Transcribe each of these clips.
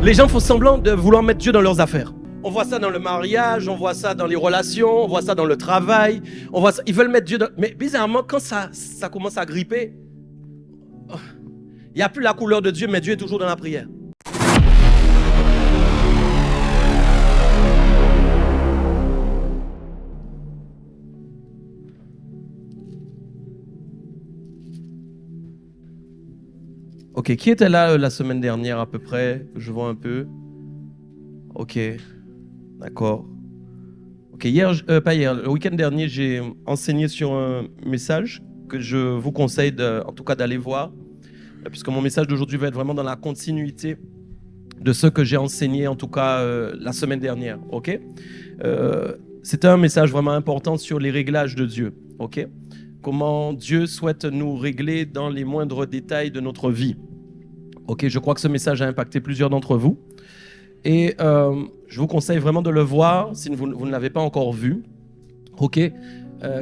Les gens font semblant de vouloir mettre Dieu dans leurs affaires. On voit ça dans le mariage, on voit ça dans les relations, on voit ça dans le travail, on voit ça, ils veulent mettre Dieu dans... Mais bizarrement, quand ça commence à gripper, il n'y a plus la couleur de Dieu, mais Dieu est toujours dans la prière. Ok, qui était là la semaine dernière à peu près? Je vois un peu. Ok, d'accord. Ok, le week-end dernier, j'ai enseigné sur un message que je vous conseille en tout cas d'aller voir, puisque mon message d'aujourd'hui va être vraiment dans la continuité de ce que j'ai enseigné en tout cas la semaine dernière. Ok, c'était un message vraiment important sur les réglages de Dieu. Ok, comment Dieu souhaite nous régler dans les moindres détails de notre vie. Ok, je crois que ce message a impacté plusieurs d'entre vous. Et je vous conseille vraiment de le voir si vous ne l'avez pas encore vu. Ok,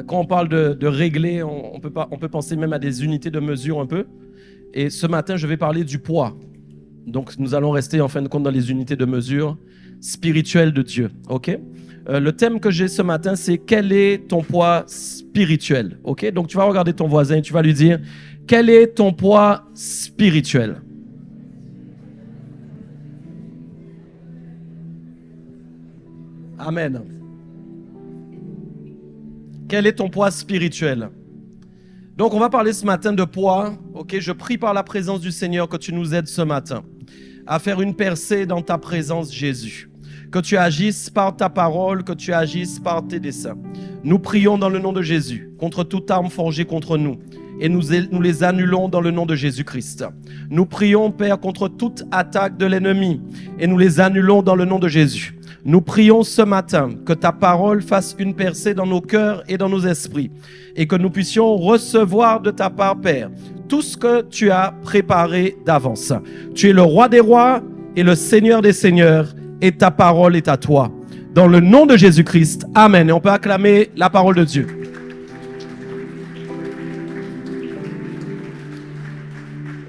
quand on parle de régler, on peut penser même à des unités de mesure un peu. Et ce matin, je vais parler du poids. Donc, nous allons rester en fin de compte dans les unités de mesure spirituelles de Dieu. Ok, le thème que j'ai ce matin, c'est quel est ton poids spirituel. Ok, donc tu vas regarder ton voisin et tu vas lui dire quel est ton poids spirituel. Amen. Quel est ton poids spirituel? Donc, on va parler ce matin de poids. Ok, je prie par la présence du Seigneur que tu nous aides ce matin à faire une percée dans ta présence, Jésus. Que tu agisses par ta parole, que tu agisses par tes desseins. Nous prions dans le nom de Jésus contre toute arme forgée contre nous. Et nous les annulons dans le nom de Jésus-Christ. Nous prions, Père, contre toute attaque de l'ennemi. Et nous les annulons dans le nom de Jésus. Nous prions ce matin que ta parole fasse une percée dans nos cœurs et dans nos esprits et que nous puissions recevoir de ta part, Père, tout ce que tu as préparé d'avance. Tu es le roi des rois et le Seigneur des seigneurs et ta parole est à toi. Dans le nom de Jésus-Christ, Amen. Et on peut acclamer la parole de Dieu.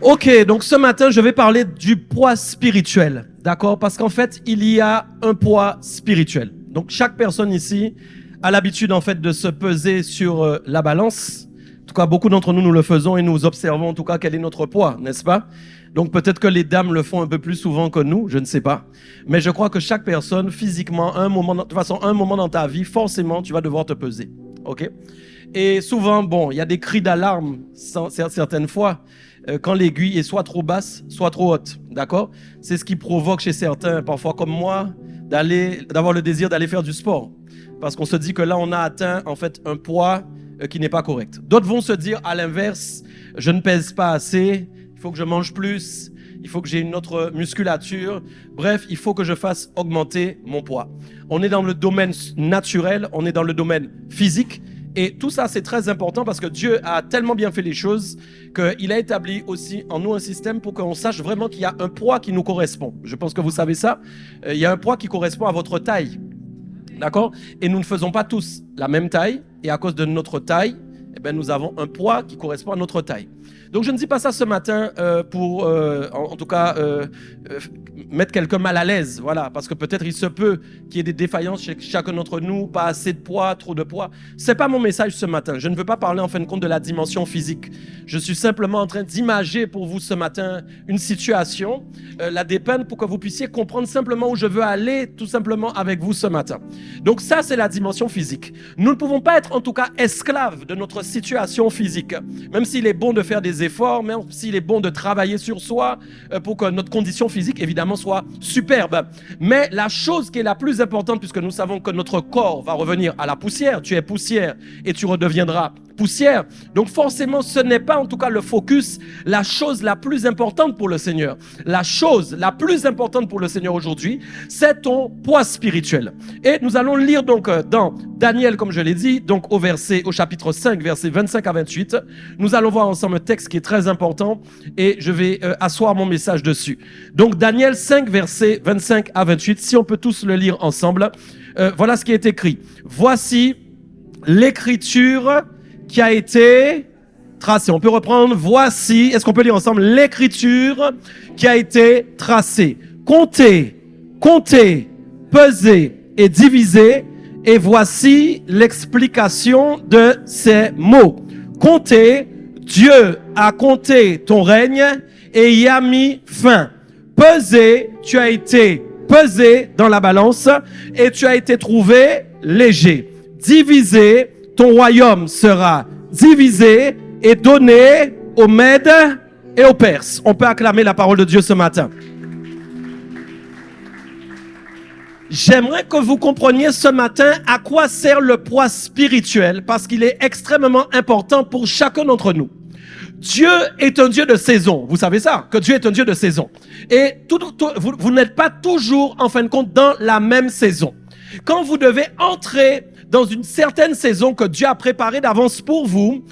Ok, donc ce matin, je vais parler du poids spirituel, d'accord? Parce qu'en fait, il y a un poids spirituel. Donc, chaque personne ici a l'habitude, en fait, de se peser sur la balance. En tout cas, beaucoup d'entre nous, nous le faisons et nous observons, en tout cas, quel est notre poids, n'est-ce pas? Donc, peut-être que les dames le font un peu plus souvent que nous, je ne sais pas. Mais je crois que chaque personne, physiquement, un moment dans ta vie, forcément, tu vas devoir te peser, ok? Et souvent, bon, il y a des cris d'alarme certaines fois, quand l'aiguille est soit trop basse, soit trop haute, d'accord? C'est ce qui provoque chez certains, parfois comme moi, d'avoir le désir d'aller faire du sport. Parce qu'on se dit que là, on a atteint en fait un poids qui n'est pas correct. D'autres vont se dire à l'inverse, je ne pèse pas assez, il faut que je mange plus, il faut que j'ai une autre musculature. Bref, il faut que je fasse augmenter mon poids. On est dans le domaine naturel, on est dans le domaine physique. Et tout ça, c'est très important parce que Dieu a tellement bien fait les choses qu'il a établi aussi en nous un système pour qu'on sache vraiment qu'il y a un poids qui nous correspond. Je pense que vous savez ça. Il y a un poids qui correspond à votre taille. D'accord? Et nous ne faisons pas tous la même taille. Et à cause de notre taille, eh bien, nous avons un poids qui correspond à notre taille. Donc, je ne dis pas ça ce matin pour, en tout cas, mettre quelqu'un mal à l'aise. Voilà, parce que peut-être il se peut qu'il y ait des défaillances chez chacun d'entre nous, pas assez de poids, trop de poids. C'est pas mon message ce matin. Je ne veux pas parler en fin de compte de la dimension physique. Je suis simplement en train d'imager pour vous ce matin une situation, la dépeindre pour que vous puissiez comprendre simplement où je veux aller, tout simplement avec vous ce matin. Donc ça, c'est la dimension physique. Nous ne pouvons pas être en tout cas esclaves de notre situation physique, même s'il est bon de faire des efforts, même s'il est bon de travailler sur soi pour que notre condition physique, évidemment, soit superbe. Mais la chose qui est la plus importante, puisque nous savons que notre corps va revenir à la poussière, tu es poussière et tu redeviendras poussière. Donc forcément, ce n'est pas en tout cas le focus, la chose la plus importante pour le Seigneur. La chose la plus importante pour le Seigneur aujourd'hui, c'est ton poids spirituel. Et nous allons lire donc dans Daniel, comme je l'ai dit, donc au chapitre 5, versets 25 à 28. Nous allons voir ensemble un texte qui est très important et je vais asseoir mon message dessus. Donc Daniel 5, versets 25 à 28, si on peut tous le lire ensemble. Voilà ce qui est écrit. Voici l'écriture qui a été tracée. On peut reprendre. Voici, est-ce qu'on peut lire ensemble l'écriture qui a été tracée compter, compter, peser et diviser. Et voici l'explication de ces mots. Compter, Dieu a compté ton règne et y a mis fin. Peser, tu as été pesé dans la balance et tu as été trouvé léger. Diviser, ton royaume sera divisé et donné aux Mèdes et aux Perses. On peut acclamer la parole de Dieu ce matin. J'aimerais que vous compreniez ce matin à quoi sert le poids spirituel parce qu'il est extrêmement important pour chacun d'entre nous. Dieu est un Dieu de saison. Vous savez ça, que Dieu est un Dieu de saison. Et vous n'êtes pas toujours, en fin de compte, dans la même saison. Quand vous devez entrer dans une certaine saison que Dieu a préparée d'avance pour vous,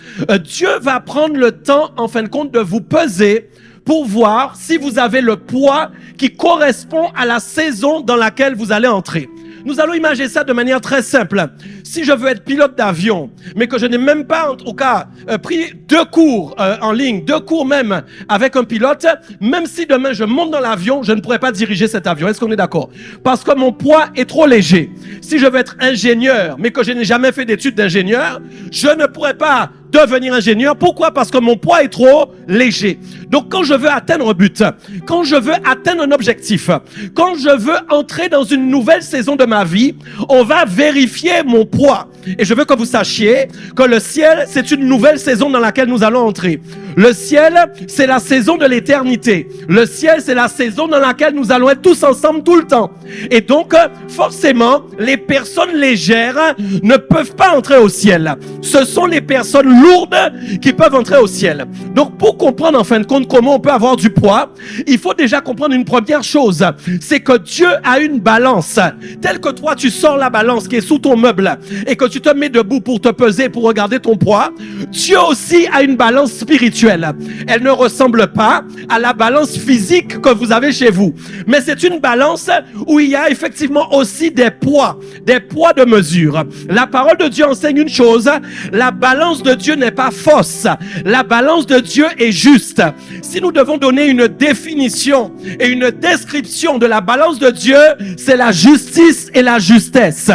Dieu va prendre le temps, en fin de compte, de vous peser pour voir si vous avez le poids qui correspond à la saison dans laquelle vous allez entrer. Nous allons imaginer ça de manière très simple. Si je veux être pilote d'avion, mais que je n'ai même pas, en tout cas, pris 2 cours en ligne, 2 cours même avec un pilote, même si demain je monte dans l'avion, je ne pourrai pas diriger cet avion. Est-ce qu'on est d'accord? Parce que mon poids est trop léger. Si je veux être ingénieur, mais que je n'ai jamais fait d'études d'ingénieur, je ne pourrai pas devenir ingénieur. Pourquoi? Parce que mon poids est trop léger. Donc quand je veux atteindre un but, quand je veux atteindre un objectif, quand je veux entrer dans une nouvelle saison de ma vie, on va vérifier mon poids. Et je veux que vous sachiez que le ciel, c'est une nouvelle saison dans laquelle nous allons entrer. Le ciel, c'est la saison de l'éternité. Le ciel, c'est la saison dans laquelle nous allons être tous ensemble tout le temps. Et donc, forcément, les personnes légères ne peuvent pas entrer au ciel. Ce sont les personnes lourdes qui peuvent entrer au ciel. Donc, pour comprendre en fin de compte comment on peut avoir du poids, il faut déjà comprendre une première chose. C'est que Dieu a une balance. Telle que toi, tu sors la balance qui est sous ton meuble et que tu te mets debout pour te peser, pour regarder ton poids, Dieu aussi a une balance spirituelle. Elle ne ressemble pas à la balance physique que vous avez chez vous. Mais c'est une balance où il y a effectivement aussi des poids de mesure. La parole de Dieu enseigne une chose, la balance de Dieu n'est pas fausse. La balance de Dieu est juste. Si nous devons donner une définition et une description de la balance de Dieu, c'est la justice et la justesse.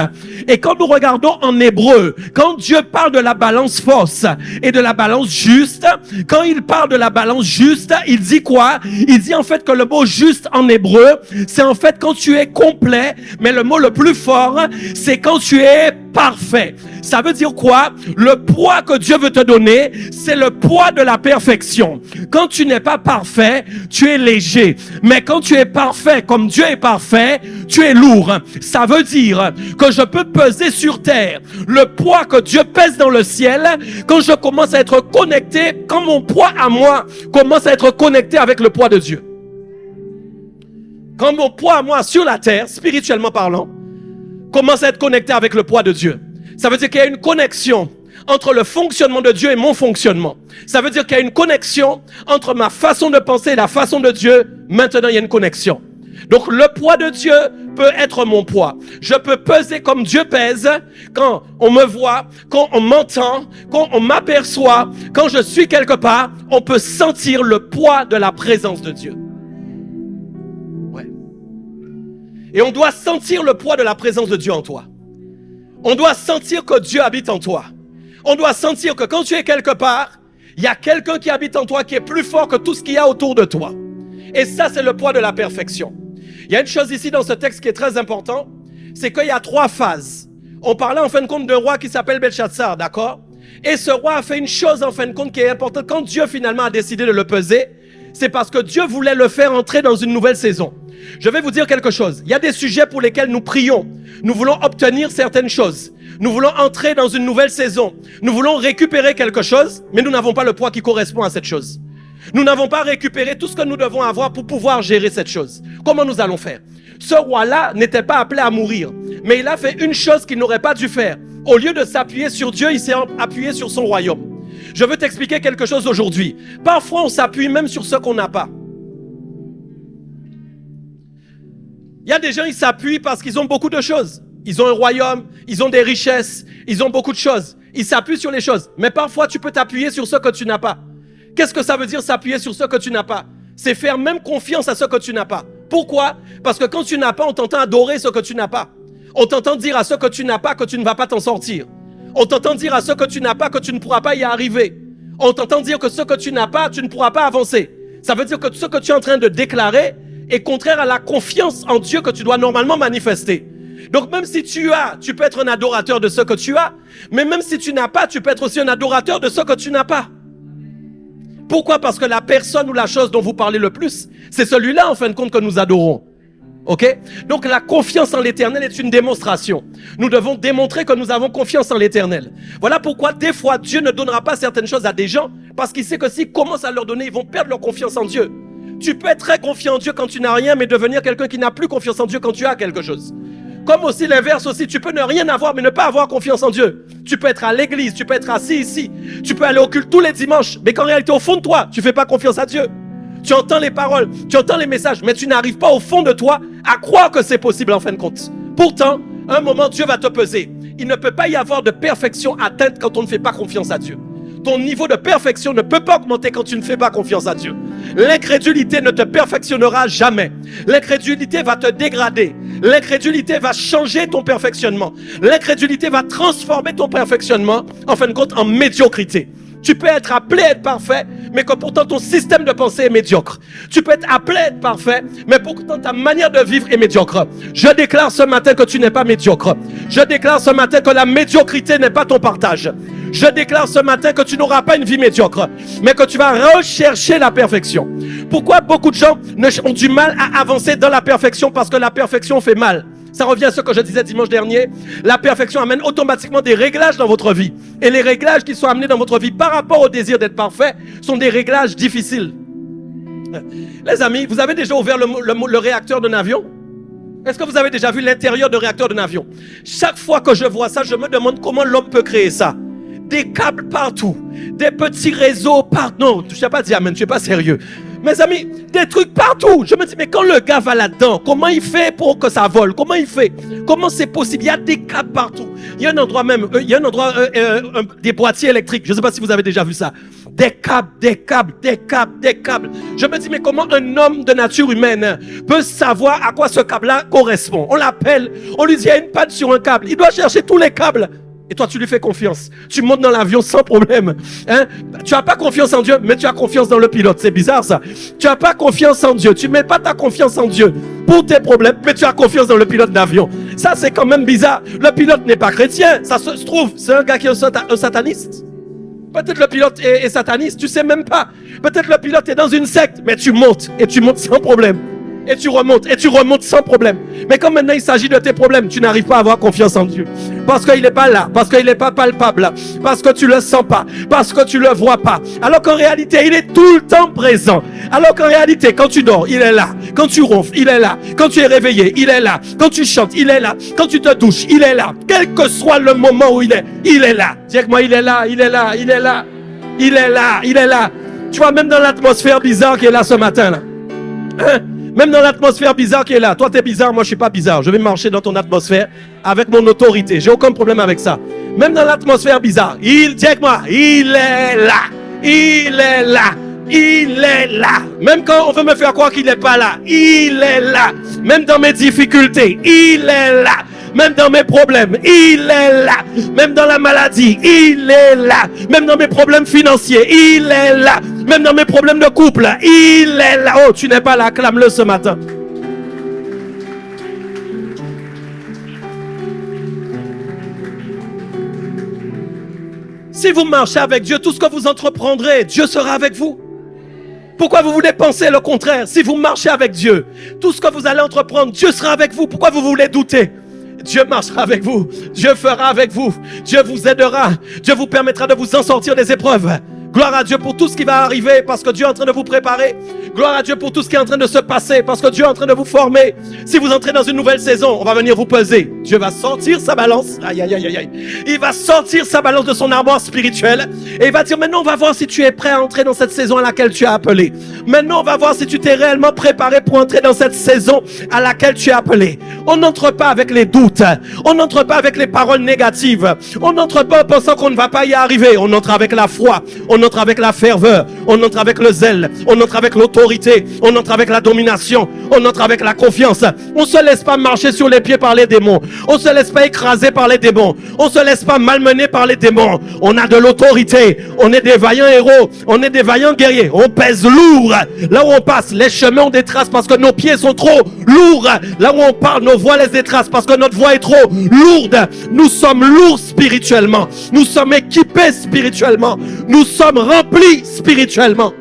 Et quand nous regardons en hébreu, quand Dieu parle de la balance fausse et de la balance juste, quand il parle de la balance juste, il dit quoi? Il dit en fait que le mot juste en hébreu, c'est en fait quand tu es complet, mais le mot le plus fort, c'est quand tu es parfait. Ça veut dire quoi? Le poids que Dieu veut te donner, c'est le poids de la perfection. Quand tu n'es pas parfait, tu es léger. Mais quand tu es parfait, comme Dieu est parfait, tu es lourd. Ça veut dire que je peux peser sur terre le poids que Dieu pèse dans le ciel quand je commence à être connecté, quand mon poids à moi commence à être connecté avec le poids de Dieu. Quand mon poids à moi sur la terre, spirituellement parlant, commence à être connecté avec le poids de Dieu. Ça veut dire qu'il y a une connexion entre le fonctionnement de Dieu et mon fonctionnement. Ça veut dire qu'il y a une connexion entre ma façon de penser et la façon de Dieu. Maintenant, il y a une connexion. Donc, le poids de Dieu peut être mon poids. Je peux peser comme Dieu pèse quand on me voit, quand on m'entend, quand on m'aperçoit, quand je suis quelque part, on peut sentir le poids de la présence de Dieu. Ouais. Et on doit sentir le poids de la présence de Dieu en toi. On doit sentir que Dieu habite en toi. On doit sentir que quand tu es quelque part, il y a quelqu'un qui habite en toi qui est plus fort que tout ce qu'il y a autour de toi. Et ça, c'est le poids de la perfection. Il y a une chose ici dans ce texte qui est très important, c'est qu'il y a 3 phases. On parlait en fin de compte d'un roi qui s'appelle Belshazzar, d'accord? Et ce roi a fait une chose en fin de compte qui est importante. Quand Dieu finalement a décidé de le peser, c'est parce que Dieu voulait le faire entrer dans une nouvelle saison. Je vais vous dire quelque chose. Il y a des sujets pour lesquels nous prions. Nous voulons obtenir certaines choses. Nous voulons entrer dans une nouvelle saison. Nous voulons récupérer quelque chose, mais nous n'avons pas le poids qui correspond à cette chose. Nous n'avons pas récupéré tout ce que nous devons avoir pour pouvoir gérer cette chose. Comment nous allons faire? Ce roi-là n'était pas appelé à mourir, mais il a fait une chose qu'il n'aurait pas dû faire. Au lieu de s'appuyer sur Dieu, il s'est appuyé sur son royaume. Je veux t'expliquer quelque chose aujourd'hui. Parfois, on s'appuie même sur ce qu'on n'a pas. Il y a des gens, ils s'appuient parce qu'ils ont beaucoup de choses. Ils ont un royaume, ils ont des richesses, ils ont beaucoup de choses. Ils s'appuient sur les choses. Mais parfois, tu peux t'appuyer sur ce que tu n'as pas. Qu'est-ce que ça veut dire s'appuyer sur ce que tu n'as pas? C'est faire même confiance à ce que tu n'as pas. Pourquoi? Parce que quand tu n'as pas, on t'entend adorer ce que tu n'as pas. On t'entend dire à ce que tu n'as pas que tu ne vas pas t'en sortir. On t'entend dire à ce que tu n'as pas que tu ne pourras pas y arriver. On t'entend dire que ce que tu n'as pas, tu ne pourras pas avancer. Ça veut dire que ce que tu es en train de déclarer est contraire à la confiance en Dieu que tu dois normalement manifester. Donc même si tu as, tu peux être un adorateur de ce que tu as, mais même si tu n'as pas, tu peux être aussi un adorateur de ce que tu n'as pas. Pourquoi? Parce que la personne ou la chose dont vous parlez le plus, c'est celui-là en fin de compte que nous adorons. Ok? Donc la confiance en l'Éternel est une démonstration. Nous devons démontrer que nous avons confiance en l'Éternel. Voilà pourquoi des fois Dieu ne donnera pas certaines choses à des gens parce qu'il sait que s'ils commencent à leur donner, ils vont perdre leur confiance en Dieu. Tu peux être très confiant en Dieu quand tu n'as rien, mais devenir quelqu'un qui n'a plus confiance en Dieu quand tu as quelque chose. Comme aussi l'inverse aussi, tu peux ne rien avoir mais ne pas avoir confiance en Dieu. Tu peux être à l'église, tu peux être assis ici, tu peux aller au culte tous les dimanches, mais qu'en réalité au fond de toi, tu ne fais pas confiance à Dieu. Tu entends les paroles, tu entends les messages, mais tu n'arrives pas au fond de toi à croire que c'est possible en fin de compte. Pourtant, un moment, Dieu va te peser. Il ne peut pas y avoir de perfection atteinte quand on ne fait pas confiance à Dieu. Ton niveau de perfection ne peut pas augmenter quand tu ne fais pas confiance à Dieu. L'incrédulité ne te perfectionnera jamais. L'incrédulité va te dégrader. L'incrédulité va changer ton perfectionnement. L'incrédulité va transformer ton perfectionnement, en fin de compte, en médiocrité. Tu peux être appelé à être parfait, mais que pourtant ton système de pensée est médiocre. Tu peux être appelé à être parfait, mais pourtant ta manière de vivre est médiocre. Je déclare ce matin que tu n'es pas médiocre. Je déclare ce matin que la médiocrité n'est pas ton partage. Je déclare ce matin que tu n'auras pas une vie médiocre, mais que tu vas rechercher la perfection. Pourquoi beaucoup de gens ont du mal à avancer dans la perfection? Parce que la perfection fait mal. Ça revient à ce que je disais dimanche dernier. La perfection amène automatiquement des réglages dans votre vie. Et les réglages qui sont amenés dans votre vie par rapport au désir d'être parfait sont des réglages difficiles. Les amis, vous avez déjà ouvert le réacteur d'un avion? Est-ce que vous avez déjà vu l'intérieur d'un réacteur d'un avion? Chaque fois que je vois ça, je me demande comment l'homme peut créer ça. Des câbles partout, des petits réseaux partout. Non, je ne sais pas dire amen, tu n'es pas sérieux. Mes amis, des trucs partout. Je me dis, mais quand le gars va là-dedans, comment il fait pour que ça vole? Comment il fait? Comment c'est possible? Il y a des câbles partout. Il y a un endroit même, des boîtiers électriques. Je ne sais pas si vous avez déjà vu ça. Des câbles. Je me dis, mais comment un homme de nature humaine peut savoir à quoi ce câble-là correspond? On l'appelle, on lui dit, il y a une panne sur un câble. Il doit chercher tous les câbles. Et toi, tu lui fais confiance. Tu montes dans l'avion sans problème. Hein? Tu n'as pas confiance en Dieu, mais tu as confiance dans le pilote. C'est bizarre ça. Tu n'as pas confiance en Dieu. Tu ne mets pas ta confiance en Dieu pour tes problèmes, mais tu as confiance dans le pilote d'avion. Ça, c'est quand même bizarre. Le pilote n'est pas chrétien. Ça se trouve, c'est un gars qui est un sataniste. Peut-être le pilote est sataniste, tu ne sais même pas. Peut-être le pilote est dans une secte, mais tu montes et tu montes sans problème. Et tu remontes sans problème. Mais comme maintenant il s'agit de tes problèmes, tu n'arrives pas à avoir confiance en Dieu. Parce qu'il n'est pas là, parce qu'il n'est pas palpable, parce que tu ne le sens pas, parce que tu ne le vois pas. Alors qu'en réalité, il est tout le temps présent. Alors qu'en réalité, quand tu dors, il est là. Quand tu ronfles, il est là. Quand tu es réveillé, il est là. Quand tu chantes, il est là. Quand tu te douches, il est là. Quel que soit le moment où il est là. Dis avec moi, il est là, il est là, il est là. Il est là, il est là. Tu vois, même dans l'atmosphère bizarre qui est là ce matin, là. Hein? Même dans l'atmosphère bizarre qui est là. Toi, tu es bizarre, moi, je ne suis pas bizarre. Je vais marcher dans ton atmosphère avec mon autorité. J'ai aucun problème avec ça. Même dans l'atmosphère bizarre, dis avec moi, il est là. Il est là. Il est là. Même quand on veut me faire croire qu'il n'est pas là, il est là. Même dans mes difficultés, il est là. Même dans mes problèmes, il est là. Même dans la maladie, il est là. Même dans mes problèmes financiers, il est là. Même dans mes problèmes de couple, il est là. Oh, tu n'es pas là, acclame-le ce matin. Si vous marchez avec Dieu, tout ce que vous entreprendrez, Dieu sera avec vous. Pourquoi vous voulez penser le contraire? Si vous marchez avec Dieu, tout ce que vous allez entreprendre, Dieu sera avec vous. Pourquoi vous voulez douter? Dieu marchera avec vous. Dieu fera avec vous. Dieu vous aidera. Dieu vous permettra de vous en sortir des épreuves. Gloire à Dieu pour tout ce qui va arriver parce que Dieu est en train de vous préparer. Gloire à Dieu pour tout ce qui est en train de se passer parce que Dieu est en train de vous former. Si vous entrez dans une nouvelle saison, on va venir vous peser. Dieu va sortir sa balance. Aïe, aïe, aïe, aïe. Il va sortir sa balance de son armoire spirituelle et il va dire, maintenant on va voir si tu es prêt à entrer dans cette saison à laquelle tu as appelé. Maintenant on va voir si tu t'es réellement préparé pour entrer dans cette saison à laquelle tu es appelé. On n'entre pas avec les doutes. On n'entre pas avec les paroles négatives. On n'entre pas en pensant qu'on ne va pas y arriver. On entre avec la foi. On entre avec la ferveur, on entre avec le zèle, on entre avec l'autorité, on entre avec la domination, on entre avec la confiance. On ne se laisse pas marcher sur les pieds par les démons. On ne se laisse pas écraser par les démons. On ne se laisse pas malmener par les démons. On a de l'autorité. On est des vaillants héros. On est des vaillants guerriers. On pèse lourd. Là où on passe, les chemins ont des traces parce que nos pieds sont trop lourds. Là où on parle, nos voix laissent des traces parce que notre voix est trop lourde. Nous sommes lourds spirituellement. Nous sommes équipés spirituellement. Nous sommes remplis spirituellement.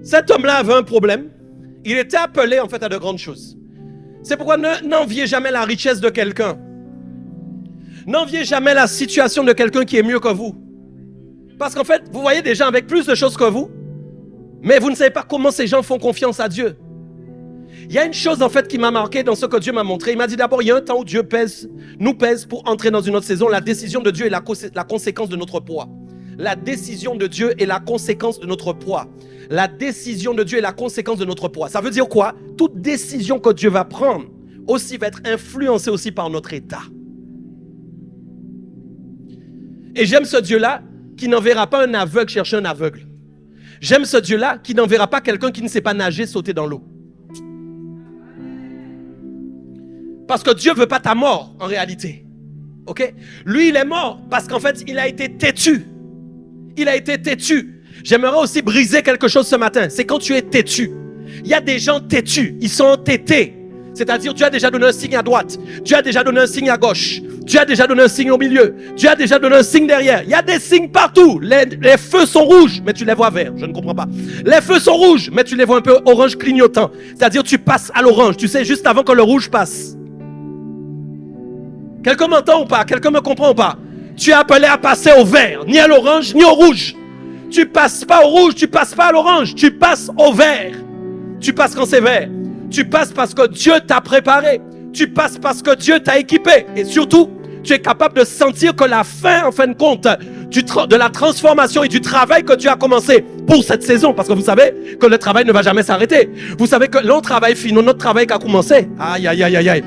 Cet homme-là avait un problème. Il était appelé en fait à de grandes choses. C'est pourquoi n'enviez jamais la richesse de quelqu'un. N'enviez jamais la situation de quelqu'un qui est mieux que vous. Parce qu'en fait, vous voyez des gens avec plus de choses que vous, mais vous ne savez pas comment ces gens font confiance à Dieu. Il y a une chose en fait qui m'a marqué dans ce que Dieu m'a montré. Il m'a dit d'abord, il y a un temps où Dieu nous pèse pour entrer dans une autre saison. La décision de Dieu est la conséquence de notre poids. La décision de Dieu est la conséquence de notre poids. La décision de Dieu est la conséquence de notre poids. Ça veut dire quoi? Toute décision que Dieu va prendre aussi va être influencée aussi par notre état. Et j'aime ce Dieu-là qui n'enverra pas un aveugle chercher un aveugle. J'aime ce Dieu-là qui n'enverra pas quelqu'un qui ne sait pas nager sauter dans l'eau. Parce que Dieu ne veut pas ta mort en réalité. Ok? Lui, il est mort parce qu'en fait, il a été têtu. Il a été têtu. J'aimerais aussi briser quelque chose ce matin. C'est quand tu es têtu. Il y a des gens têtus. Ils sont entêtés. C'est-à-dire, Dieu a déjà donné un signe à droite. Dieu a déjà donné un signe à gauche. Dieu a déjà donné un signe au milieu. Dieu a déjà donné un signe derrière. Il y a des signes partout. Les feux sont rouges, mais tu les vois verts. Je ne comprends pas. Les feux sont rouges, mais tu les vois un peu orange clignotant. C'est-à-dire, tu passes à l'orange. Tu sais, juste avant que le rouge passe. Quelqu'un m'entend ou pas? Quelqu'un me comprend ou pas? Tu es appelé à passer au vert, ni à l'orange, ni au rouge. Tu passes pas au rouge, tu passes pas à l'orange, tu passes au vert. Tu passes quand c'est vert. Tu passes parce que Dieu t'a préparé. Tu passes parce que Dieu t'a équipé. Et surtout, tu es capable de sentir que la fin, en fin de compte, de la transformation et du travail que Dieu a commencé pour cette saison. Parce que vous savez que le travail ne va jamais s'arrêter. Vous savez que notre travail finit, notre travail qui a commencé. Aïe, aïe, aïe, aïe, aïe.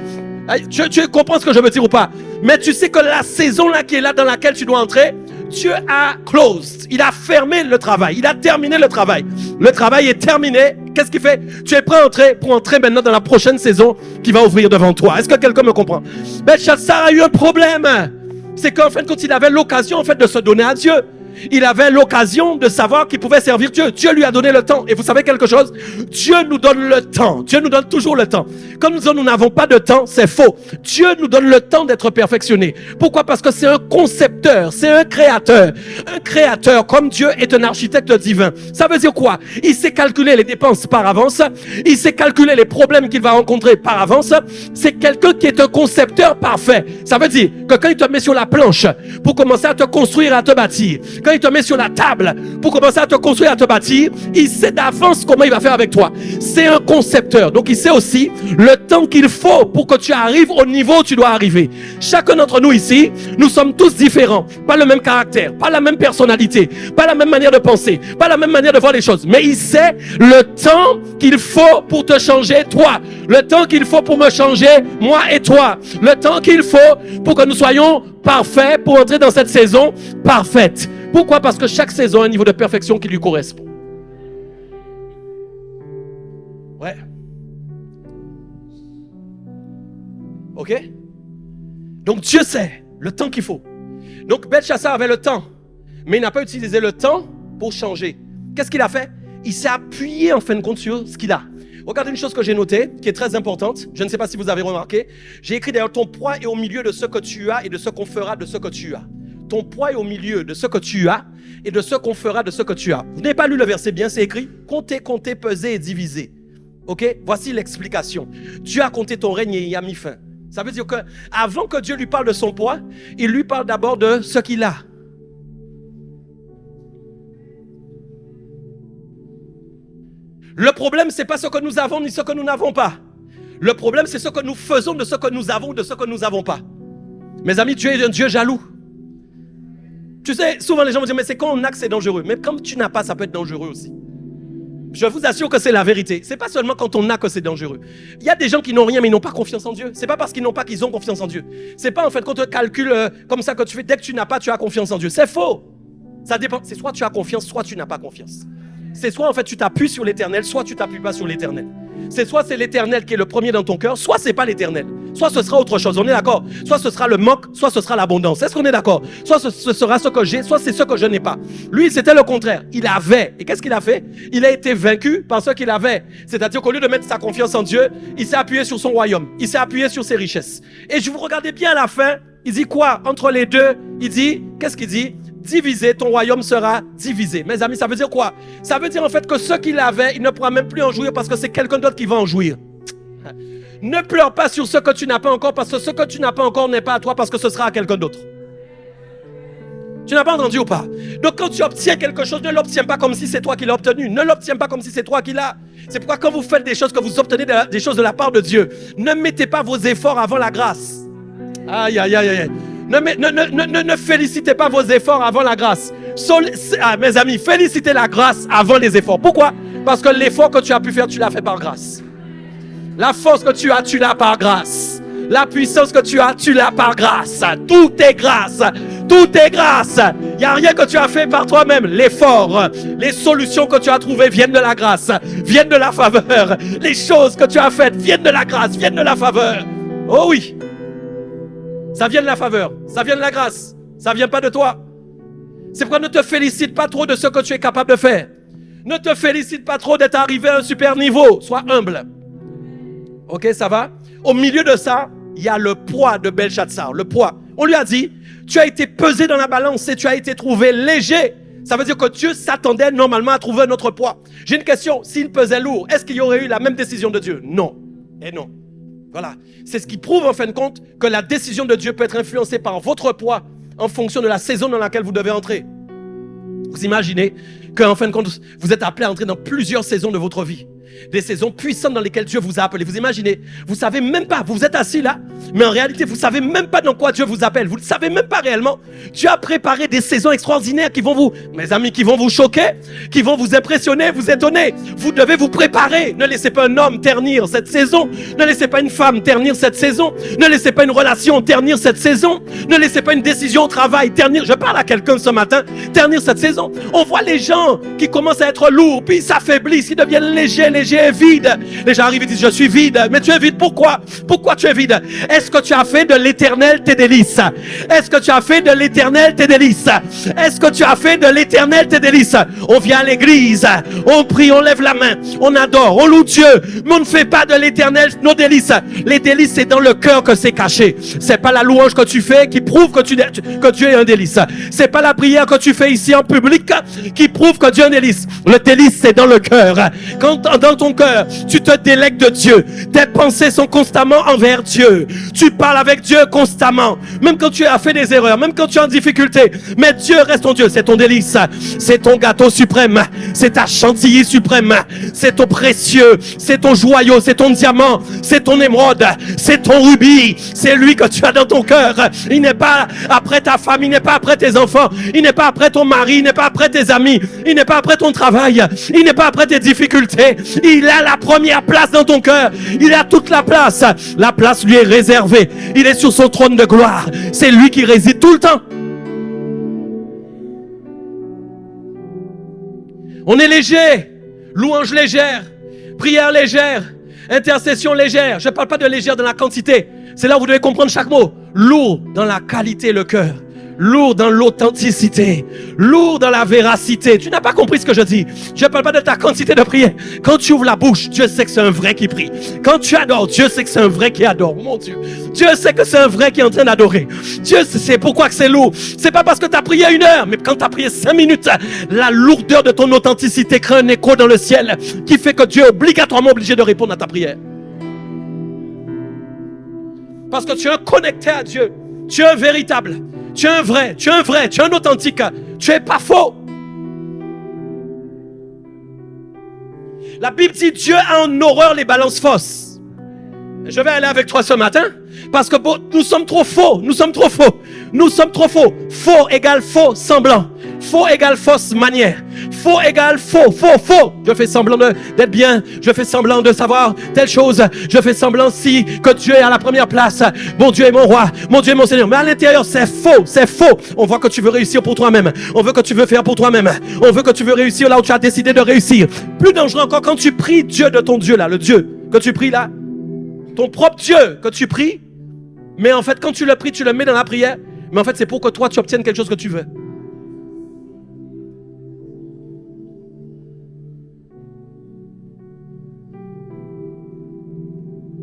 Tu comprends ce que je veux dire ou pas? Mais tu sais que la saison là qui est là dans laquelle tu dois entrer, Dieu a closed. Il a fermé le travail. Il a terminé le travail. Le travail est terminé. Qu'est-ce qu'il fait? Tu es prêt à entrer pour entrer maintenant dans la prochaine saison qui va ouvrir devant toi. Est-ce que quelqu'un me comprend? Belchassar a eu un problème. C'est qu'en fin de compte, il avait l'occasion en fait de se donner à Dieu. Il avait l'occasion de savoir qu'il pouvait servir Dieu. Dieu lui a donné le temps. Et vous savez quelque chose? Dieu nous donne le temps. Dieu nous donne toujours le temps. Comme nous n'avons pas de temps, c'est faux. Dieu nous donne le temps d'être perfectionné. Pourquoi? Parce que c'est un concepteur, c'est un créateur. Un créateur, comme Dieu est un architecte divin. Ça veut dire quoi? Il sait calculer les dépenses par avance. Il sait calculer les problèmes qu'il va rencontrer par avance. C'est quelqu'un qui est un concepteur parfait. Ça veut dire que quand il te met sur la planche pour commencer à te construire, à te bâtir, quand il te met sur la table pour commencer à te construire, à te bâtir, il sait d'avance comment il va faire avec toi. C'est un concepteur. Donc il sait aussi le temps qu'il faut pour que tu arrives au niveau où tu dois arriver. Chacun d'entre nous ici, nous sommes tous différents. Pas le même caractère, pas la même personnalité, pas la même manière de penser, pas la même manière de voir les choses. Mais il sait le temps qu'il faut pour te changer toi. Le temps qu'il faut pour me changer moi et toi. Le temps qu'il faut pour que nous soyons parfaits pour entrer dans cette saison parfaite. Pourquoi? Parce que chaque saison a un niveau de perfection qui lui correspond. Ouais. Ok? Donc Dieu sait le temps qu'il faut. Donc Belchassar avait le temps, mais il n'a pas utilisé le temps pour changer. Qu'est-ce qu'il a fait? Il s'est appuyé en fin de compte sur ce qu'il a. Regardez une chose que j'ai notée, qui est très importante. Je ne sais pas si vous avez remarqué. J'ai écrit d'ailleurs, ton poids est au milieu de ce que tu as et de ce qu'on fera de ce que tu as. Ton poids est au milieu de ce que tu as et de ce qu'on fera de ce que tu as. Vous n'avez pas lu le verset bien, c'est écrit. Compter, compter, peser et diviser. Ok? Voici l'explication. Dieu a compté ton règne et y a mis fin. Ça veut dire que avant que Dieu lui parle de son poids, il lui parle d'abord de ce qu'il a. Le problème, ce n'est pas ce que nous avons ni ce que nous n'avons pas. Le problème, c'est ce que nous faisons de ce que nous avons ou de ce que nous n'avons pas. Mes amis, Dieu est un Dieu jaloux. Tu sais, souvent les gens vont dire, mais c'est quand on a que c'est dangereux. Mais quand tu n'as pas, ça peut être dangereux aussi. Je vous assure que c'est la vérité. C'est pas seulement quand on a que c'est dangereux. Il y a des gens qui n'ont rien mais ils n'ont pas confiance en Dieu. C'est pas parce qu'ils n'ont pas qu'ils ont confiance en Dieu. C'est pas en fait qu'on te calcule comme ça que tu fais. Dès que tu n'as pas, tu as confiance en Dieu. C'est faux. Ça dépend. C'est soit tu as confiance, soit tu n'as pas confiance. C'est soit en fait tu t'appuies sur l'Éternel, soit tu t'appuies pas sur l'Éternel. C'est soit c'est l'Éternel qui est le premier dans ton cœur, soit c'est pas l'Éternel. Soit ce sera autre chose, on est d'accord? Soit ce sera le manque, soit ce sera l'abondance. Est-ce qu'on est d'accord? Soit ce sera ce que j'ai, soit c'est ce que je n'ai pas. Lui, c'était le contraire. Il avait. Et qu'est-ce qu'il a fait? Il a été vaincu par ce qu'il avait. C'est-à-dire qu'au lieu de mettre sa confiance en Dieu, il s'est appuyé sur son royaume. Il s'est appuyé sur ses richesses. Et je vous regardais bien à la fin, il dit quoi? Entre les deux, il dit, qu'est-ce qu'il dit? Divisé, ton royaume sera divisé. Mes amis, ça veut dire quoi? Ça veut dire en fait que ce qu'il avait, il ne pourra même plus en jouir parce que c'est quelqu'un d'autre qui va en jouir. Ne pleure pas sur ce que tu n'as pas encore parce que ce que tu n'as pas encore n'est pas à toi parce que ce sera à quelqu'un d'autre. Tu n'as pas entendu ou pas? Donc quand tu obtiens quelque chose, ne l'obtiens pas comme si c'est toi qui l'as obtenu. Ne l'obtiens pas comme si c'est toi qui l'as. C'est pourquoi quand vous faites des choses, que vous obtenez des choses de la part de Dieu, ne mettez pas vos efforts avant la grâce. Aïe, aïe, aïe, aïe. Ne félicitez pas vos efforts avant la grâce. Mes amis, félicitez la grâce avant les efforts. Pourquoi? Parce que l'effort que tu as pu faire, tu l'as fait par grâce. La force que tu l'as par grâce. La puissance que tu l'as par grâce. Tout est grâce. Tout est grâce. Il n'y a rien que tu as fait par toi-même. L'effort, les solutions que tu as trouvées viennent de la grâce, viennent de la faveur. Les choses que tu as faites viennent de la grâce, viennent de la faveur. Oh oui. Ça vient de la faveur, ça vient de la grâce, ça vient pas de toi. C'est pourquoi ne te félicite pas trop de ce que tu es capable de faire. Ne te félicite pas trop d'être arrivé à un super niveau. Sois humble. Ok, ça va? Au milieu de ça, il y a le poids de Belshazzar, le poids. On lui a dit, tu as été pesé dans la balance et tu as été trouvé léger. Ça veut dire que Dieu s'attendait normalement à trouver un autre poids. J'ai une question, s'il pesait lourd, est-ce qu'il y aurait eu la même décision de Dieu? Non. Et non. Voilà, c'est ce qui prouve en fin de compte que la décision de Dieu peut être influencée par votre poids en fonction de la saison dans laquelle vous devez entrer. Vous imaginez qu'en fin de compte, vous êtes appelé à entrer dans plusieurs saisons de votre vie. Des saisons puissantes dans lesquelles Dieu vous a appelé. Vous imaginez, vous savez même pas, vous êtes assis là, mais en réalité, vous savez même pas dans quoi Dieu vous appelle. Vous ne savez même pas réellement. Dieu a préparé des saisons extraordinaires qui vont vous, mes amis, qui vont vous choquer, qui vont vous impressionner, vous étonner. Vous devez vous préparer. Ne laissez pas un homme ternir cette saison. Ne laissez pas une femme ternir cette saison. Ne laissez pas une relation ternir cette saison. Ne laissez pas une décision au travail ternir. Je parle à quelqu'un ce matin, ternir cette saison. On voit les gens qui commencent à être lourds, puis ils s'affaiblissent, ils deviennent légers et vides. Les gens arrivent et disent, je suis vide. Mais tu es vide, pourquoi? Pourquoi tu es vide? Est-ce que tu as fait de l'Éternel tes délices? Est-ce que tu as fait de l'Éternel tes délices? Est-ce que tu as fait de l'Éternel tes délices? On vient à l'église, on prie, on lève la main, on adore, on loue Dieu, mais on ne fait pas de l'Éternel nos délices. Les délices, c'est dans le cœur que c'est caché. C'est pas la louange que tu fais qui prouve que Dieu est un délice. C'est pas la prière que tu fais ici en public qui prouve que Dieu est un délice. Le délice, c'est dans le cœur. Quand dans ton cœur, tu te délectes de Dieu. Tes pensées sont constamment envers Dieu. Tu parles avec Dieu constamment. Même quand tu as fait des erreurs, même quand tu es en difficulté. Mais Dieu reste ton Dieu. C'est ton délice. C'est ton gâteau suprême. C'est ta chantilly suprême. C'est ton précieux. C'est ton joyau. C'est ton diamant. C'est ton émeraude. C'est ton rubis. C'est lui que tu as dans ton cœur. Il n'est pas après ta femme. Il n'est pas après tes enfants. Il n'est pas après ton mari. Il n'est pas après tes amis. Il n'est pas après ton travail. Il n'est pas après tes difficultés. Il a la première place dans ton cœur. Il a toute la place. La place lui est réservée. Il est sur son trône de gloire. C'est lui qui réside tout le temps. On est léger. Louange légère. Prière légère. Intercession légère. Je ne parle pas de légère dans la quantité. C'est là où vous devez comprendre chaque mot. Lourd dans la qualité, le cœur. Lourd dans l'authenticité, lourd dans la véracité. Tu n'as pas compris ce que je dis. Je ne parle pas de ta quantité de prière. Quand tu ouvres la bouche, Dieu sait que c'est un vrai qui prie. Quand tu adores, Dieu sait que c'est un vrai qui adore. Mon Dieu, Dieu sait que c'est un vrai qui est en train d'adorer. Dieu sait pourquoi que c'est lourd. C'est pas parce que tu as prié 1 heure, mais quand tu as prié 5 minutes, la lourdeur de ton authenticité crée un écho dans le ciel qui fait que Dieu est obligatoirement obligé de répondre à ta prière. Parce que tu es connecté à Dieu. Tu es un véritable. Tu es un vrai, tu es un authentique, tu es pas faux. La Bible dit Dieu a en horreur les balances fausses. Je vais aller avec toi ce matin parce que nous sommes trop faux, nous sommes trop faux. Nous sommes trop faux. Faux égale faux semblant. Faux égale fausse manière. Faux égale faux, faux, faux. Je fais semblant d'être bien. Je fais semblant de savoir telle chose. Je fais semblant si que Dieu est à la première place. Mon Dieu est mon roi. Mon Dieu est mon Seigneur. Mais à l'intérieur, c'est faux. C'est faux. On voit que tu veux réussir pour toi-même. On veut que tu veux faire pour toi-même. On veut que tu veux réussir là où tu as décidé de réussir. Plus dangereux encore quand tu pries Dieu de ton Dieu là. Le Dieu que tu pries là. Ton propre Dieu que tu pries. Mais en fait, quand tu le pries, tu le mets dans la prière. Mais en fait, c'est pour que toi, tu obtiennes quelque chose que tu veux.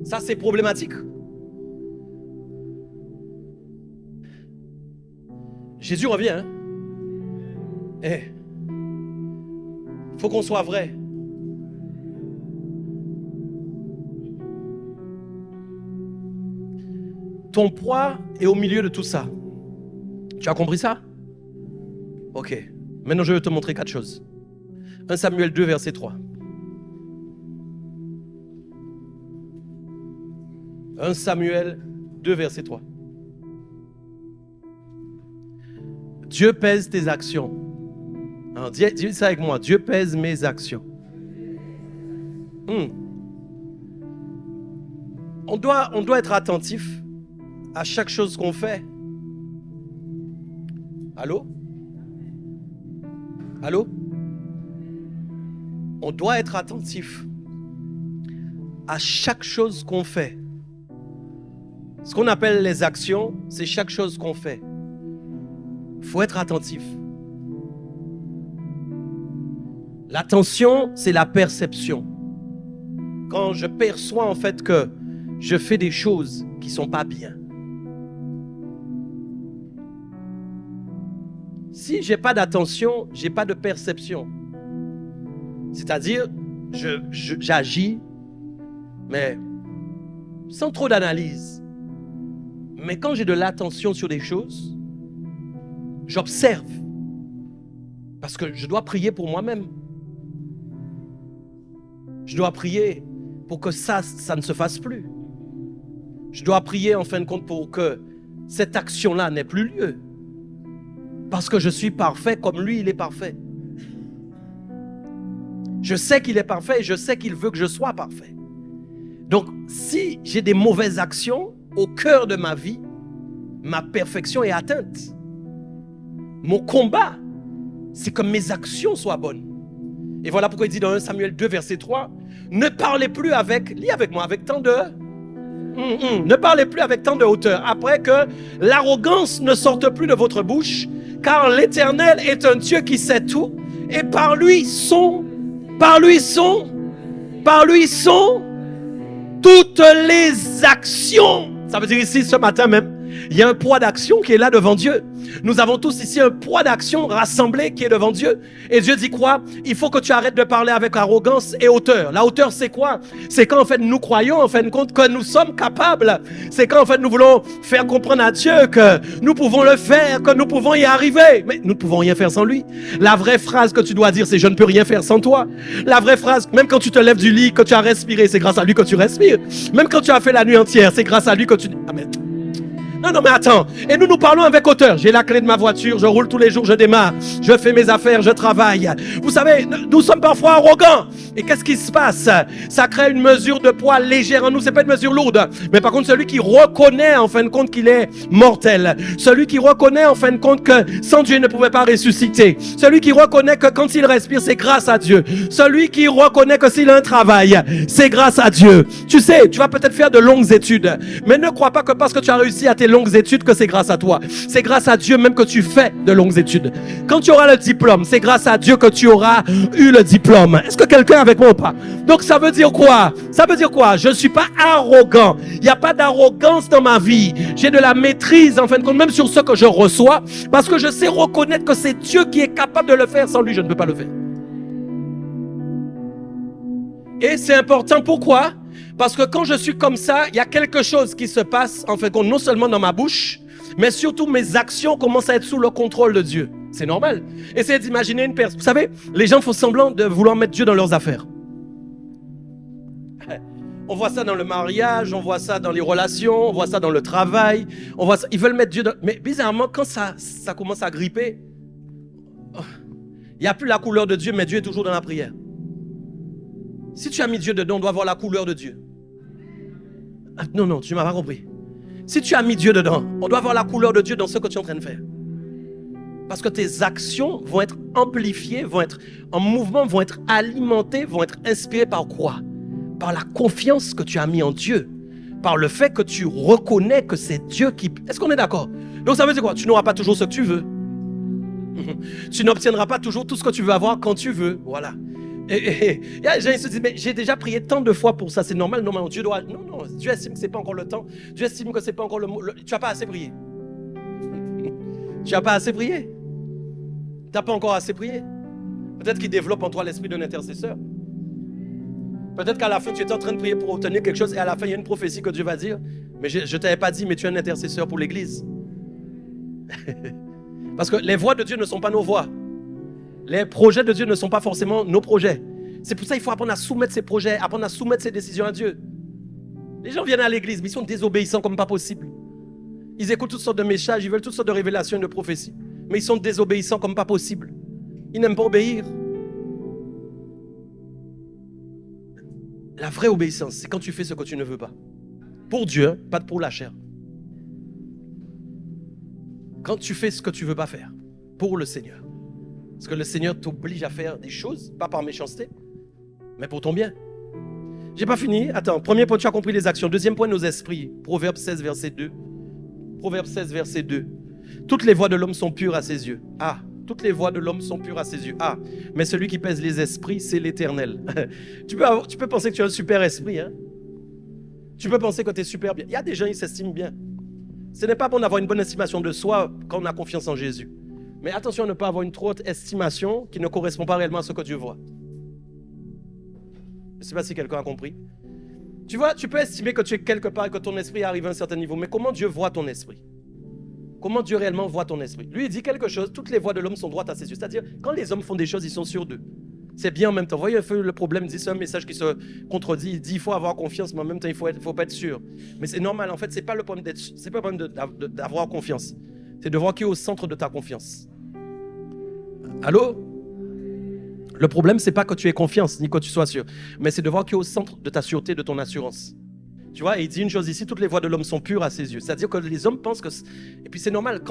Ça, c'est problématique. Jésus revient. Hein? Faut qu'on soit vrai. Ton poids est au milieu de tout ça. Tu as compris ça? Ok. Maintenant, je vais te montrer 4 choses. 1 Samuel 2, verset 3. 1 Samuel 2, verset 3. Dieu pèse tes actions. Alors, dis ça avec moi. Dieu pèse mes actions. On doit être attentif à chaque chose qu'on fait. Allô? Allô? On doit être attentif à chaque chose qu'on fait. Ce qu'on appelle les actions, c'est chaque chose qu'on fait. Il faut être attentif. L'attention, c'est la perception. Quand je perçois en fait que je fais des choses qui ne sont pas bien. Si je n'ai pas d'attention, je n'ai pas de perception. C'est-à-dire, j'agis, mais sans trop d'analyse. Mais quand j'ai de l'attention sur des choses, j'observe. Parce que je dois prier pour moi-même. Je dois prier pour que ça ne se fasse plus. Je dois prier en fin de compte pour que cette action-là n'ait plus lieu. Parce que je suis parfait comme lui, il est parfait. Je sais qu'il est parfait et je sais qu'il veut que je sois parfait. Donc, si j'ai des mauvaises actions au cœur de ma vie, ma perfection est atteinte. Mon combat, c'est que mes actions soient bonnes. Et voilà pourquoi il dit dans 1 Samuel 2, verset 3, ne parlez plus lis avec moi, avec tant de... Ne parlez plus avec tant de hauteur, après que l'arrogance ne sorte plus de votre bouche, car l'Éternel est un Dieu qui sait tout, et par lui sont toutes les actions. Ça veut dire ici, ce matin même, il y a un poids d'action qui est là devant Dieu. Nous avons tous ici un poids d'action rassemblé qui est devant Dieu. Et Dieu dit quoi? Il faut que tu arrêtes de parler avec arrogance et hauteur. La hauteur, c'est quoi? C'est quand en fait nous croyons en fin de compte que nous sommes capables. C'est quand en fait nous voulons faire comprendre à Dieu que nous pouvons le faire, que nous pouvons y arriver. Mais nous ne pouvons rien faire sans lui. La vraie phrase que tu dois dire, c'est je ne peux rien faire sans toi. La vraie phrase, même quand tu te lèves du lit, que tu as respiré, c'est grâce à lui que tu respires. Même quand tu as fait la nuit entière, c'est grâce à lui que tu... Amen. Non, mais attends. Et nous parlons avec hauteur. J'ai la clé de ma voiture, je roule tous les jours, je démarre, je fais mes affaires, je travaille. Vous savez, nous sommes parfois arrogants. Et qu'est-ce qui se passe? Ça crée une mesure de poids légère en nous. C'est pas une mesure lourde. Mais par contre, celui qui reconnaît en fin de compte qu'il est mortel, celui qui reconnaît en fin de compte que sans Dieu il ne pouvait pas ressusciter, celui qui reconnaît que quand il respire, c'est grâce à Dieu, celui qui reconnaît que s'il a un travail, c'est grâce à Dieu. Tu sais, tu vas peut-être faire de longues études, mais ne crois pas que parce que tu as réussi à tes longues études que c'est grâce à toi. C'est grâce à Dieu même que tu fais de longues études. Quand tu auras le diplôme, c'est grâce à Dieu que tu auras eu le diplôme. Est-ce que quelqu'un est avec moi ou pas? Donc ça veut dire quoi? Ça veut dire quoi? Je ne suis pas arrogant. Il n'y a pas d'arrogance dans ma vie. J'ai de la maîtrise en fin de compte, même sur ce que je reçois, parce que je sais reconnaître que c'est Dieu qui est capable de le faire. Sans lui, je ne peux pas le faire. Et c'est important, pourquoi? Parce que quand je suis comme ça, il y a quelque chose qui se passe, en fait, non seulement dans ma bouche, mais surtout mes actions commencent à être sous le contrôle de Dieu. C'est normal. Essayez d'imaginer une personne. Vous savez, les gens font semblant de vouloir mettre Dieu dans leurs affaires. On voit ça dans le mariage, on voit ça dans les relations, on voit ça dans le travail. On voit ça, ils veulent mettre Dieu dans... Mais bizarrement, quand ça commence à gripper, Il n'y a plus la couleur de Dieu, mais Dieu est toujours dans la prière. Si tu as mis Dieu dedans, on doit voir la couleur de Dieu. Ah, non, non, tu ne m'as pas compris. Si tu as mis Dieu dedans, on doit voir la couleur de Dieu dans ce que tu es en train de faire. Parce que tes actions vont être amplifiées, vont être en mouvement, vont être alimentées, vont être inspirées par quoi? Par la confiance que tu as mis en Dieu. Par le fait que tu reconnais que c'est Dieu qui... Est-ce qu'on est d'accord? Donc ça veut dire quoi? Tu n'auras pas toujours ce que tu veux. Tu n'obtiendras pas toujours tout ce que tu veux avoir quand tu veux. Voilà. Et il y a des gens qui se disent, mais j'ai déjà prié tant de fois pour ça, c'est normal. Non, mais Dieu doit... Non, non, Dieu estime que ce n'est pas encore le temps. Dieu estime que ce n'est pas encore tu n'as pas assez prié. Tu n'as pas assez prié. Tu n'as pas encore assez prié. Peut-être qu'il développe en toi l'esprit d'un intercesseur. Peut-être qu'à la fin, tu étais en train de prier pour obtenir quelque chose et à la fin, il y a une prophétie que Dieu va dire. Mais je ne t'avais pas dit, mais tu es un intercesseur pour l'Église. Parce que les voix de Dieu ne sont pas nos voix. Les projets de Dieu ne sont pas forcément nos projets. C'est pour ça qu'il faut apprendre à soumettre ses projets, apprendre à soumettre ses décisions à Dieu. Les gens viennent à l'église, mais ils sont désobéissants comme pas possible. Ils écoutent toutes sortes de messages, ils veulent toutes sortes de révélations et de prophéties. Mais ils sont désobéissants comme pas possible. Ils n'aiment pas obéir. La vraie obéissance, c'est quand tu fais ce que tu ne veux pas. Pour Dieu, pas pour la chair. Quand tu fais ce que tu ne veux pas faire, pour le Seigneur. Parce que le Seigneur t'oblige à faire des choses, pas par méchanceté, mais pour ton bien. J'ai pas fini. Attends, premier point, tu as compris les actions. Deuxième point, nos esprits. Proverbe 16, verset 2. Proverbe 16, verset 2. Toutes les voies de l'homme sont pures à ses yeux. Ah, toutes les voies de l'homme sont pures à ses yeux. Ah, mais celui qui pèse les esprits, c'est l'Éternel. Tu peux penser que tu as un super esprit. Hein? Tu peux penser que tu es super bien. Il y a des gens qui s'estiment bien. Ce n'est pas bon d'avoir une bonne estimation de soi quand on a confiance en Jésus. Mais attention à ne pas avoir une trop haute estimation qui ne correspond pas réellement à ce que Dieu voit. Je ne sais pas si quelqu'un a compris. Tu vois, tu peux estimer que tu es quelque part et que ton esprit arrive à un certain niveau. Mais comment Dieu voit ton esprit? Comment Dieu réellement voit ton esprit? Lui, il dit quelque chose, toutes les voies de l'homme sont droites à ses yeux. C'est-à-dire, quand les hommes font des choses, ils sont sûrs d'eux. C'est bien en même temps. Vous voyez un peu le problème, c'est un message qui se contredit. Il dit il faut avoir confiance, mais en même temps, il faut pas être sûr. Mais c'est normal, en fait, c'est pas le problème d'avoir confiance. C'est de voir qui est au centre de ta confiance. Allô? Le problème, c'est pas que tu aies confiance, ni que tu sois sûr. Mais c'est de voir qui est au centre de ta sûreté, de ton assurance. Tu vois, et il dit une chose ici, toutes les voies de l'homme sont pures à ses yeux. C'est-à-dire que les hommes pensent que... Et puis c'est normal,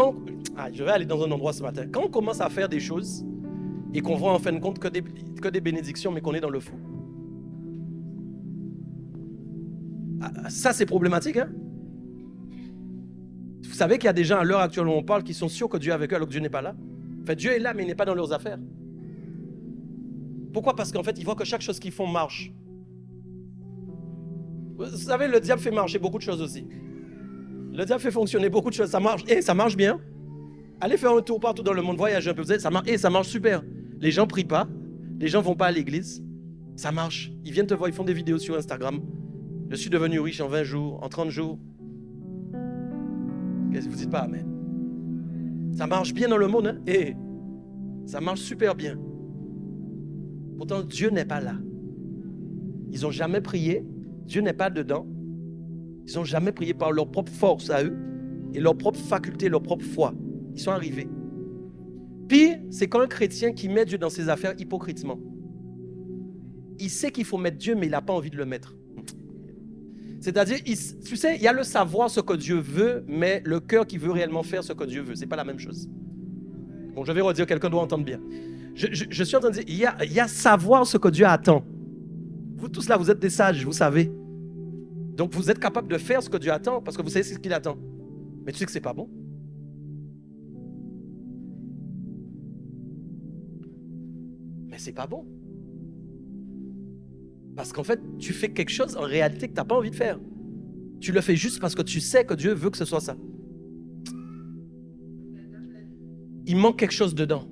je vais aller dans un endroit ce matin. Quand on commence à faire des choses et qu'on voit en fin de compte que des bénédictions, mais qu'on est dans le faux. Ça, c'est problématique, hein? Vous savez qu'il y a des gens à l'heure actuelle où on parle qui sont sûrs que Dieu est avec eux alors que Dieu n'est pas là. En fait, Dieu est là, mais il n'est pas dans leurs affaires. Pourquoi? Parce qu'en fait, ils voient que chaque chose qu'ils font marche. Vous savez, le diable fait marcher beaucoup de choses aussi. Le diable fait fonctionner beaucoup de choses. Ça marche. Et ça marche bien. Allez faire un tour partout dans le monde, voyager un peu. Vous savez, ça marche super. Les gens ne prient pas. Les gens ne vont pas à l'église. Ça marche. Ils viennent te voir, ils font des vidéos sur Instagram. Je suis devenu riche en 20 jours, en 30 jours. Qu'est-ce que vous dites pas, amen? Ça marche bien dans le monde, hein? Et ça marche super bien. Pourtant, Dieu n'est pas là. Ils n'ont jamais prié. Dieu n'est pas dedans. Ils n'ont jamais prié par leur propre force à eux et leur propre faculté, leur propre foi. Ils sont arrivés. Pire, c'est quand un chrétien qui met Dieu dans ses affaires hypocritement. Il sait qu'il faut mettre Dieu, mais il n'a pas envie de le mettre. C'est-à-dire, tu sais, il y a le savoir ce que Dieu veut, mais le cœur qui veut réellement faire ce que Dieu veut. Ce n'est pas la même chose. Bon, je vais redire, quelqu'un doit entendre bien. Je suis en train de dire, il y a savoir ce que Dieu attend. Vous tous là, vous êtes des sages, vous savez. Donc vous êtes capable de faire ce que Dieu attend parce que vous savez ce qu'il attend. Mais tu sais que c'est pas bon. Mais c'est pas bon. Parce qu'en fait, tu fais quelque chose en réalité que tu n'as pas envie de faire. Tu le fais juste parce que tu sais que Dieu veut que ce soit ça. Il manque quelque chose dedans.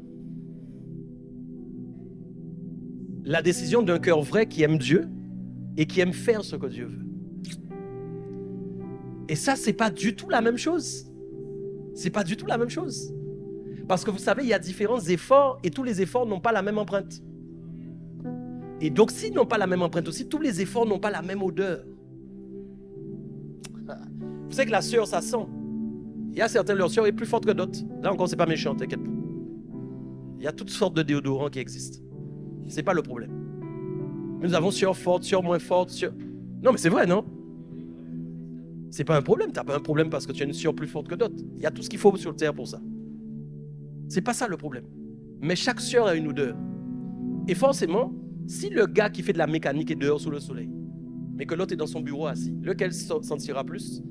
La décision d'un cœur vrai qui aime Dieu et qui aime faire ce que Dieu veut. Et ça, c'est pas du tout la même chose. C'est pas du tout la même chose. Parce que vous savez, il y a différents efforts et tous les efforts n'ont pas la même empreinte. Et donc, s'ils n'ont pas la même empreinte aussi, tous les efforts n'ont pas la même odeur. Vous savez que la sueur, ça sent. Il y a certains, leur sueur est plus forte que d'autres. Là encore, c'est pas méchant, t'inquiète pas. Il y a toutes sortes de déodorants qui existent. Ce n'est pas le problème. Mais nous avons sueur forte, sueur moins forte, sueur... Non, mais c'est vrai, non? C'est pas un problème. Tu n'as pas un problème parce que tu as une sueur plus forte que d'autres. Il y a tout ce qu'il faut sur le terre pour ça. C'est pas ça le problème. Mais chaque sueur a une odeur. Et forcément, si le gars qui fait de la mécanique est dehors sous le soleil, mais que l'autre est dans son bureau assis, lequel sentira plus?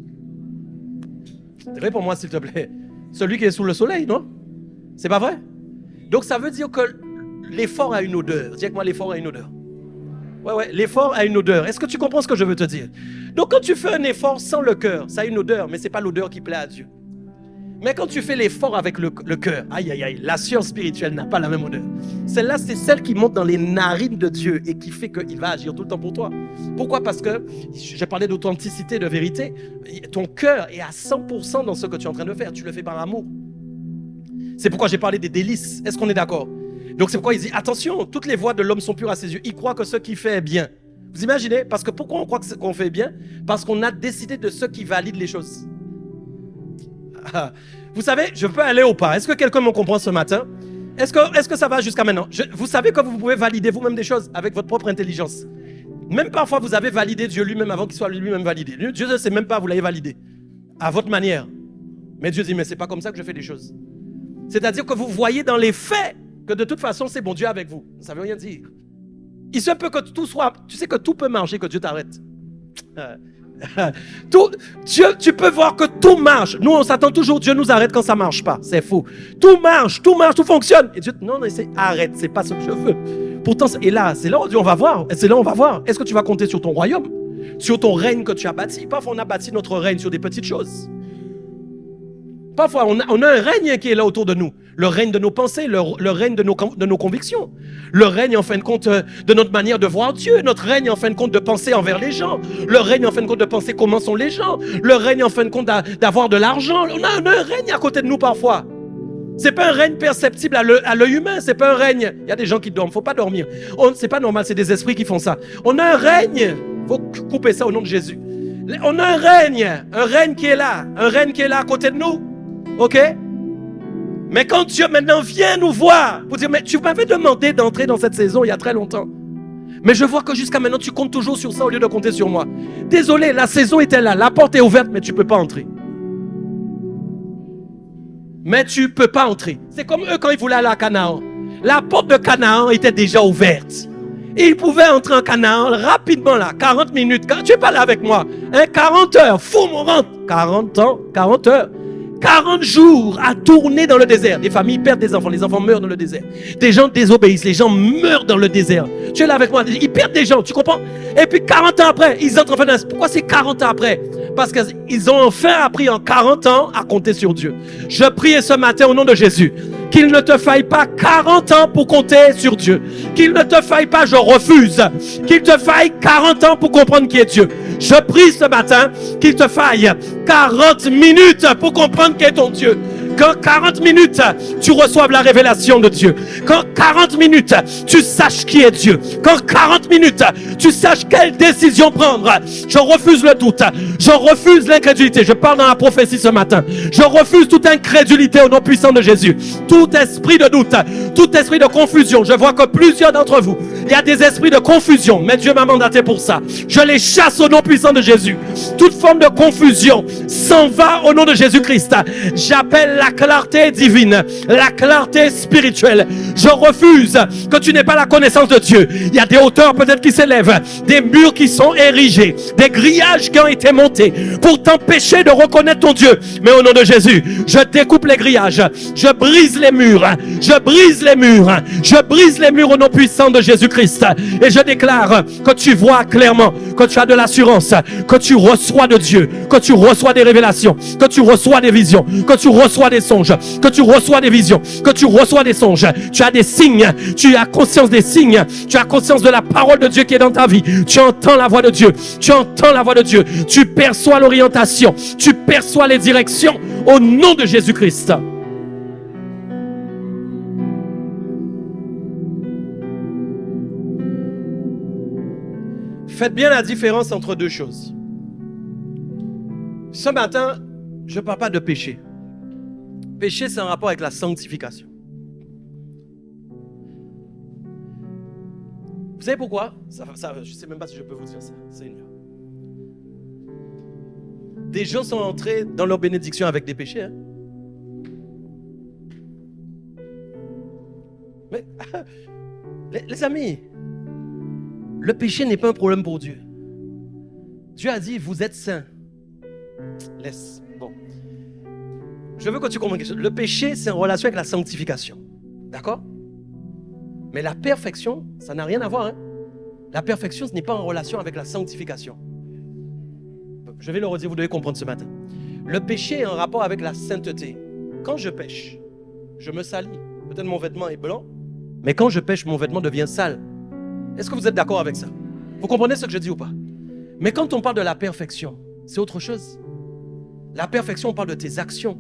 Réponds-moi s'il te plaît. Celui qui est sous le soleil, non? C'est pas vrai? Donc ça veut dire que l'effort a une odeur. Dis avec moi, l'effort a une odeur. Ouais, l'effort a une odeur. Est-ce que tu comprends ce que je veux te dire? Donc quand tu fais un effort sans le cœur, ça a une odeur, mais ce n'est pas l'odeur qui plaît à Dieu. Mais quand tu fais l'effort avec le cœur, aïe, aïe, aïe, la sueur spirituelle n'a pas la même odeur. Celle-là, c'est celle qui monte dans les narines de Dieu et qui fait qu'il va agir tout le temps pour toi. Pourquoi? Parce que, j'ai parlé d'authenticité, de vérité, ton cœur est à 100% dans ce que tu es en train de faire. Tu le fais par amour. C'est pourquoi j'ai parlé des délices. Est-ce qu'on est d'accord? Donc c'est pourquoi il dit, attention, toutes les voies de l'homme sont pures à ses yeux. Il croit que ce qu'il fait est bien. Vous imaginez? Parce que pourquoi on croit que ce qu'on fait est bien? Parce qu'on a décidé de ce qui valide les choses. Vous savez, je peux aller ou pas? Est-ce que quelqu'un me comprend ce matin? Est-ce que ça va jusqu'à maintenant? Vous savez que vous pouvez valider vous-même des choses avec votre propre intelligence. Même parfois, vous avez validé Dieu lui-même avant qu'il soit lui-même validé. Dieu ne sait même pas, vous l'avez validé. À votre manière. Mais Dieu dit, mais c'est pas comme ça que je fais les choses. C'est-à-dire que vous voyez dans les faits que de toute façon, c'est bon Dieu avec vous. Ça ne veut rien dire. Il se peut que tout soit... Tu sais que tout peut marcher, que Dieu t'arrête. Dieu, tu peux voir que tout marche. Nous, on s'attend toujours, Dieu nous arrête quand ça ne marche pas. C'est faux. Tout marche, tout fonctionne. Et Dieu, non, c'est arrête, c'est pas ce que je veux. Pourtant, et là, c'est là où on va voir. C'est là où on va voir. Est-ce que tu vas compter sur ton royaume? Sur ton règne que tu as bâti? Parfois, on a bâti notre règne sur des petites choses. Parfois, on a un règne qui est là autour de nous. Le règne de nos pensées, le règne de nos convictions. Le règne, en fin de compte, de notre manière de voir Dieu. Notre règne, en fin de compte, de penser envers les gens. Le règne, en fin de compte, de penser comment sont les gens. Le règne, en fin de compte, d'avoir de l'argent. On a un règne à côté de nous parfois. C'est pas un règne perceptible à l'œil humain. C'est pas un règne. Il y a des gens qui dorment. Faut pas dormir. C'est pas normal. C'est des esprits qui font ça. On a un règne. Faut couper ça au nom de Jésus. On a un règne qui est là. Un règne qui est là à côté de nous. Ok? Mais quand Dieu maintenant vient nous voir pour dire, mais tu m'avais demandé d'entrer dans cette saison il y a très longtemps. Mais je vois que jusqu'à maintenant tu comptes toujours sur ça au lieu de compter sur moi. Désolé, la saison était là, la porte est ouverte, mais tu ne peux pas entrer. Mais tu ne peux pas entrer. C'est comme eux quand ils voulaient aller à Canaan. La porte de Canaan était déjà ouverte. Et ils pouvaient entrer en Canaan rapidement là, 40 minutes. Tu n'es pas là avec moi. 40 heures, fou mon rentre. 40 ans, 40 heures. 40 jours à tourner dans le désert. Des familles perdent des enfants, les enfants meurent dans le désert. Des gens désobéissent, les gens meurent dans le désert. Tu es là avec moi, ils perdent des gens, tu comprends? Et puis 40 ans après, ils entrent en fin. Pourquoi c'est 40 ans après? Parce qu'ils ont enfin appris en 40 ans à compter sur Dieu. Je prie ce matin au nom de Jésus, qu'il ne te faille pas 40 ans pour compter sur Dieu. Qu'il ne te faille pas, je refuse, qu'il te faille 40 ans pour comprendre qui est Dieu. Je prie ce matin qu'il te faille 40 minutes pour comprendre qui est ton Dieu. Qu'en 40 minutes, tu reçoives la révélation de Dieu. Qu'en 40 minutes, tu saches qui est Dieu. Qu'en 40 minutes, tu saches quelle décision prendre. Je refuse le doute. Je refuse l'incrédulité. Je parle dans la prophétie ce matin. Je refuse toute incrédulité au nom puissant de Jésus. Tout esprit de doute, tout esprit de confusion. Je vois que plusieurs d'entre vous, il y a des esprits de confusion. Mais Dieu m'a mandaté pour ça. Je les chasse au nom puissant de Jésus. Toute forme de confusion s'en va au nom de Jésus-Christ. J'appelle la clarté divine, la clarté spirituelle. Je refuse que tu n'aies pas la connaissance de Dieu. Il y a des hauteurs peut-être qui s'élèvent, des murs qui sont érigés, des grillages qui ont été montés pour t'empêcher de reconnaître ton Dieu. Mais au nom de Jésus, je découpe les grillages, je brise les murs, je brise les murs, je brise les murs au nom puissant de Jésus-Christ. Et je déclare que tu vois clairement, que tu as de l'assurance, que tu reçois de Dieu, que tu reçois des révélations, que tu reçois des visions, que tu reçois des songes, que tu reçois des visions, que tu reçois des songes. Tu as des signes, tu as conscience des signes, tu as conscience de la parole de Dieu qui est dans ta vie. Tu entends la voix de Dieu, tu entends la voix de Dieu, tu perçois l'orientation, tu perçois les directions au nom de Jésus-Christ. Faites bien la différence entre deux choses. Ce matin, je ne parle pas de péché. Péché, c'est un rapport avec la sanctification. savez pourquoi? Je ne sais même pas si je peux vous dire ça. Seigneur. Des gens sont entrés dans leur bénédiction avec des péchés. Hein? Mais, les amis, le péché n'est pas un problème pour Dieu. Dieu a dit, vous êtes saints. Laisse. Bon. Je veux que tu comprennes quelque chose. Le péché, c'est en relation avec la sanctification. D'accord? Mais la perfection, ça n'a rien à voir. Hein? La perfection, ce n'est pas en relation avec la sanctification. Je vais le redire, vous devez comprendre ce matin. Le péché est en rapport avec la sainteté. Quand je pêche, je me salis. Peut-être mon vêtement est blanc, mais quand je pêche, mon vêtement devient sale. Est-ce que vous êtes d'accord avec ça? Vous comprenez ce que je dis ou pas? Mais quand on parle de la perfection, c'est autre chose. La perfection, on parle de tes actions.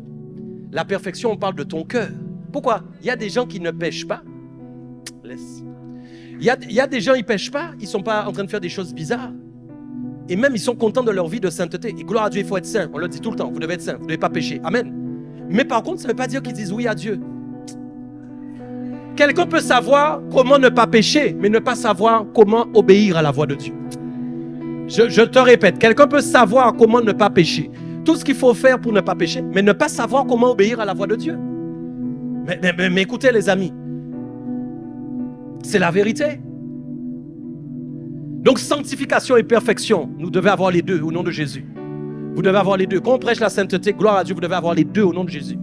La perfection, on parle de ton cœur. Pourquoi? Il y a des gens qui ne pêchent pas. Laisse. Il y a des gens, ils ne pêchent pas, ils ne sont pas en train de faire des choses bizarres. Et même, ils sont contents de leur vie de sainteté. Et gloire à Dieu, il faut être saint. On le dit tout le temps, vous devez être saint, vous ne devez pas pécher. Amen. Mais par contre, ça ne veut pas dire qu'ils disent oui à Dieu. Quelqu'un peut savoir comment ne pas pécher, mais ne pas savoir comment obéir à la voix de Dieu. Je te répète, quelqu'un peut savoir comment ne pas pécher. Tout ce qu'il faut faire pour ne pas pécher, mais ne pas savoir comment obéir à la voix de Dieu. Mais écoutez les amis, c'est la vérité. Donc sanctification et perfection, nous devons avoir les deux au nom de Jésus. Vous devez avoir les deux. Quand on prêche la sainteté, gloire à Dieu, vous devez avoir les deux au nom de Jésus.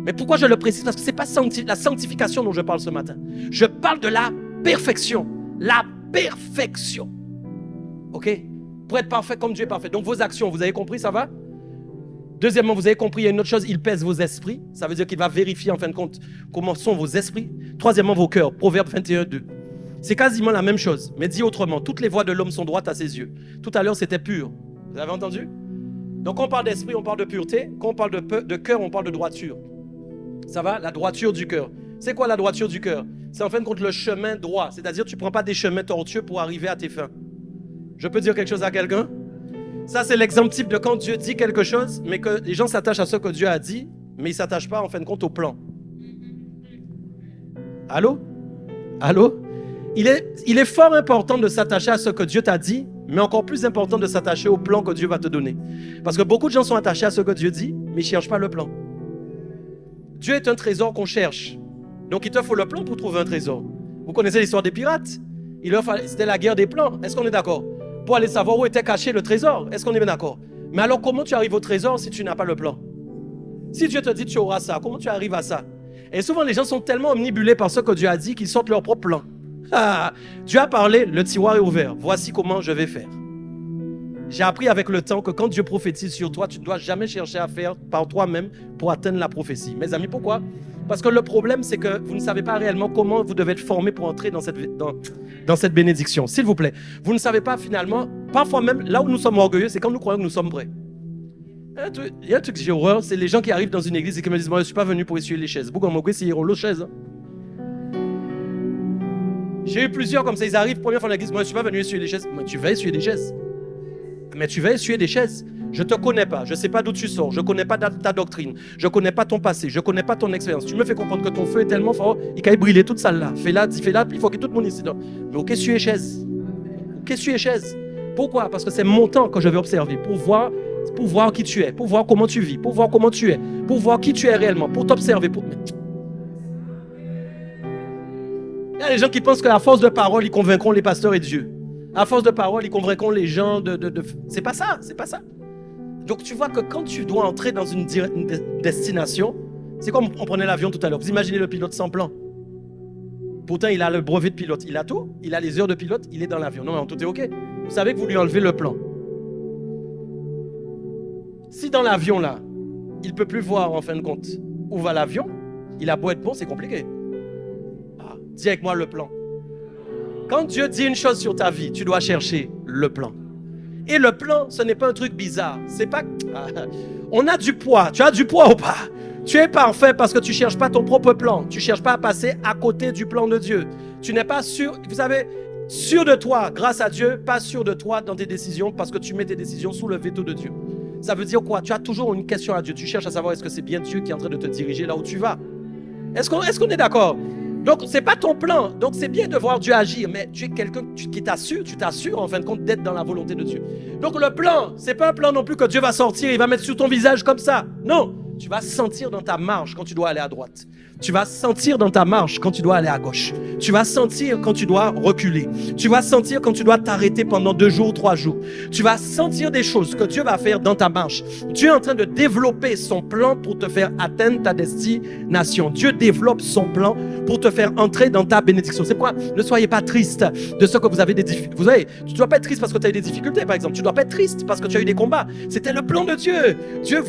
Mais pourquoi je le précise? Parce que ce n'est pas la sanctification dont je parle ce matin. Je parle de la perfection. La perfection. Ok? Pour être parfait comme Dieu est parfait. Donc vos actions, vous avez compris, ça va? Deuxièmement, vous avez compris, il y a une autre chose, il pèse vos esprits. Ça veut dire qu'il va vérifier en fin de compte comment sont vos esprits. Troisièmement, vos cœurs. Proverbe 21, 2. C'est quasiment la même chose, mais dit autrement. Toutes les voies de l'homme sont droites à ses yeux. Tout à l'heure, c'était pur. Vous avez entendu? Donc, quand on parle d'esprit, on parle de pureté. Quand on parle de cœur, on parle de droiture. Ça va? La droiture du cœur. C'est quoi la droiture du cœur? C'est en fin de compte le chemin droit. C'est-à-dire, tu ne prends pas des chemins tortueux pour arriver à tes fins. Je peux dire quelque chose à quelqu'un? Ça, c'est l'exemple type de quand Dieu dit quelque chose, mais que les gens s'attachent à ce que Dieu a dit, mais ils ne s'attachent pas en fin de compte au plan. Allô? Allô? Il est fort important de s'attacher à ce que Dieu t'a dit, mais encore plus important de s'attacher au plan que Dieu va te donner. Parce que beaucoup de gens sont attachés à ce que Dieu dit, mais ils ne cherchent pas le plan. Dieu est un trésor qu'on cherche. Donc il te faut le plan pour trouver un trésor. Vous connaissez l'histoire des pirates? C'était la guerre des plans. Est-ce qu'on est d'accord? Pour aller savoir où était caché le trésor. Est-ce qu'on est bien d'accord? Mais alors comment tu arrives au trésor si tu n'as pas le plan? Si Dieu te dit tu auras ça, comment tu arrives à ça? Et souvent les gens sont tellement omnibulés par ce que Dieu a dit qu'ils sortent leur propre plan. Dieu a parlé, le tiroir est ouvert. Voici comment je vais faire. J'ai appris avec le temps que quand Dieu prophétise sur toi, tu ne dois jamais chercher à faire par toi-même pour atteindre la prophétie. Mes amis, pourquoi? Parce que le problème, c'est que vous ne savez pas réellement comment vous devez être formé pour entrer dans cette bénédiction. S'il vous plaît, vous ne savez pas finalement, parfois même, là où nous sommes orgueilleux, c'est quand nous croyons que nous sommes prêts. Il y a un truc que j'ai horreur, c'est les gens qui arrivent dans une église et qui me disent « Moi, je ne suis pas venu pour essuyer les chaises. » J'ai eu plusieurs comme ça, ils arrivent, première fois dans l'église, « Moi, je ne suis pas venu essuyer les chaises. » Mais tu vas essuyer des chaises. Mais tu vas essuyer des chaises. Je ne te connais pas, je ne sais pas d'où tu sors, je ne connais pas ta doctrine, je ne connais pas ton passé, je ne connais pas ton expérience. Tu me fais comprendre que ton feu est tellement fort, il peut brûler toute salle là. Fais-la, il faut que tout le monde ici. Mais ok, essuyer les chaises. Ok, essuyer les chaises. Pourquoi? Parce que c'est mon temps que je vais observer pour voir qui tu es, pour voir comment tu vis, pour voir comment tu es, pour voir qui tu es réellement, pour t'observer. Il y a des gens qui pensent qu'à force de parole, ils convaincront les pasteurs et Dieu. À force de parole, ils convaincront les gens C'est pas ça, c'est pas ça. Donc tu vois que quand tu dois entrer dans une destination, c'est comme on prenait l'avion tout à l'heure. Vous imaginez le pilote sans plan. Pourtant, il a le brevet de pilote, il a tout, il a les heures de pilote, il est dans l'avion. Non, tout est OK. Vous savez que vous lui enlevez le plan. Si dans l'avion là, il ne peut plus voir en fin de compte où va l'avion, il a beau être bon, c'est compliqué. Dis avec moi le plan. Quand Dieu dit une chose sur ta vie, tu dois chercher le plan. Et le plan, ce n'est pas un truc bizarre. C'est pas... On a du poids. Tu as du poids ou pas? Tu es parfait parce que tu ne cherches pas ton propre plan. Tu ne cherches pas à passer à côté du plan de Dieu. Tu n'es pas sûr... Vous savez, sûr de toi grâce à Dieu, pas sûr de toi dans tes décisions parce que tu mets tes décisions sous le veto de Dieu. Ça veut dire quoi? Tu as toujours une question à Dieu. Tu cherches à savoir est-ce que c'est bien Dieu qui est en train de te diriger là où tu vas. Est-ce qu'on est d'accord? Donc, ce n'est pas ton plan. Donc, c'est bien de voir Dieu agir, mais tu es quelqu'un qui t'assure, tu t'assures en fin de compte d'être dans la volonté de Dieu. Donc, le plan, ce n'est pas un plan non plus que Dieu va sortir, il va mettre sur ton visage comme ça. Non, tu vas sentir dans ta marche quand tu dois aller à droite. Tu vas sentir dans ta marche quand tu dois aller à gauche. Tu vas sentir quand tu dois reculer. Tu vas sentir quand tu dois t'arrêter pendant 2 jours, 3 jours. Tu vas sentir des choses que Dieu va faire dans ta marche. Dieu est en train de développer son plan pour te faire atteindre ta destination. Dieu développe son plan pour te faire entrer dans ta bénédiction. C'est pourquoi ne soyez pas triste de ce que vous avez des difficultés. Vous savez, tu ne dois pas être triste parce que tu as eu des difficultés, par exemple. Tu ne dois pas être triste parce que tu as eu des combats. C'était le plan de Dieu. Dieu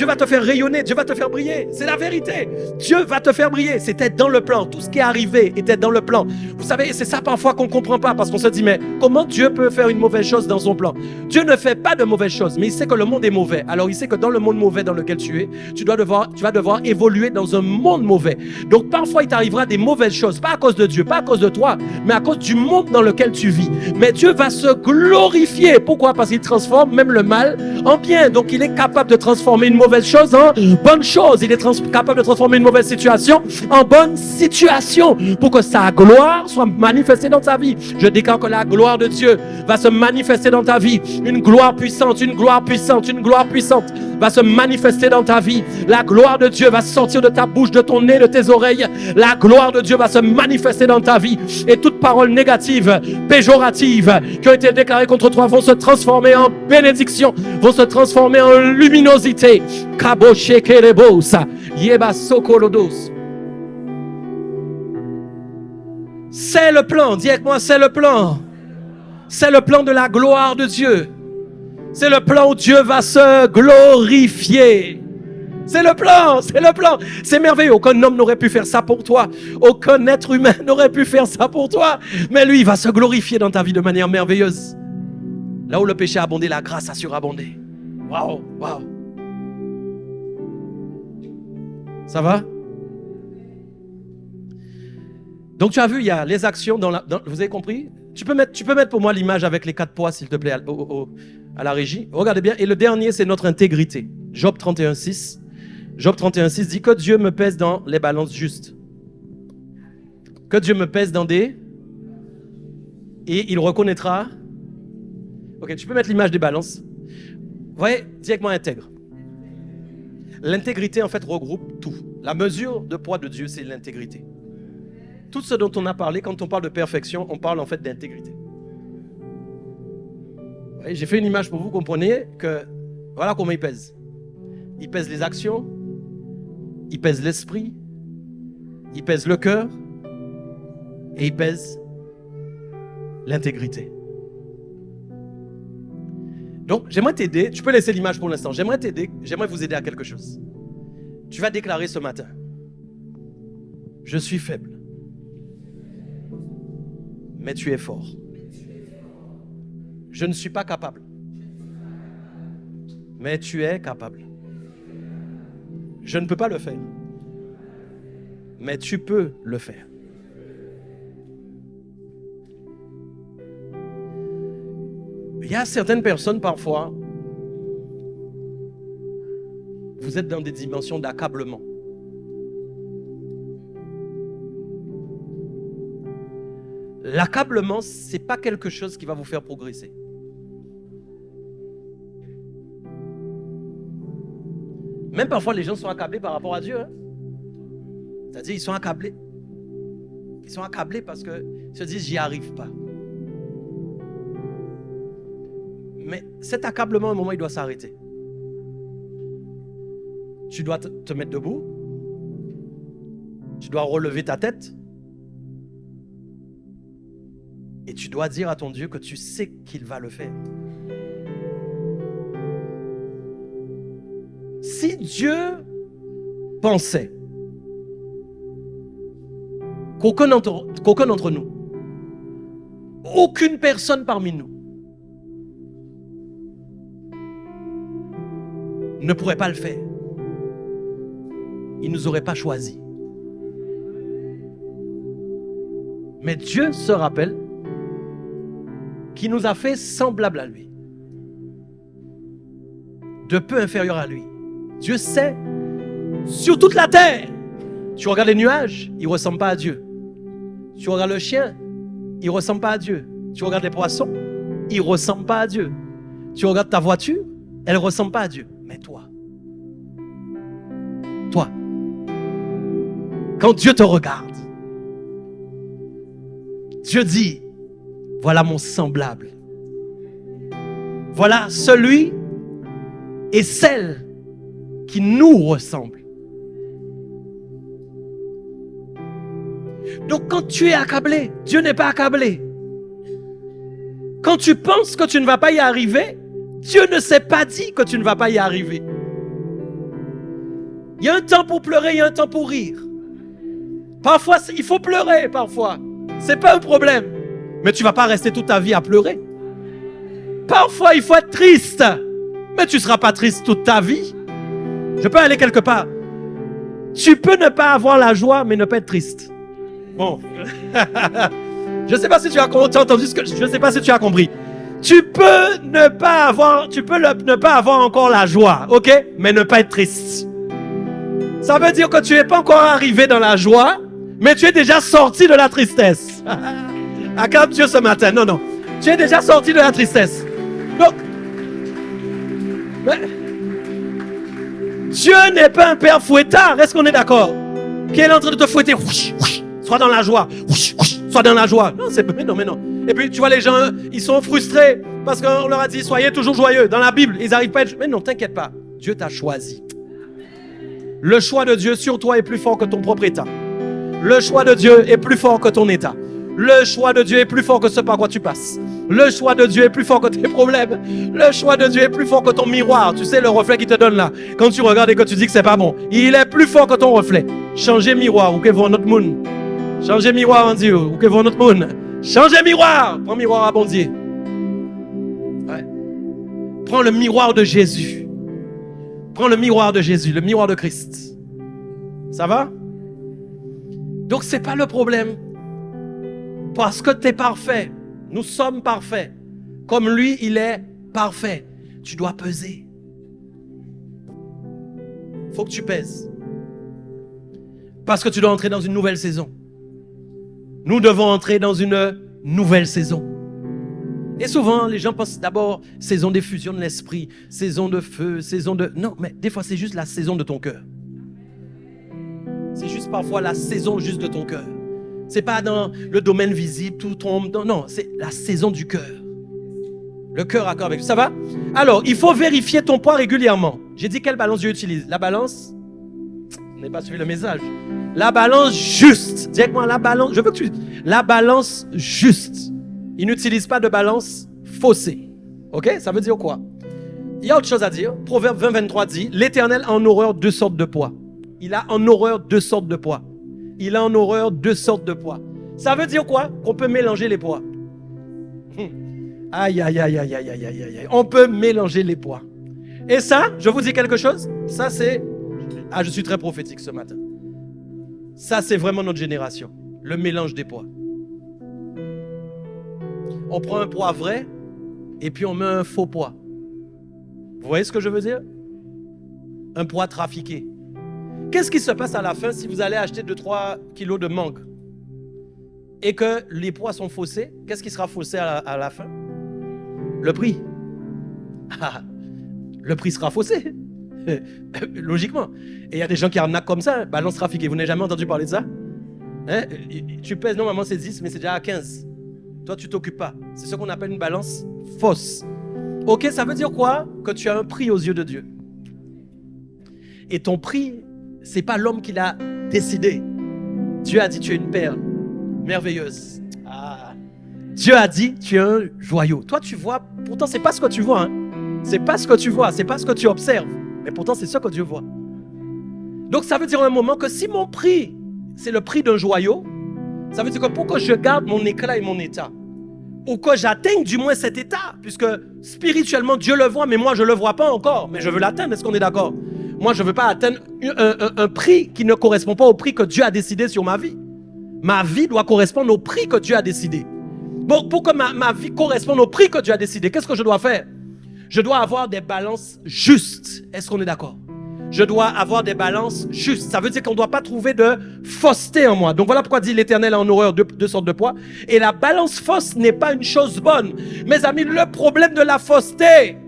va te faire rayonner. Dieu va te faire briller. C'est la vérité. Dieu va te faire briller. C'était dans le plan. Tout ce qui est arrivé était dans le plan. Vous savez, c'est ça parfois qu'on ne comprend pas parce qu'on se dit, mais comment Dieu peut faire une mauvaise chose dans son plan? Dieu ne fait pas de mauvaises choses, mais il sait que le monde est mauvais. Alors il sait que dans le monde mauvais dans lequel tu es, tu vas devoir évoluer dans un monde mauvais. Donc parfois il t'arrivera des mauvaises choses, pas à cause de Dieu, pas à cause de toi, mais à cause du monde dans lequel tu vis. Mais Dieu va se glorifier. Pourquoi? Parce qu'il transforme même le mal en bien. Donc il est capable de transformer une mauvaise chose en bonne chose. Il est capable de transformer une mauvaise situation en bonne situation pour que sa gloire soit manifestée dans ta vie. Je déclare que la gloire de Dieu va se manifester dans ta vie. Une gloire puissante, une gloire puissante, une gloire puissante va se manifester dans ta vie. La gloire de Dieu va sortir de ta bouche, de ton nez, de tes oreilles. La gloire de Dieu va se manifester dans ta vie. Et toute parole négative, péjorative, qui ont été déclarées contre toi vont se transformer en bénédiction, vont se transformer en luminosité. Kaboshekerebosa, Yeba Sokolodos. C'est le plan, dis avec moi, c'est le plan. C'est le plan de la gloire de Dieu. C'est le plan où Dieu va se glorifier. C'est le plan, c'est le plan. C'est merveilleux. Aucun homme n'aurait pu faire ça pour toi. Aucun être humain n'aurait pu faire ça pour toi. Mais lui, il va se glorifier dans ta vie de manière merveilleuse. Là où le péché a abondé, la grâce a surabondé. Waouh, waouh. Ça va? Donc tu as vu, il y a les actions vous avez compris? Tu peux mettre pour moi l'image avec les 4 poids, s'il te plaît, à la régie. Regardez bien. Et le dernier, c'est notre intégrité. Job 31,6. Job 31,6 dit que Dieu me pèse dans les balances justes. Que Dieu me pèse dans des... Et il reconnaîtra... Ok, tu peux mettre l'image des balances. Vous voyez, dis avec moi intègre. L'intégrité, en fait, regroupe tout. La mesure de poids de Dieu, c'est l'intégrité. Tout ce dont on a parlé, quand on parle de perfection, on parle en fait d'intégrité. J'ai fait une image pour vous compreniez que voilà comment il pèse. Il pèse les actions, il pèse l'esprit, il pèse le cœur et il pèse l'intégrité. Donc j'aimerais t'aider, tu peux laisser l'image pour l'instant, j'aimerais vous aider à quelque chose. Tu vas déclarer ce matin, je suis faible. Mais tu es fort. Je ne suis pas capable. Mais tu es capable. Je ne peux pas le faire. Mais tu peux le faire. Il y a certaines personnes parfois, vous êtes dans des dimensions d'accablement. L'accablement, ce n'est pas quelque chose qui va vous faire progresser. Même parfois, les gens sont accablés par rapport à Dieu. Hein? C'est-à-dire, ils sont accablés. Ils sont accablés parce qu'ils se disent, j'y arrive pas. Mais cet accablement, à un moment, il doit s'arrêter. Tu dois te mettre debout. Tu dois relever ta tête. Et tu dois dire à ton Dieu que tu sais qu'il va le faire. Si Dieu pensait qu'aucun d'entre nous, aucune personne parmi nous, ne pourrait pas le faire, il ne nous aurait pas choisis. Mais Dieu se rappelle qui nous a fait semblable à lui, de peu inférieur à lui. Dieu sait, sur toute la terre, tu regardes les nuages, ils ne ressemblent pas à Dieu. Tu regardes le chien, il ne ressemble pas à Dieu. Tu regardes les poissons, ils ne ressemblent pas à Dieu. Tu regardes ta voiture, elle ne ressemble pas à Dieu. Mais toi, quand Dieu te regarde, Dieu dit, voilà mon semblable. Voilà celui et celle qui nous ressemble. Donc quand tu es accablé, Dieu n'est pas accablé. Quand tu penses que tu ne vas pas y arriver, Dieu ne s'est pas dit que tu ne vas pas y arriver. Il y a un temps pour pleurer, il y a un temps pour rire. Parfois, il faut pleurer, parfois. C'est pas un problème. Mais tu ne vas pas rester toute ta vie à pleurer. Parfois, il faut être triste. Mais tu ne seras pas triste toute ta vie. Je peux aller quelque part. Tu peux ne pas avoir la joie, mais ne pas être triste. Bon. Je ne sais pas si tu as entendu ce que... Je ne sais pas si tu as compris. Tu peux ne pas avoir encore la joie, ok? Mais ne pas être triste. Ça veut dire que tu n'es pas encore arrivé dans la joie, mais tu es déjà sorti de la tristesse. Acclame Dieu ce matin. Non. Tu es déjà sorti de la tristesse. Donc, Dieu n'est pas un père fouettard. Est-ce qu'on est d'accord? Qui est en train de te fouetter. Sois dans la joie. Sois dans la joie. Non, mais non. Et puis, tu vois, les gens, ils sont frustrés parce qu'on leur a dit, soyez toujours joyeux. Dans la Bible, ils n'arrivent pas à être... Mais non, t'inquiète pas. Dieu t'a choisi. Le choix de Dieu sur toi est plus fort que ton propre état. Le choix de Dieu est plus fort que ton état. Le choix de Dieu est plus fort que ce par quoi tu passes. Le choix de Dieu est plus fort que tes problèmes. Le choix de Dieu est plus fort que ton miroir. Tu sais, le reflet qu'il te donne là. Quand tu regardes et que tu dis que c'est pas bon. Il est plus fort que ton reflet. Changez miroir ou que vous notre monde. Changez miroir en Dieu ou que vous notre monde. Changez miroir. Prends miroir à bon Dieu. Ouais. Prends le miroir de Jésus. Prends le miroir de Jésus, le miroir de Christ. Ça va? Donc c'est pas le problème. Parce que tu es parfait. Nous sommes parfaits. Comme lui, il est parfait. Tu dois peser. Il faut que tu pèses. Parce que tu dois entrer dans une nouvelle saison. Nous devons entrer dans une nouvelle saison. Et souvent, les gens pensent d'abord saison d'effusion de l'esprit, saison de feu, saison de... Non, mais des fois, c'est juste la saison de ton cœur. C'est juste parfois la saison juste de ton cœur. C'est pas dans le domaine visible, tout tombe. Non, c'est la saison du cœur. Le cœur accord avec. Ça va? Alors, il faut vérifier ton poids régulièrement. J'ai dit quelle balance Dieu utilise? La balance? On n'est pas suivi le message. La balance juste. Dis avec moi la balance. Je veux que tu... La balance juste. Il n'utilise pas de balance faussée. Ok? Ça veut dire quoi? Il y a autre chose à dire. Proverbe 20, 23 dit, l'Éternel a en horreur deux sortes de poids. Il a en horreur deux sortes de poids. Il a en horreur deux sortes de poids. Ça veut dire quoi? Qu'on peut mélanger les poids. Aïe. On peut mélanger les poids. Et ça, je vous dis quelque chose. Ça, c'est... Ah, je suis très prophétique ce matin. Ça, c'est vraiment notre génération. Le mélange des poids. On prend un poids vrai et puis on met un faux poids. Vous voyez ce que je veux dire? Un poids trafiqué. Qu'est-ce qui se passe à la fin si vous allez acheter 2-3 kilos de mangue et que les poids sont faussés? Qu'est-ce qui sera faussé à la fin? Le prix. Le prix sera faussé. Logiquement. Et il y a des gens qui arnaquent comme ça, balance trafiquée. Vous n'avez jamais entendu parler de ça? Hein? Tu pèses, normalement c'est 10, mais c'est déjà à 15. Toi, tu t'occupes pas. C'est ce qu'on appelle une balance fausse. Ok, ça veut dire quoi? Que tu as un prix aux yeux de Dieu. Et ton prix, c'est pas l'homme qui l'a décidé. Dieu a dit, tu es une perle merveilleuse. Ah. Dieu a dit, tu es un joyau. Toi, tu vois, pourtant, c'est pas ce que tu vois. Hein. C'est pas ce que tu vois, c'est pas ce que tu observes. Mais pourtant, c'est ce que Dieu voit. Donc, ça veut dire à un moment que si mon prix, c'est le prix d'un joyau, ça veut dire que pour que je garde mon éclat et mon état, ou que j'atteigne du moins cet état, puisque spirituellement, Dieu le voit, mais moi, je ne le vois pas encore, mais je veux l'atteindre, est-ce qu'on est d'accord? Moi, je ne veux pas atteindre un prix qui ne correspond pas au prix que Dieu a décidé sur ma vie. Ma vie doit correspondre au prix que Dieu a décidé. Bon, pour que ma vie corresponde au prix que Dieu a décidé, qu'est-ce que je dois faire? Je dois avoir des balances justes. Est-ce qu'on est d'accord? je dois avoir des balances justes. Ça veut dire qu'on ne doit pas trouver de fausseté en moi. Donc voilà pourquoi dit l'Éternel en horreur deux sortes de poids. Et la balance fausse n'est pas une chose bonne. Mes amis, le problème de la fausseté,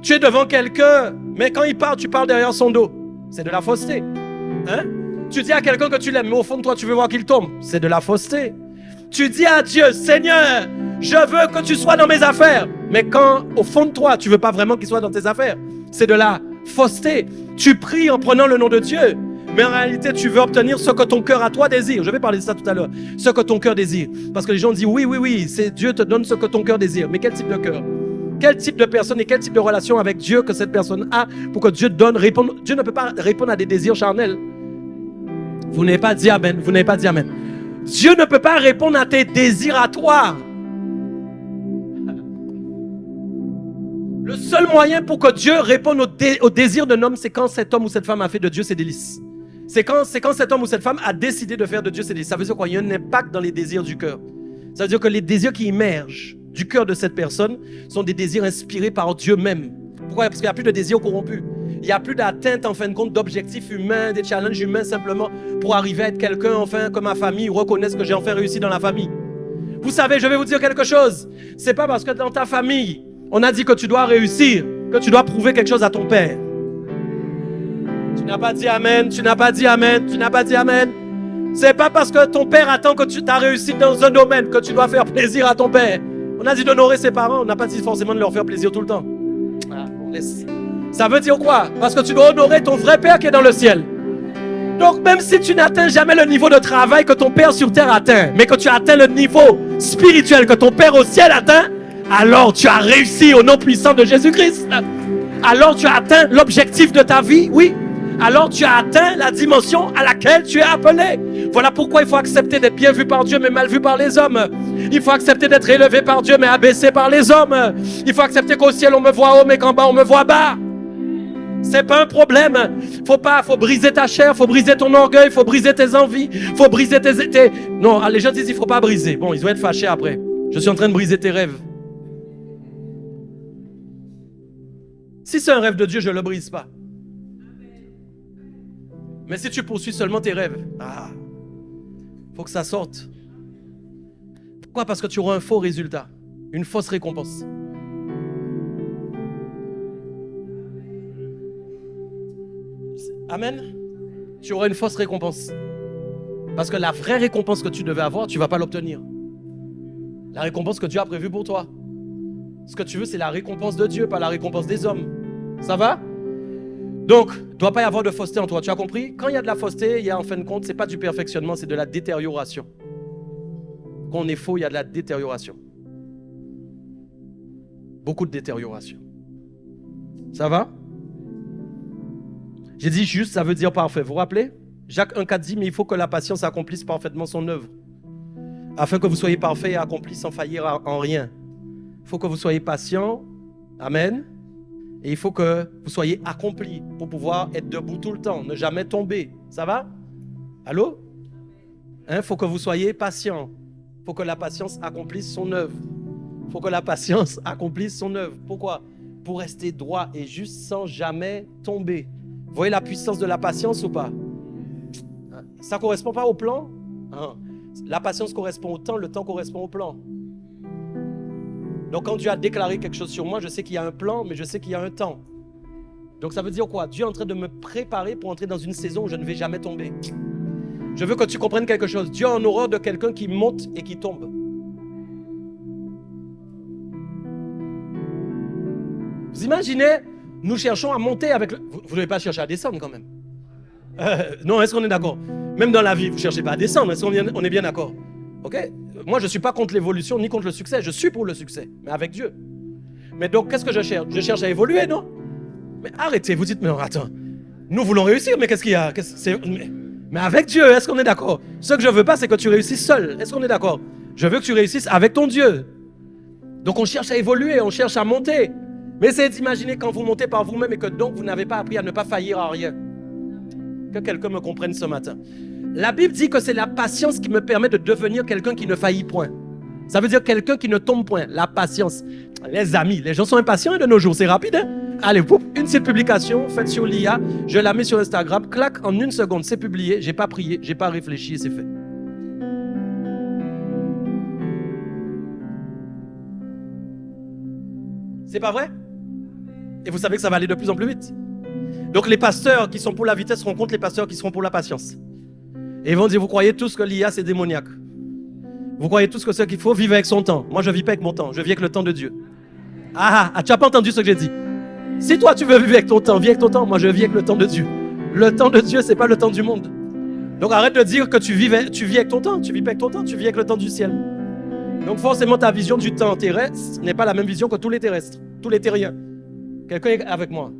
tu es devant quelqu'un, mais quand il parle, tu parles derrière son dos. C'est de la fausseté. Hein? Tu dis à quelqu'un que tu l'aimes, mais au fond de toi, tu veux voir qu'il tombe. C'est de la fausseté. Tu dis à Dieu, Seigneur, je veux que tu sois dans mes affaires. Mais quand, au fond de toi, tu ne veux pas vraiment qu'il soit dans tes affaires, c'est de la fausseté. Tu pries en prenant le nom de Dieu, mais en réalité, tu veux obtenir ce que ton cœur à toi désire. Je vais parler de ça tout à l'heure. Ce que ton cœur désire. Parce que les gens disent, oui, c'est Dieu te donne ce que ton cœur désire. Mais quel type de cœur? Quel type de personne et quel type de relation avec Dieu que cette personne a pour que Dieu donne, réponde. Dieu ne peut pas répondre à des désirs charnels. Vous n'avez pas dit amen. Vous n'avez pas dit amen. Dieu ne peut pas répondre à tes désirs à toi. Le seul moyen pour que Dieu réponde au désir d'un homme, c'est quand cet homme ou cette femme a fait de Dieu ses délices. C'est quand cet homme ou cette femme a décidé de faire de Dieu ses délices. Ça veut dire quoi? Il y a un impact dans les désirs du cœur. Ça veut dire que les désirs qui émergent du cœur de cette personne sont des désirs inspirés par Dieu même. Pourquoi? Parce qu'il n'y a plus de désirs corrompus. Il n'y a plus d'atteinte, en fin de compte, d'objectifs humains, des challenges humains, simplement pour arriver à être quelqu'un, enfin, que ma famille reconnaisse que j'ai enfin réussi dans la famille. Vous savez, je vais vous dire quelque chose. C'est pas parce que dans ta famille, on a dit que tu dois réussir, que tu dois prouver quelque chose à ton père. Tu n'as pas dit amen, tu n'as pas dit amen, tu n'as pas dit amen. C'est pas parce que ton père attend que tu as réussi dans un domaine que tu dois faire plaisir à ton père. On a dit d'honorer ses parents, on n'a pas dit forcément de leur faire plaisir tout le temps. Ah, on laisse. Ça veut dire quoi? Parce que tu dois honorer ton vrai père qui est dans le ciel. Donc même si tu n'atteins jamais le niveau de travail que ton père sur terre atteint, mais que tu atteins le niveau spirituel que ton père au ciel atteint, alors tu as réussi au nom puissant de Jésus-Christ. Alors tu as atteint l'objectif de ta vie, oui. Alors tu as atteint la dimension à laquelle tu es appelé. Voilà pourquoi il faut accepter d'être bien vu par Dieu mais mal vu par les hommes. Il faut accepter d'être élevé par Dieu mais abaissé par les hommes. Il faut accepter qu'au ciel on me voit haut mais qu'en bas on me voit bas. C'est pas un problème. Faut briser ta chair, faut briser ton orgueil, faut briser tes envies, faut briser tes... Non, les gens disent il faut pas briser. Bon, ils vont être fâchés après. Je suis en train de briser tes rêves. Si c'est un rêve de Dieu, je ne le brise pas. Mais si tu poursuis seulement tes rêves, faut que ça sorte. Pourquoi? Parce que tu auras un faux résultat, une fausse récompense. Amen. Tu auras une fausse récompense. Parce que la vraie récompense que tu devais avoir, tu ne vas pas l'obtenir. La récompense que Dieu a prévue pour toi. Ce que tu veux, c'est la récompense de Dieu, pas la récompense des hommes. Ça va? Donc, il ne doit pas y avoir de fausseté en toi. Tu as compris? Quand il y a de la fausseté, il y a en fin de compte, ce n'est pas du perfectionnement, c'est de la détérioration. Quand on est faux, il y a de la détérioration. Beaucoup de détérioration. Ça va? J'ai dit juste, ça veut dire parfait. Vous vous rappelez? Jacques 1,4 dit, mais il faut que la patience accomplisse parfaitement son œuvre. Afin que vous soyez parfaits et accomplis sans faillir en rien. Il faut que vous soyez patient. Amen. Et il faut que vous soyez accomplis pour pouvoir être debout tout le temps, ne jamais tomber. Ça va? Allô? Il faut que vous soyez patient. Il faut que la patience accomplisse son œuvre. Il faut que la patience accomplisse son œuvre. Pourquoi? Pour rester droit et juste sans jamais tomber. Vous voyez la puissance de la patience ou pas? Ça ne correspond pas au plan? La patience correspond au temps, le temps correspond au plan. Donc quand Dieu a déclaré quelque chose sur moi, je sais qu'il y a un plan, mais je sais qu'il y a un temps. Donc ça veut dire quoi? Dieu est en train de me préparer pour entrer dans une saison où je ne vais jamais tomber. Je veux que tu comprennes quelque chose. Dieu a en horreur de quelqu'un qui monte et qui tombe. Vous imaginez, nous cherchons à monter avec... Vous ne devez pas chercher à descendre quand même. Non, est-ce qu'on est d'accord? Même dans la vie, vous ne cherchez pas à descendre. Est-ce qu'on est bien d'accord? Ok? Moi, je ne suis pas contre l'évolution ni contre le succès. Je suis pour le succès, mais avec Dieu. Mais donc, qu'est-ce que je cherche? Je cherche à évoluer, non? Mais arrêtez, vous dites, mais non, attends. Nous voulons réussir, mais qu'est-ce qu'il y a? Mais avec Dieu, est-ce qu'on est d'accord? Ce que je ne veux pas, c'est que tu réussisses seul. Est-ce qu'on est d'accord? Je veux que tu réussisses avec ton Dieu. Donc, on cherche à évoluer, on cherche à monter. Mais essayez d'imaginer quand vous montez par vous-même et que donc vous n'avez pas appris à ne pas faillir à rien. Que quelqu'un me comprenne ce matin. La Bible dit que c'est la patience qui me permet de devenir quelqu'un qui ne faillit point. Ça veut dire quelqu'un qui ne tombe point. La patience. Les amis, les gens sont impatients de nos jours, c'est rapide. Hein? Allez, une seule publication faite sur l'IA, je la mets sur Instagram, clac, en 1 seconde, c'est publié, j'ai pas prié, j'ai pas réfléchi et c'est fait. C'est pas vrai? Et vous savez que ça va aller de plus en plus vite. Donc les pasteurs qui sont pour la vitesse rencontrent les pasteurs qui seront pour la patience. Et ils vont dire, vous croyez tous que l'IA c'est démoniaque? Vous croyez tous que ce qu'il faut vivre avec son temps? Moi je vis pas avec mon temps, je vis avec le temps de Dieu. Tu n'as pas entendu ce que j'ai dit? Si toi tu veux vivre avec ton temps, vis avec ton temps. Moi je vis avec le temps de Dieu. Le temps de Dieu c'est pas le temps du monde. Donc arrête de dire que tu vis avec ton temps. Tu vis pas avec ton temps, tu vis avec le temps du ciel. Donc forcément ta vision du temps terrestre n'est pas la même vision que tous les terrestres, tous les terriens. Quelqu'un est avec moi?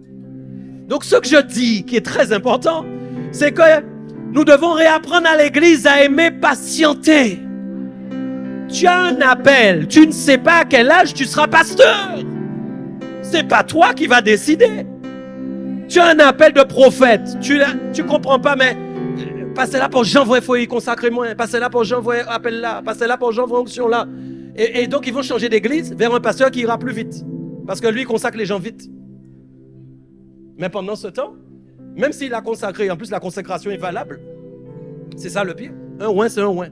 Donc ce que je dis qui est très important, c'est que nous devons réapprendre à l'église à aimer patienter. Tu as un appel, tu ne sais pas à quel âge tu seras pasteur. C'est pas toi qui vas décider. Tu as un appel de prophète, tu comprends pas, mais passez là pour j'envoie, il faut y consacrer moins, passez là pour j'envoie, appel là, passez là pour j'envoie onction là. Et donc ils vont changer d'église vers un pasteur qui ira plus vite. Parce que lui, il consacre les gens vite. Mais pendant ce temps, même s'il a consacré, en plus la consécration est valable, c'est ça le pire. Un oin, c'est un oin.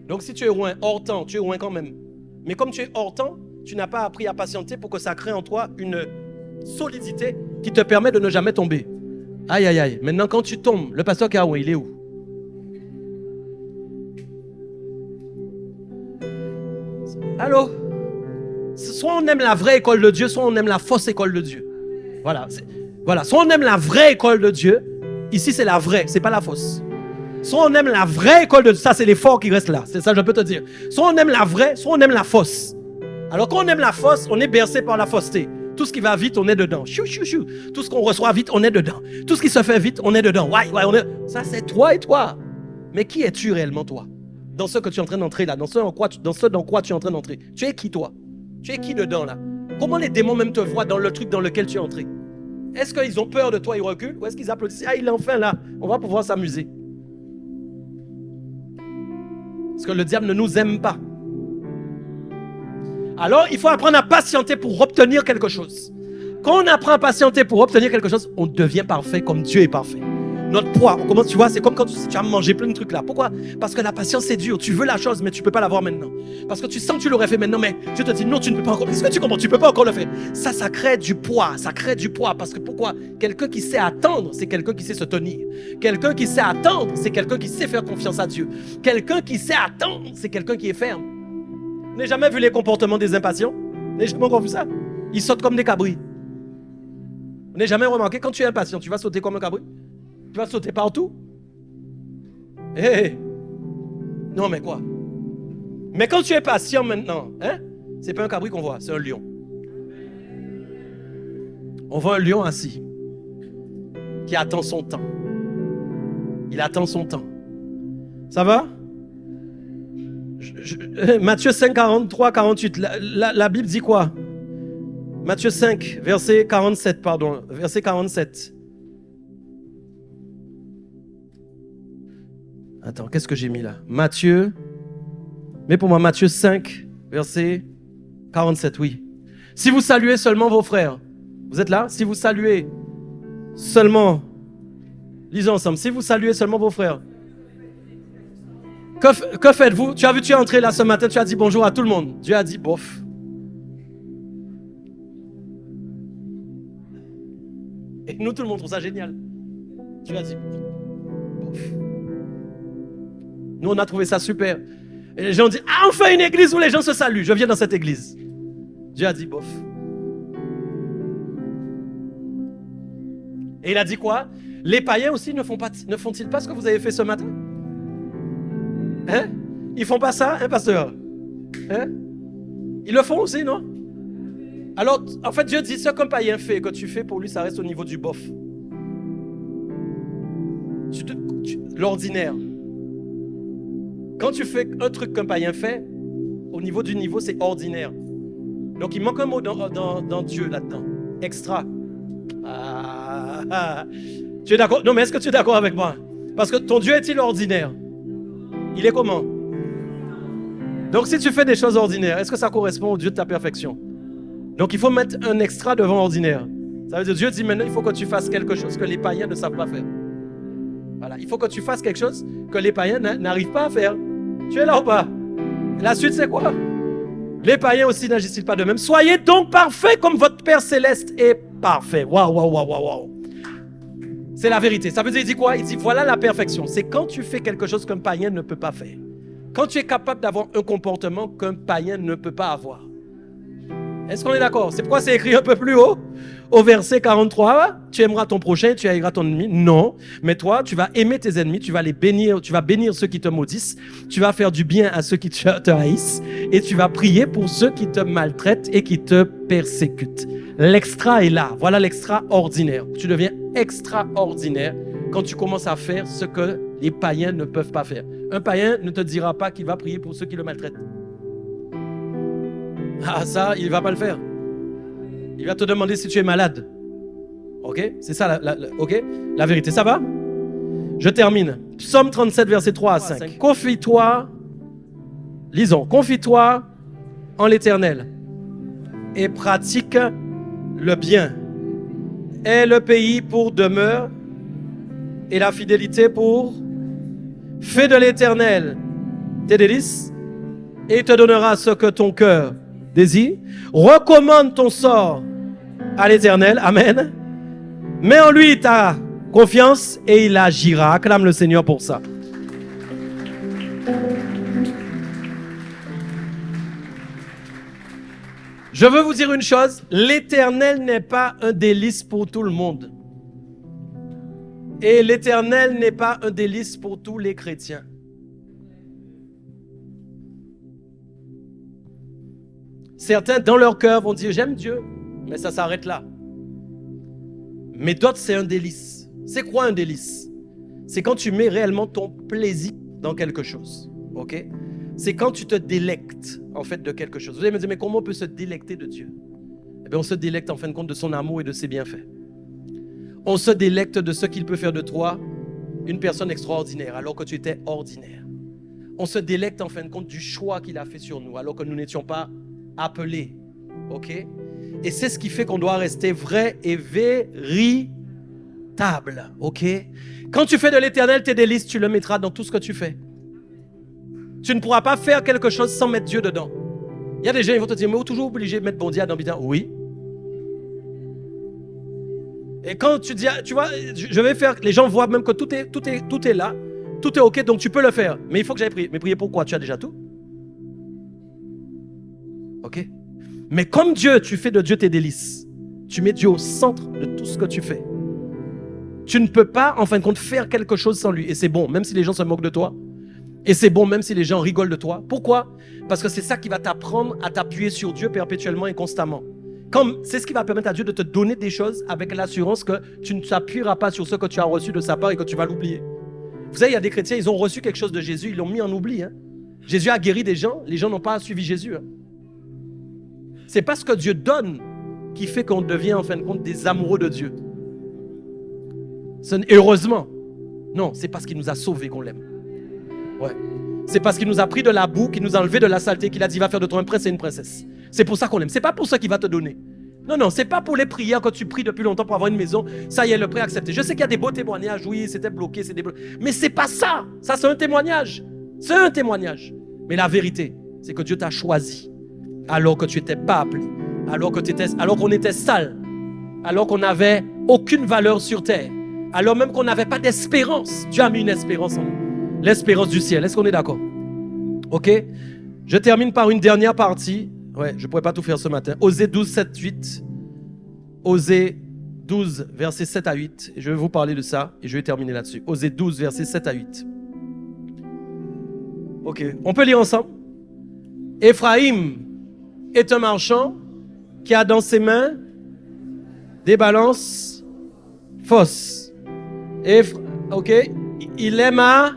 Donc si tu es oin hors temps, tu es oin quand même. Mais comme tu es hors temps, tu n'as pas appris à patienter pour que ça crée en toi une solidité qui te permet de ne jamais tomber. Aïe, aïe, aïe. Maintenant, quand tu tombes, le pasteur qui a oin, il est où? Allô? Soit on aime la vraie école de Dieu, soit on aime la fausse école de Dieu. Voilà. Soit on aime la vraie école de Dieu. Ici, c'est la vraie, c'est pas la fausse. Soit on aime la vraie école de Dieu. Ça, c'est les forts qui restent là. C'est ça, je peux te dire. Soit on aime la vraie, soit on aime la fausse. Alors, quand on aime la fausse, on est bercé par la fausseté. Tout ce qui va vite, on est dedans. Chou, chou, chou. Tout ce qu'on reçoit vite, on est dedans. Tout ce qui se fait vite, on est dedans. Ouais, on est... Ça, c'est toi et toi. Mais qui es-tu réellement, toi? Dans ce que tu es en train d'entrer là, dans ce dans quoi tu es en train d'entrer. Tu es qui, toi? Tu es qui dedans, là? Comment les démons même te voient dans le truc dans lequel tu es entré? Est-ce qu'ils ont peur de toi, ils reculent? Ou est-ce qu'ils applaudissent? Ah, il est enfin là. On va pouvoir s'amuser. Parce que le diable ne nous aime pas. Alors, il faut apprendre à patienter pour obtenir quelque chose. Quand on apprend à patienter pour obtenir quelque chose, on devient parfait comme Dieu est parfait. Notre poids, on commence, tu vois, c'est comme quand tu as mangé plein de trucs là. Pourquoi? Parce que la patience c'est dur. Tu veux la chose, mais tu ne peux pas l'avoir maintenant. Parce que tu sens que tu l'aurais fait maintenant, mais Dieu te dit non, tu ne peux pas encore. Est-ce que tu comprends? Tu ne peux pas encore le faire. Ça crée du poids. Ça crée du poids. Parce que pourquoi? Quelqu'un qui sait attendre, c'est quelqu'un qui sait se tenir. Quelqu'un qui sait attendre, c'est quelqu'un qui sait faire confiance à Dieu. Quelqu'un qui sait attendre, c'est quelqu'un qui est ferme. Vous n'avez jamais vu les comportements des impatients? Vous n'avez jamais encore vu ça? Ils sautent comme des cabris. Vous n'avez jamais remarqué, quand tu es impatient, tu vas sauter comme un cabri? Tu vas sauter partout? Hey. Non, mais quoi? Mais quand tu es patient maintenant, hein? C'est pas un cabri qu'on voit, c'est un lion. On voit un lion assis qui attend son temps. Il attend son temps. Ça va? Matthieu 5, 43, 48. La Bible dit quoi? Matthieu 5, verset 47, pardon. Verset 47. Attends, qu'est-ce que j'ai mis là? Matthieu. Mets pour moi Matthieu 5, verset 47, oui. Si vous saluez seulement vos frères. Vous êtes là? Si vous saluez seulement. Lisons ensemble. Si vous saluez seulement vos frères. Que faites-vous? Tu es entré là ce matin, tu as dit bonjour à tout le monde. Dieu a dit bof. Et nous, tout le monde trouve ça génial. Dieu a dit bof. Nous, on a trouvé ça super. Et les gens disent, ah, on fait une église où les gens se saluent. Je viens dans cette église. Dieu a dit bof. Et il a dit quoi? Les païens aussi ne font-ils pas ce que vous avez fait ce matin? Hein? Ils font pas ça, hein, pasteur? Hein? Ils le font aussi, non? Alors, en fait, Dieu dit, ce qu'un païen fait, que tu fais pour lui, ça reste au niveau du bof. L'ordinaire. Quand tu fais un truc qu'un païen fait, au niveau du niveau, c'est ordinaire. Donc, il manque un mot dans Dieu là-dedans. Extra. Tu es d'accord? Non, mais est-ce que tu es d'accord avec moi? Parce que ton Dieu est-il ordinaire? Il est comment? Donc, si tu fais des choses ordinaires, est-ce que ça correspond au Dieu de ta perfection? Donc, il faut mettre un extra devant ordinaire. Ça veut dire Dieu dit maintenant, il faut que tu fasses quelque chose que les païens ne savent pas faire. Voilà, il faut que tu fasses quelque chose que les païens n'arrivent pas à faire. Tu es là ou pas? La suite, c'est quoi? Les païens aussi n'agissent-ils pas de même? Soyez donc parfaits comme votre Père Céleste est parfait. Waouh, waouh, waouh, waouh, waouh. C'est la vérité. Ça veut dire, il dit quoi? Il dit, voilà la perfection. C'est quand tu fais quelque chose qu'un païen ne peut pas faire. Quand tu es capable d'avoir un comportement qu'un païen ne peut pas avoir. Est-ce qu'on est d'accord? C'est pourquoi c'est écrit un peu plus haut, au verset 43, tu aimeras ton prochain, tu haïras ton ennemi. Non, mais toi, tu vas aimer tes ennemis, tu vas les bénir, tu vas bénir ceux qui te maudissent, tu vas faire du bien à ceux qui te haïssent, et tu vas prier pour ceux qui te maltraitent et qui te persécutent. L'extra est là, voilà l'extraordinaire. Tu deviens extraordinaire quand tu commences à faire ce que les païens ne peuvent pas faire. Un païen ne te dira pas qu'il va prier pour ceux qui le maltraitent. Ah, ça, il ne va pas le faire. Il va te demander si tu es malade. Ok? C'est ça la vérité. Ça va? Je termine. Psaume 37, verset 3 à 5. Confie-toi, lisons, confie-toi en l'Éternel et pratique le bien. Aie le pays pour demeure et la fidélité pour... Fais de l'Éternel tes délices et il te donnera ce que ton cœur désire. Recommande ton sort à l'Éternel. Amen. Mets en lui ta confiance et il agira. Acclame le Seigneur pour ça. Je veux vous dire une chose. L'Éternel n'est pas un délice pour tout le monde. Et l'Éternel n'est pas un délice pour tous les chrétiens. Certains, dans leur cœur, vont dire « J'aime Dieu », mais ça s'arrête là. Mais d'autres, c'est un délice. C'est quoi un délice? C'est quand tu mets réellement ton plaisir dans quelque chose. Ok? C'est quand tu te délectes, en fait, de quelque chose. Vous allez me dire « Mais comment on peut se délecter de Dieu ?» Eh bien, on se délecte, en fin de compte, de son amour et de ses bienfaits. On se délecte de ce qu'il peut faire de toi une personne extraordinaire, alors que tu étais ordinaire. On se délecte, en fin de compte, du choix qu'il a fait sur nous, alors que nous n'étions pas appelé, ok? Et c'est ce qui fait qu'on doit rester vrai et véritable, ok? Quand tu fais de l'Éternel tes délices, tu le mettras dans tout ce que tu fais. Tu ne pourras pas faire quelque chose sans mettre Dieu dedans. Il y a des gens, ils vont te dire, mais vous êtes toujours obligé de mettre bon Dieu dans bidon. Oui. Et quand tu dis, tu vois, je vais faire, les gens voient même que tout est là, tout est ok, donc tu peux le faire. Mais il faut que j'aille prier. Mais prier pourquoi? Tu as déjà tout. Ok? Mais comme Dieu, tu fais de Dieu tes délices. Tu mets Dieu au centre de tout ce que tu fais. Tu ne peux pas, en fin de compte, faire quelque chose sans lui. Et c'est bon, même si les gens se moquent de toi. Et c'est bon, même si les gens rigolent de toi. Pourquoi? Parce que c'est ça qui va t'apprendre à t'appuyer sur Dieu perpétuellement et constamment. C'est ce qui va permettre à Dieu de te donner des choses avec l'assurance que tu ne t'appuieras pas sur ce que tu as reçu de sa part et que tu vas l'oublier. Vous savez, il y a des chrétiens, ils ont reçu quelque chose de Jésus, ils l'ont mis en oubli. Hein. Jésus a guéri des gens, les gens n'ont pas suivi Jésus. Hein. C'est pas ce que Dieu donne qui fait qu'on devient en fin de compte des amoureux de Dieu. Heureusement. Non, c'est parce qu'il nous a sauvés qu'on l'aime. Ouais. C'est parce qu'il nous a pris de la boue, qu'il nous a enlevé de la saleté, qu'il a dit va faire de toi un prince et une princesse. C'est pour ça qu'on l'aime. C'est pas pour ça qu'il va te donner. Non, non, c'est pas pour les prières que tu pries depuis longtemps pour avoir une maison. Ça y est, le prêt accepté. Je sais qu'il y a des beaux témoignages. Oui, c'était bloqué, c'est débloqué. Mais c'est pas ça. Ça, c'est un témoignage. C'est un témoignage. Mais la vérité, c'est que Dieu t'a choisi alors que tu n'étais pas appelé, alors qu'on était sale, alors qu'on n'avait aucune valeur sur terre, alors même qu'on n'avait pas d'espérance. Dieu a mis une espérance en nous. L'espérance du ciel. Est-ce qu'on est d'accord? Ok? Je termine par une dernière partie. Ouais, je ne pourrais pas tout faire ce matin. Osée 12, 7, 8. Osée 12, versets 7 à 8. Et je vais vous parler de ça et je vais terminer là-dessus. Osée 12, versets 7 à 8. Ok, on peut lire ensemble. Éphraïm est un marchand qui a dans ses mains des balances fausses. Ok, il aime à...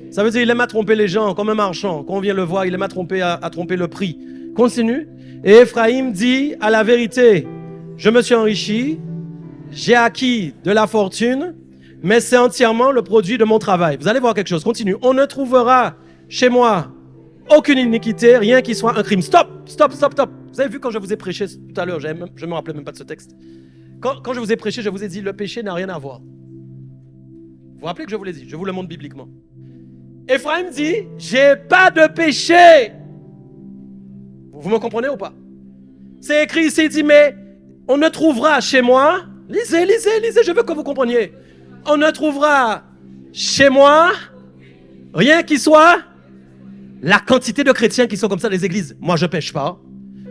Ça veut dire qu'il aime à tromper les gens, comme un marchand. Quand on vient le voir, il aime à tromper le prix. Continue. Et Éphraïm dit à la vérité, je me suis enrichi, j'ai acquis de la fortune, mais c'est entièrement le produit de mon travail. Vous allez voir quelque chose. Continue. On ne trouvera chez moi aucune iniquité, rien qui soit un crime. Stop, stop, stop, stop. Vous avez vu quand je vous ai prêché tout à l'heure, je ne me rappelais même pas de ce texte. Quand je vous ai prêché, je vous ai dit, le péché n'a rien à voir. Vous vous rappelez que je vous l'ai dit? Je vous le montre bibliquement. Ephraim dit, j'ai pas de péché. Vous me comprenez ou pas? C'est écrit ici, il dit, mais on ne trouvera chez moi, lisez, je veux que vous compreniez. On ne trouvera chez moi rien qui soit la quantité de chrétiens qui sont comme ça dans les églises. Moi, je pêche pas.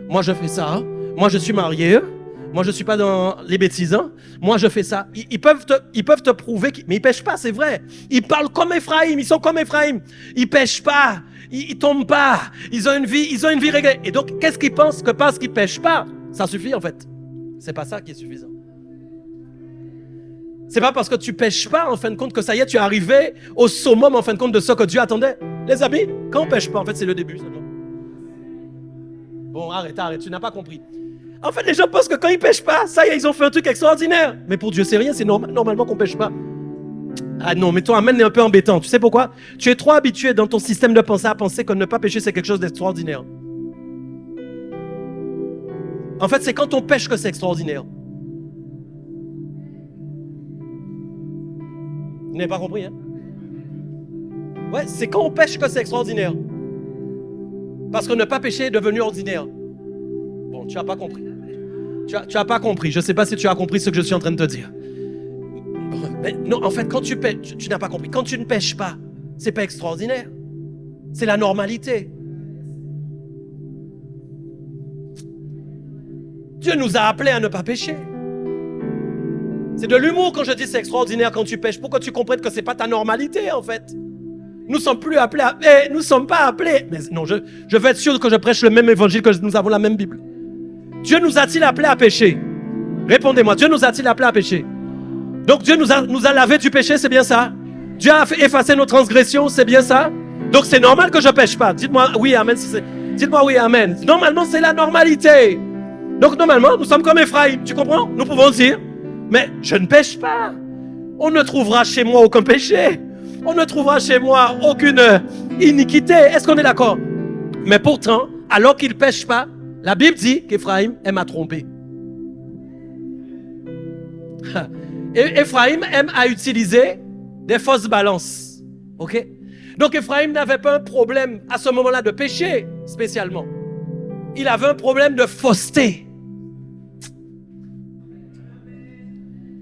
Moi, je fais ça. Moi, je suis marié. Moi, je suis pas dans les bêtises. Moi, je fais ça. Ils peuvent te prouver, mais ils pêchent pas, c'est vrai. Ils parlent comme Ephraim. Ils sont comme Ephraim. Ils pêchent pas. Ils tombent pas. Ils ont une vie réglée. Et donc, qu'est-ce qu'ils pensent que parce qu'ils pêchent pas, ça suffit en fait? C'est pas ça qui est suffisant. C'est pas parce que tu pêches pas en fin de compte que ça y est, tu es arrivé au summum en fin de compte de ce que Dieu attendait. Les amis, quand on pêche pas, en fait, c'est le début seulement. Bon, arrête, tu n'as pas compris. En fait, les gens pensent que quand ils pêchent pas, ça y est, ils ont fait un truc extraordinaire. Mais pour Dieu, c'est rien, c'est normalement qu'on pêche pas. Ah non, mais ton amen est un peu embêtant. Tu sais pourquoi? Tu es trop habitué dans ton système de pensée à penser que ne pas pécher, c'est quelque chose d'extraordinaire. En fait, c'est quand on pêche que c'est extraordinaire. Vous n'avez pas compris, hein? Ouais, c'est quand on pêche que c'est extraordinaire. Parce que ne pas pécher est devenu ordinaire. Bon, tu n'as pas compris. Tu n'as pas compris. Je ne sais pas si tu as compris ce que je suis en train de te dire. Mais non, en fait, quand tu pêches, tu n'as pas compris. Quand tu ne pêches pas, ce n'est pas extraordinaire. C'est la normalité. Dieu nous a appelés à ne pas pécher. C'est de l'humour quand je dis c'est extraordinaire quand tu pêches. Pour que tu comprennes que ce n'est pas ta normalité, en fait. Nous ne sommes plus appelés à... nous ne sommes pas appelés... Mais non, je veux être sûr que je prêche le même évangile, que nous avons la même Bible. Dieu nous a-t-il appelés à pécher? Répondez-moi, Dieu nous a-t-il appelés à pécher? Donc Dieu nous a lavé du péché, c'est bien ça? Dieu a effacé nos transgressions, c'est bien ça? Donc c'est normal que je ne pêche pas. Dites-moi oui, amen. Dites-moi oui, amen. Normalement, c'est la normalité. Donc normalement, nous sommes comme Ephraim. Tu comprends? Nous pouvons dire, mais je ne pêche pas. On ne trouvera chez moi aucun péché. On ne trouvera chez moi aucune iniquité. Est-ce qu'on est d'accord? Mais pourtant, alors qu'il ne pêche pas, la Bible dit qu'Ephraim aime à tromper. Et Ephraim aime à utiliser des fausses balances. Ok? Donc Ephraim n'avait pas un problème à ce moment-là de péché spécialement. Il avait un problème de fausseté.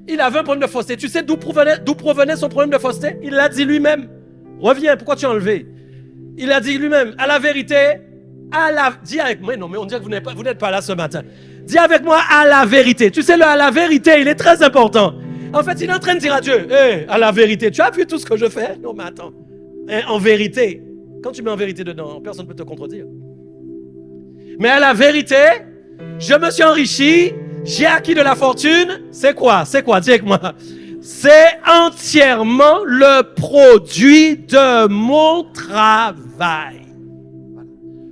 Il avait un problème de fausseté. Tu sais d'où provenait son problème de fausseté? Il l'a dit lui-même. Reviens, pourquoi tu as enlevé? Il a dit lui-même, à la vérité, dis avec moi, non mais on dirait que vous n'êtes pas là ce matin. Dis avec moi à la vérité. Tu sais, le à la vérité, il est très important. En fait, il est en train de dire à Dieu, à la vérité, tu as vu tout ce que je fais? Non mais attends, en vérité, quand tu mets en vérité dedans, personne ne peut te contredire. Mais à la vérité, je me suis enrichi, j'ai acquis de la fortune. C'est quoi? Dis avec moi. C'est entièrement le produit de mon travail. Voilà.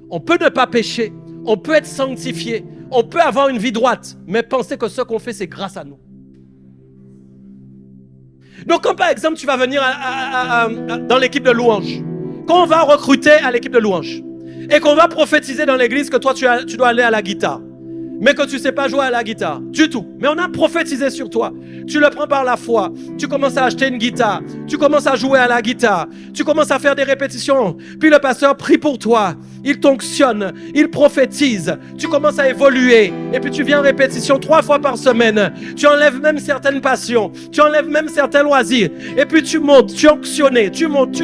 On peut ne pas pécher, on peut être sanctifié, on peut avoir une vie droite, mais penser que ce qu'on fait, c'est grâce à nous. Donc, quand par exemple, tu vas venir dans l'équipe de louange, quand on va recruter à l'équipe de louange, et qu'on va prophétiser dans l'église que toi, tu dois aller à la guitare, mais que tu ne sais pas jouer à la guitare, du tout. Mais on a prophétisé sur toi. Tu le prends par la foi. Tu commences à acheter une guitare. Tu commences à jouer à la guitare. Tu commences à faire des répétitions. Puis le pasteur prie pour toi. Il t'onctionne. Il prophétise. Tu commences à évoluer. Et puis tu viens en répétition 3 fois par semaine. Tu enlèves même certaines passions. Tu enlèves même certains loisirs. Et puis tu montes. Tu es onctionné. Tu montes.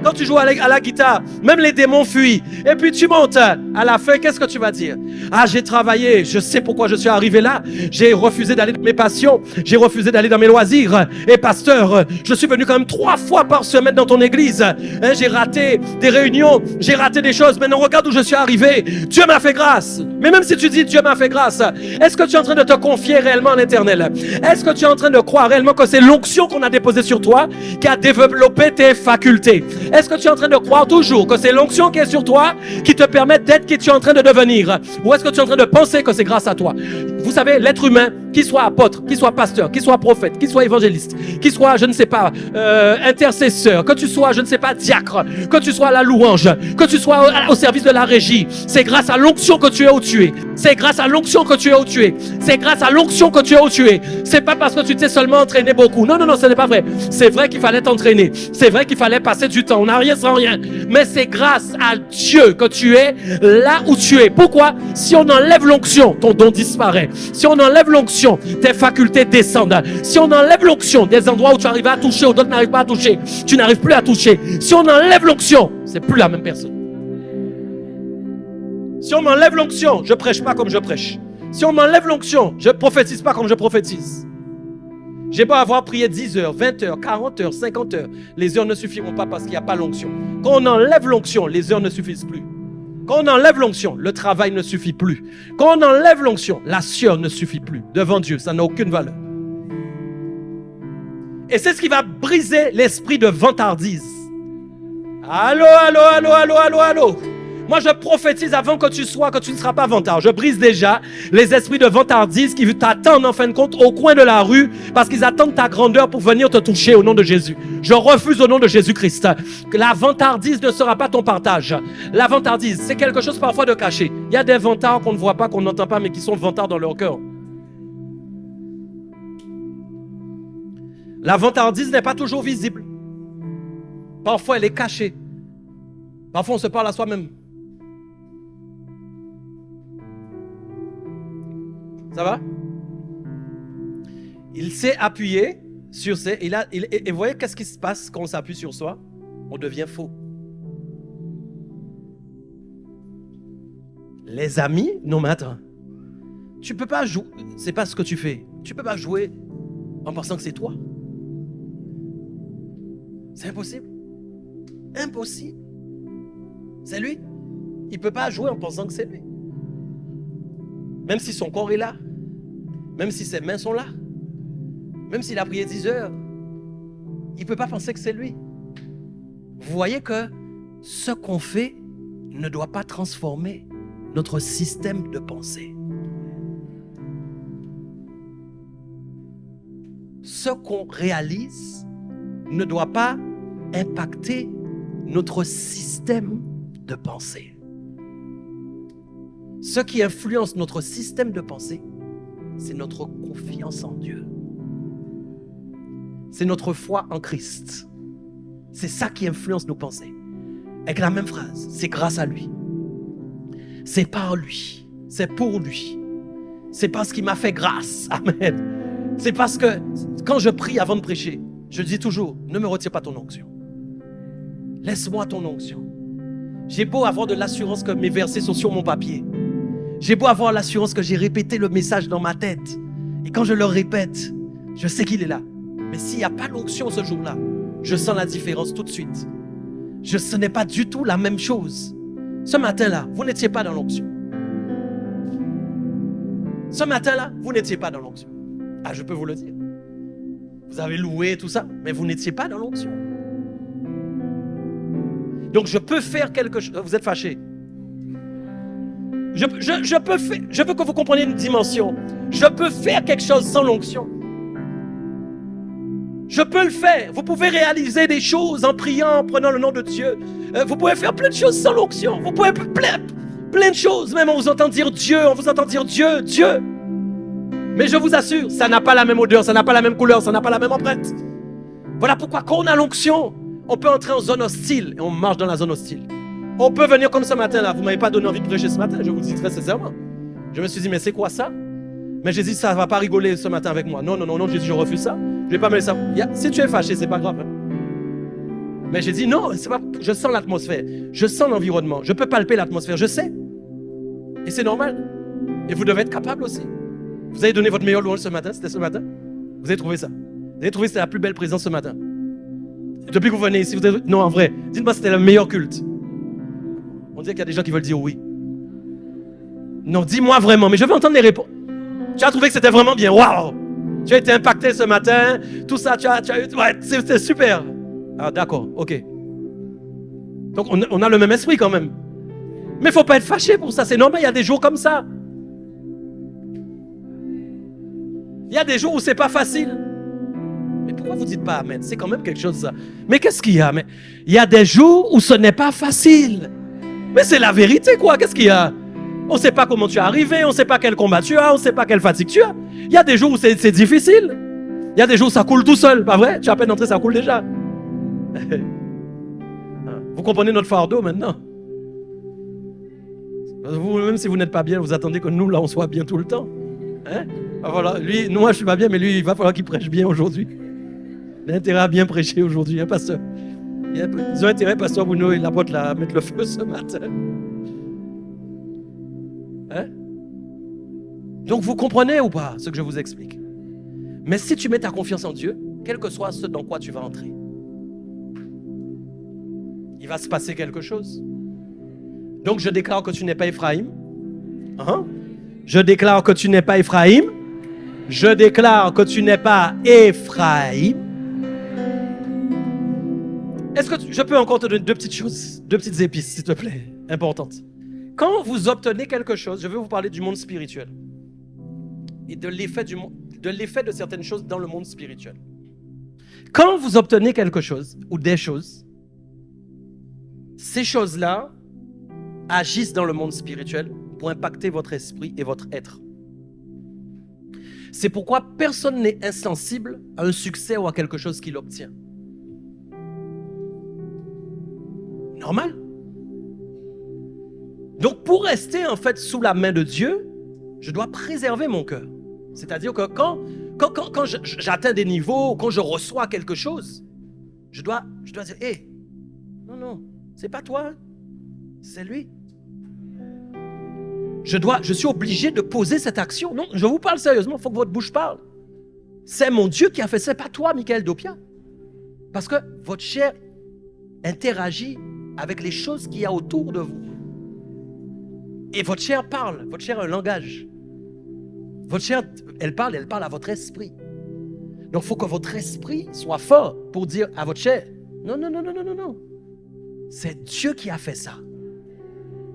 Quand tu joues à la guitare, même les démons fuient. Et puis tu montes. À la fin, qu'est-ce que tu vas dire? Ah, j'ai travaillé, je sais pourquoi je suis arrivé là. J'ai refusé d'aller dans mes passions, j'ai refusé d'aller dans mes loisirs. Et pasteur, je suis venu quand même 3 fois par semaine dans ton église. J'ai raté des réunions, j'ai raté des choses. Maintenant, regarde où je suis arrivé. Dieu m'a fait grâce. Mais même si tu dis Dieu m'a fait grâce, est-ce que tu es en train de te confier réellement à l'Éternel? Est-ce que tu es en train de croire réellement que c'est l'onction qu'on a déposée sur toi qui a développé tes facultés? Est-ce que tu es en train de croire toujours que c'est l'onction qui est sur toi qui te permet d'être qui tu es en train de devenir? Ou est-ce que tu es en train de penser que c'est grâce à toi? vous savez, l'être humain, qu'il soit apôtre, qu'il soit pasteur, qu'il soit prophète, qu'il soit évangéliste, qu'il soit, je ne sais pas, intercesseur, que tu sois, je ne sais pas, diacre, que tu sois à la louange, que tu sois au service de la régie, c'est grâce à l'onction que tu es où tu es. C'est grâce à l'onction que tu es où tu es. C'est grâce à l'onction que tu es où tu es. C'est pas parce que tu t'es seulement entraîné beaucoup. Non, non, non, ce n'est pas vrai. C'est vrai qu'il fallait t'entraîner. C'est vrai qu'il fallait passer du temps. On n'a rien sans rien. Mais c'est grâce à Dieu que tu es là où tu es. Pourquoi? Si on enlève l'onction, ton don disparaît. Si on enlève l'onction, tes facultés descendent. Si on enlève l'onction, des endroits où tu arrives à toucher, où d'autres n'arrivent pas à toucher, tu n'arrives plus à toucher. Si on enlève l'onction, c'est plus la même personne. Si on m'enlève l'onction, je prêche pas comme je prêche. Si on m'enlève l'onction, je prophétise pas comme je prophétise. J'ai beau avoir prié 10 heures, 20 heures, 40 heures, 50 heures. Les heures ne suffiront pas parce qu'il n'y a pas l'onction. Quand on enlève l'onction, les heures ne suffisent plus. Quand on enlève l'onction, le travail ne suffit plus. Quand on enlève l'onction, la sueur ne suffit plus. Devant Dieu, ça n'a aucune valeur. Et c'est ce qui va briser l'esprit de vantardise. Allô, allô, allô, allô, allô, allô. Moi, je prophétise avant que tu ne seras pas vantard. Je brise déjà les esprits de vantardise qui t'attendent en fin de compte au coin de la rue parce qu'ils attendent ta grandeur pour venir te toucher au nom de Jésus. Je refuse au nom de Jésus-Christ. La vantardise ne sera pas ton partage. La vantardise, c'est quelque chose parfois de caché. Il y a des vantards qu'on ne voit pas, qu'on n'entend pas, mais qui sont vantards dans leur cœur. La vantardise n'est pas toujours visible. Parfois, elle est cachée. Parfois, on se parle à soi-même. Ça va? Il s'est appuyé sur ses... Et vous voyez qu'est-ce qui se passe quand on s'appuie sur soi? On devient faux. Les amis, non mais attends. Tu peux pas jouer... C'est pas ce que tu fais. Tu peux pas jouer en pensant que c'est toi. C'est impossible. Impossible. C'est lui. Il peut pas jouer en pensant que c'est lui. Même si son corps est là. Même si ses mains sont là. Même s'il a prié 10 heures. Il ne peut pas penser que c'est lui. Vous voyez que ce qu'on fait ne doit pas transformer notre système de pensée. Ce qu'on réalise ne doit pas impacter notre système de pensée. Ce qui influence notre système de pensée, c'est notre confiance en Dieu. C'est notre foi en Christ. C'est ça qui influence nos pensées. Avec la même phrase, c'est grâce à lui. C'est par lui. C'est pour lui. C'est parce qu'il m'a fait grâce. Amen. C'est parce que quand je prie avant de prêcher, je dis toujours, ne me retire pas ton onction. Laisse-moi ton onction. J'ai beau avoir de l'assurance que mes versets sont sur mon papier. J'ai beau avoir l'assurance que j'ai répété le message dans ma tête. Et quand je le répète, je sais qu'il est là. Mais s'il n'y a pas l'onction ce jour-là, je sens la différence tout de suite. Ce n'est pas du tout la même chose. Ce matin-là, vous n'étiez pas dans l'onction. Ce matin-là, vous n'étiez pas dans l'onction. Ah, je peux vous le dire. Vous avez loué tout ça, mais vous n'étiez pas dans l'onction. Donc je peux faire quelque chose. Vous êtes fâchés. Je veux que vous compreniez une dimension. Je peux faire quelque chose sans l'onction. Je peux le faire. Vous pouvez réaliser des choses en priant, en prenant le nom de Dieu. Vous pouvez faire plein de choses sans l'onction. Vous pouvez plein de choses. Même on vous entend dire Dieu, on vous entend dire Dieu, Dieu. Mais je vous assure, ça n'a pas la même odeur, ça n'a pas la même couleur, ça n'a pas la même empreinte. Voilà pourquoi quand on a l'onction, on peut entrer en zone hostile et on marche dans la zone hostile. On peut venir comme ce matin là. Vous ne m'avez pas donné envie de prêcher ce matin, je vous le dis très sincèrement. Je me suis dit, mais c'est quoi ça? Mais j'ai dit, ça ne va pas rigoler ce matin avec moi. Non, non, non, non, j'ai dit, je refuse ça. Je ne vais pas me laisser ça. Si tu es fâché, c'est pas grave. Hein. Mais j'ai dit, non, c'est pas... je sens l'atmosphère. Je sens l'environnement. Je peux palper l'atmosphère, je sais. Et c'est normal. Et vous devez être capable aussi. Vous avez donné votre meilleur louange ce matin, c'était ce matin? Vous avez trouvé ça? Vous avez trouvé que c'était la plus belle présence ce matin? Depuis que vous venez ici, vous avez... Non, en vrai, dites-moi c'était le meilleur culte. On dirait qu'il y a des gens qui veulent dire oui. Non, dis-moi vraiment, mais je veux entendre les réponses. Tu as trouvé que c'était vraiment bien, waouh! Tu as été impacté ce matin, tout ça, tu as eu... Ouais, c'était super. Ah, d'accord, ok. Donc, on a le même esprit quand même. Mais il ne faut pas être fâché pour ça, c'est normal, il y a des jours comme ça. Il y a des jours où c'est pas facile. Mais pourquoi vous dites pas amen? C'est quand même quelque chose ça. Mais qu'est-ce qu'il y a? Mais il y a des jours où ce n'est pas facile. Mais c'est la vérité quoi. Qu'est-ce qu'il y a? On ne sait pas comment tu es arrivé, on ne sait pas quel combat tu as, on ne sait pas quelle fatigue tu as. Il y a des jours où c'est difficile. Il y a des jours où ça coule tout seul, pas vrai? Tu as à peine entré, ça coule déjà. Vous comprenez notre fardeau maintenant? Vous, même si vous n'êtes pas bien, vous attendez que nous, là, on soit bien tout le temps. Hein? Voilà, lui, moi, je suis pas bien, mais lui, il va falloir qu'il prêche bien aujourd'hui. Il a intérêt à bien prêcher aujourd'hui, hein, pasteur? Ils ont intérêt, pasteur Bruno et l'apôtre, là, à mettre le feu ce matin. Hein? Donc vous comprenez ou pas ce que je vous explique? Mais si tu mets ta confiance en Dieu, quel que soit ce dans quoi tu vas entrer, il va se passer quelque chose. Donc je déclare que tu n'es pas Ephraïm. Je déclare que tu n'es pas Ephraïm. Je déclare que tu n'es pas Ephraïm. Est-ce que je peux encore te donner deux petites choses, deux petites épices, s'il te plaît, importantes. Quand vous obtenez quelque chose, je vais vous parler du monde spirituel et de l'effet de certaines choses dans le monde spirituel. Quand vous obtenez quelque chose ou des choses, ces choses-là agissent dans le monde spirituel pour impacter votre esprit et votre être. C'est pourquoi personne n'est insensible à un succès ou à quelque chose qu'il obtient. Normal. Donc pour rester en fait sous la main de Dieu, je dois préserver mon cœur. C'est-à-dire que quand j'atteins des niveaux, quand je reçois quelque chose, je dois dire, hé, non, c'est pas toi, c'est lui. Je suis obligé de poser cette action. Non, je vous parle sérieusement, il faut que votre bouche parle. C'est mon Dieu qui a fait ça, pas toi, Michael Dopia. Parce que votre chair interagit avec les choses qu'il y a autour de vous. Et votre chair parle, votre chair a un langage. Votre chair, elle parle à votre esprit. Donc il faut que votre esprit soit fort pour dire à votre chair, non. C'est Dieu qui a fait ça.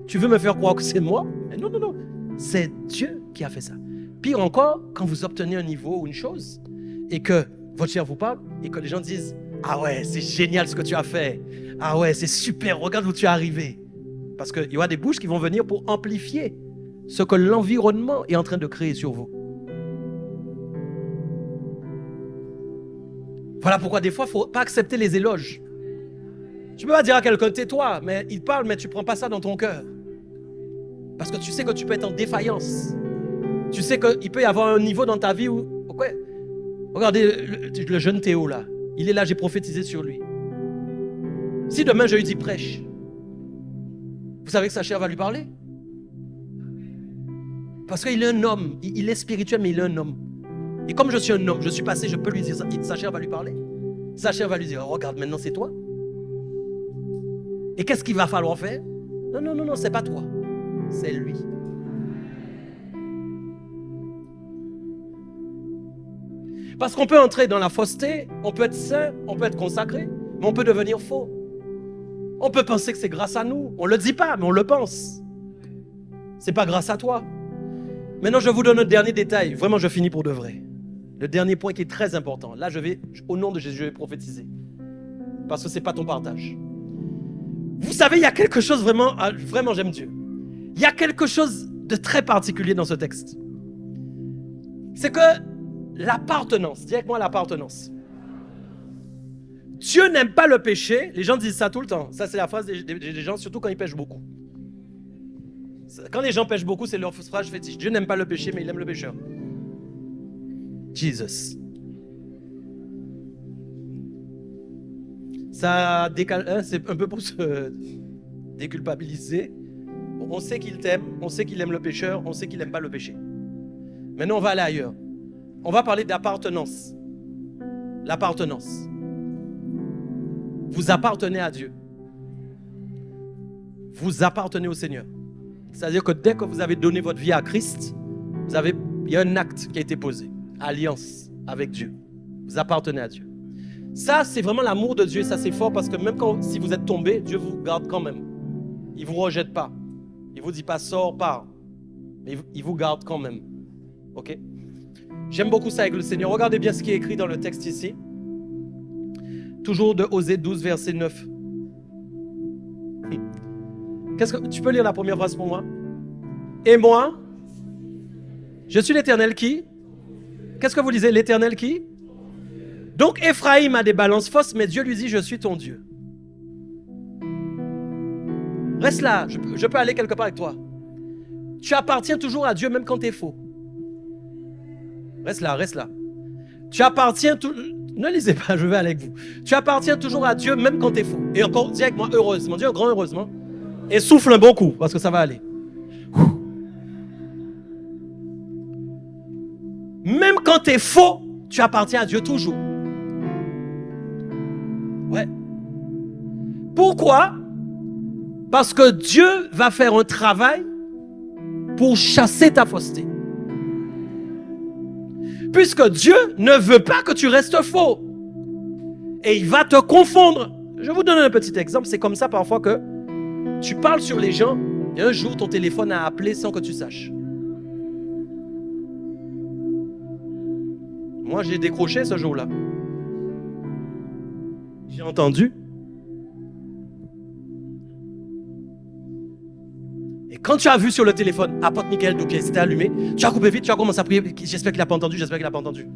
Tu veux me faire croire que c'est moi? Mais non. C'est Dieu qui a fait ça. Pire encore, quand vous obtenez un niveau ou une chose et que votre chair vous parle et que les gens disent, ah ouais, c'est génial ce que tu as fait. Ah ouais, c'est super, regarde où tu es arrivé. Parce qu'il y aura des bouches qui vont venir pour amplifier ce que l'environnement est en train de créer sur vous. Voilà pourquoi des fois, il ne faut pas accepter les éloges. Tu peux pas dire à quelqu'un, tais-toi, mais il parle, mais tu ne prends pas ça dans ton cœur. Parce que tu sais que tu peux être en défaillance. Tu sais qu'il peut y avoir un niveau dans ta vie où... Okay, regardez le jeune Théo là. Il est là, j'ai prophétisé sur lui. Si demain je lui dis prêche, vous savez que sa chair va lui parler? Parce qu'il est un homme, il est spirituel mais il est un homme. Et comme je suis un homme, je suis passé, je peux lui dire ça, sa chair va lui parler. Sa chair va lui dire, oh, regarde maintenant c'est toi. Et qu'est-ce qu'il va falloir faire? Non, c'est pas toi, c'est lui. Parce qu'on peut entrer dans la fausseté, on peut être saint, on peut être consacré, mais on peut devenir faux. On peut penser que c'est grâce à nous. On ne le dit pas, mais on le pense. Ce n'est pas grâce à toi. Maintenant, je vous donne un dernier détail. Vraiment, je finis pour de vrai. Le dernier point qui est très important. Là, au nom de Jésus, je vais prophétiser. Parce que ce n'est pas ton partage. Vous savez, il y a quelque chose vraiment j'aime Dieu. Il y a quelque chose de très particulier dans ce texte. C'est que l'appartenance, dis avec moi l'appartenance. Dieu n'aime pas le péché. Les gens disent ça tout le temps. Ça, c'est la phrase des gens, surtout quand ils pêchent beaucoup. Quand les gens pêchent beaucoup, c'est leur phrase fétiche. Dieu n'aime pas le péché, mais il aime le pécheur. Jesus. Ça décale, c'est un peu pour se déculpabiliser. On sait qu'il t'aime, on sait qu'il aime le pécheur, on sait qu'il n'aime pas le péché. Maintenant, on va aller ailleurs. On va parler d'appartenance. L'appartenance. Vous appartenez à Dieu. Vous appartenez au Seigneur. C'est-à-dire que dès que vous avez donné votre vie à Christ, il y a un acte qui a été posé. Alliance avec Dieu. Vous appartenez à Dieu. Ça, c'est vraiment l'amour de Dieu. Ça, c'est fort parce que même si vous êtes tombé, Dieu vous garde quand même. Il ne vous rejette pas. Il ne vous dit pas sors, pars. Mais il vous garde quand même. Ok? J'aime beaucoup ça avec le Seigneur. Regardez bien ce qui est écrit dans le texte ici. Toujours de Osée 12, verset 9. Tu peux lire la première phrase pour moi? Et moi, je suis l'Éternel qui? Qu'est-ce que vous lisez? L'Éternel qui? Donc Éphraïm a des balances fausses, mais Dieu lui dit, je suis ton Dieu. Reste là, je peux aller quelque part avec toi. Tu appartiens toujours à Dieu même quand tu es faux. Reste là, reste là. Tu appartiens Ne lisez pas, je vais avec vous. Tu appartiens toujours à Dieu même quand tu es faux. Et encore, dis avec moi, heureusement. Dis un grand heureusement. Et souffle un bon coup, parce que ça va aller. Même quand tu es faux, tu appartiens à Dieu toujours. Ouais. Pourquoi? Parce que Dieu va faire un travail pour chasser ta fausseté. Puisque Dieu ne veut pas que tu restes faux. Et il va te confondre. Je vous donne un petit exemple. C'est comme ça parfois que tu parles sur les gens et un jour ton téléphone a appelé sans que tu saches. Moi, j'ai décroché ce jour-là. J'ai entendu. Et quand tu as vu sur le téléphone, apôtre Michael Doupier, c'était allumé, tu as coupé vite, tu as commencé à prier. J'espère qu'il n'a pas entendu, j'espère qu'il n'a pas entendu.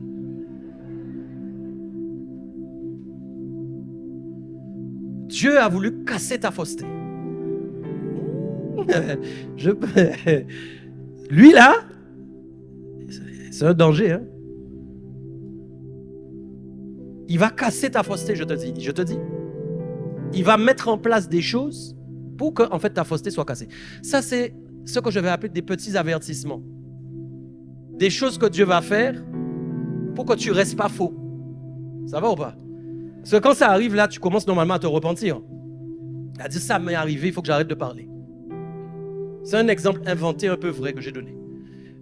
Dieu a voulu casser ta fausseté. Lui là, c'est un danger. Hein? Il va casser ta fausseté, je te dis. Il va mettre en place des choses pour que en fait, ta fausseté soit cassée. Ça, c'est ce que je vais appeler des petits avertissements. Des choses que Dieu va faire pour que tu ne restes pas faux. Ça va ou pas? Parce que quand ça arrive, là, tu commences normalement à te repentir. À dire, ça m'est arrivé, il faut que j'arrête de parler. C'est un exemple inventé un peu vrai que j'ai donné.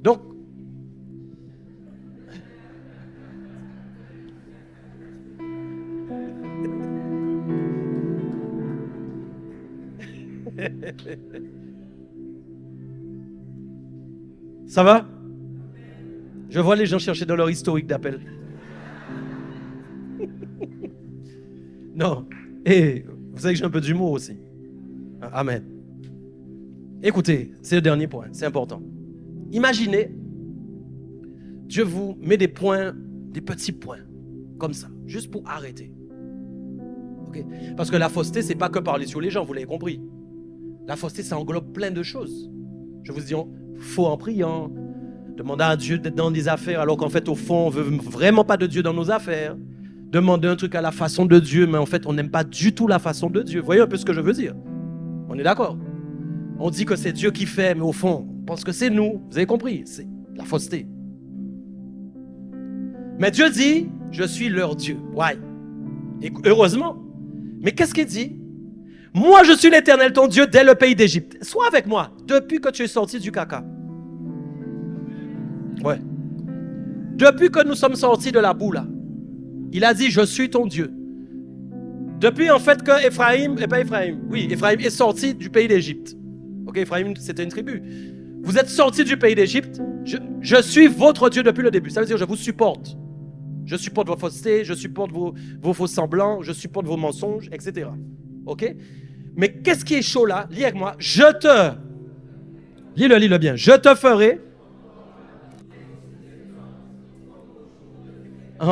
Donc, ça va? Je vois les gens chercher dans leur historique d'appel. Non. Et vous savez que j'ai un peu d'humour aussi. Amen. Écoutez, c'est le dernier point, c'est important. Imaginez, Dieu vous met des points, des petits points, comme ça, juste pour arrêter. Okay? Parce que la fausseté, c'est pas que parler sur les gens, vous l'avez compris. La fausseté, ça englobe plein de choses. Je vous dis, faux en priant, demander à Dieu d'être dans des affaires, alors qu'en fait, au fond, on veut vraiment pas de Dieu dans nos affaires. Demander un truc à la façon de Dieu, mais en fait, on n'aime pas du tout la façon de Dieu. Vous voyez un peu ce que je veux dire? On est d'accord? On dit que c'est Dieu qui fait, mais au fond, on pense que c'est nous. Vous avez compris? C'est la fausseté. Mais Dieu dit, je suis leur Dieu. Ouais. Et heureusement. Mais qu'est-ce qu'il dit? Moi, je suis l'Éternel, ton Dieu, dès le pays d'Égypte. Sois avec moi, depuis que tu es sorti du caca. Ouais. Depuis que nous sommes sortis de la boue, là. Il a dit, je suis ton Dieu. Depuis en fait que Éphraïm est sorti du pays d'Égypte. Ok, Éphraïm, c'était une tribu. Vous êtes sortis du pays d'Égypte. Je suis votre Dieu depuis le début. Ça veut dire, je vous supporte. Je supporte vos faussetés, je supporte vos faux semblants, je supporte vos mensonges, etc. Ok? Mais qu'est-ce qui est chaud là? Lis avec moi. Lis-le bien. Je te ferai.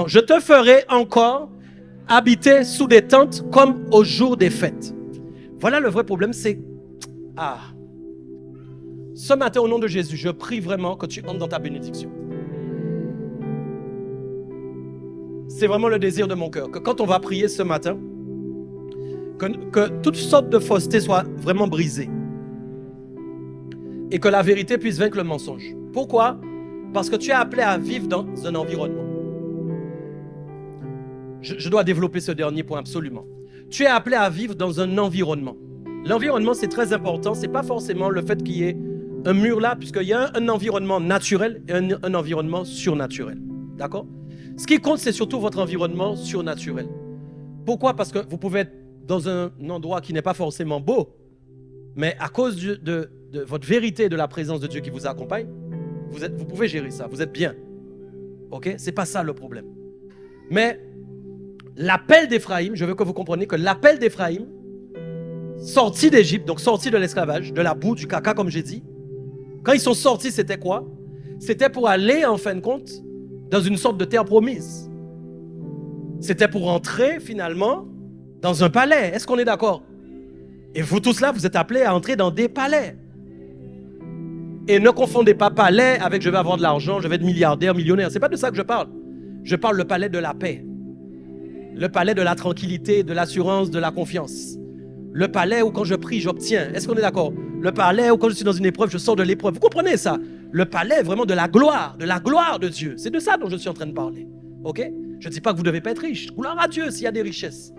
Je te ferai encore habiter sous des tentes comme au jour des fêtes. Voilà le vrai problème, c'est... Ce matin, au nom de Jésus, je prie vraiment que tu entres dans ta bénédiction. C'est vraiment le désir de mon cœur, que quand on va prier ce matin, que toutes sortes de faussetés soient vraiment brisées. Et que la vérité puisse vaincre le mensonge. Pourquoi? Parce que tu es appelé à vivre dans un environnement. Je dois développer ce dernier point absolument. Tu es appelé à vivre dans un environnement. L'environnement, c'est très important. Ce n'est pas forcément le fait qu'il y ait un mur là, puisqu'il y a un environnement naturel et un environnement surnaturel. D'accord? Ce qui compte, c'est surtout votre environnement surnaturel. Pourquoi? Parce que vous pouvez être dans un endroit qui n'est pas forcément beau, mais à cause de votre vérité et de la présence de Dieu qui vous accompagne, vous pouvez gérer ça. Vous êtes bien. Ok? C'est pas ça le problème. Mais l'appel d'Éphraïm, je veux que vous compreniez que l'appel d'Éphraïm, sorti d'Égypte, donc sorti de l'esclavage, de la boue, du caca, comme j'ai dit, quand ils sont sortis, c'était quoi? C'était pour aller, en fin de compte, dans une sorte de terre promise. C'était pour entrer, finalement, dans un palais. Est-ce qu'on est d'accord? Et vous tous là, vous êtes appelés à entrer dans des palais. Et ne confondez pas palais avec je vais avoir de l'argent, je vais être milliardaire, millionnaire. C'est pas de ça que je parle. Je parle le palais de la paix. Le palais de la tranquillité, de l'assurance, de la confiance. Le palais où quand je prie, j'obtiens. Est-ce qu'on est d'accord? Le palais où quand je suis dans une épreuve, je sors de l'épreuve. Vous comprenez ça? Le palais vraiment de la gloire de Dieu. C'est de ça dont je suis en train de parler. Ok? Je ne dis pas que vous ne devez pas être riche. Gloire à Dieu s'il y a des richesses.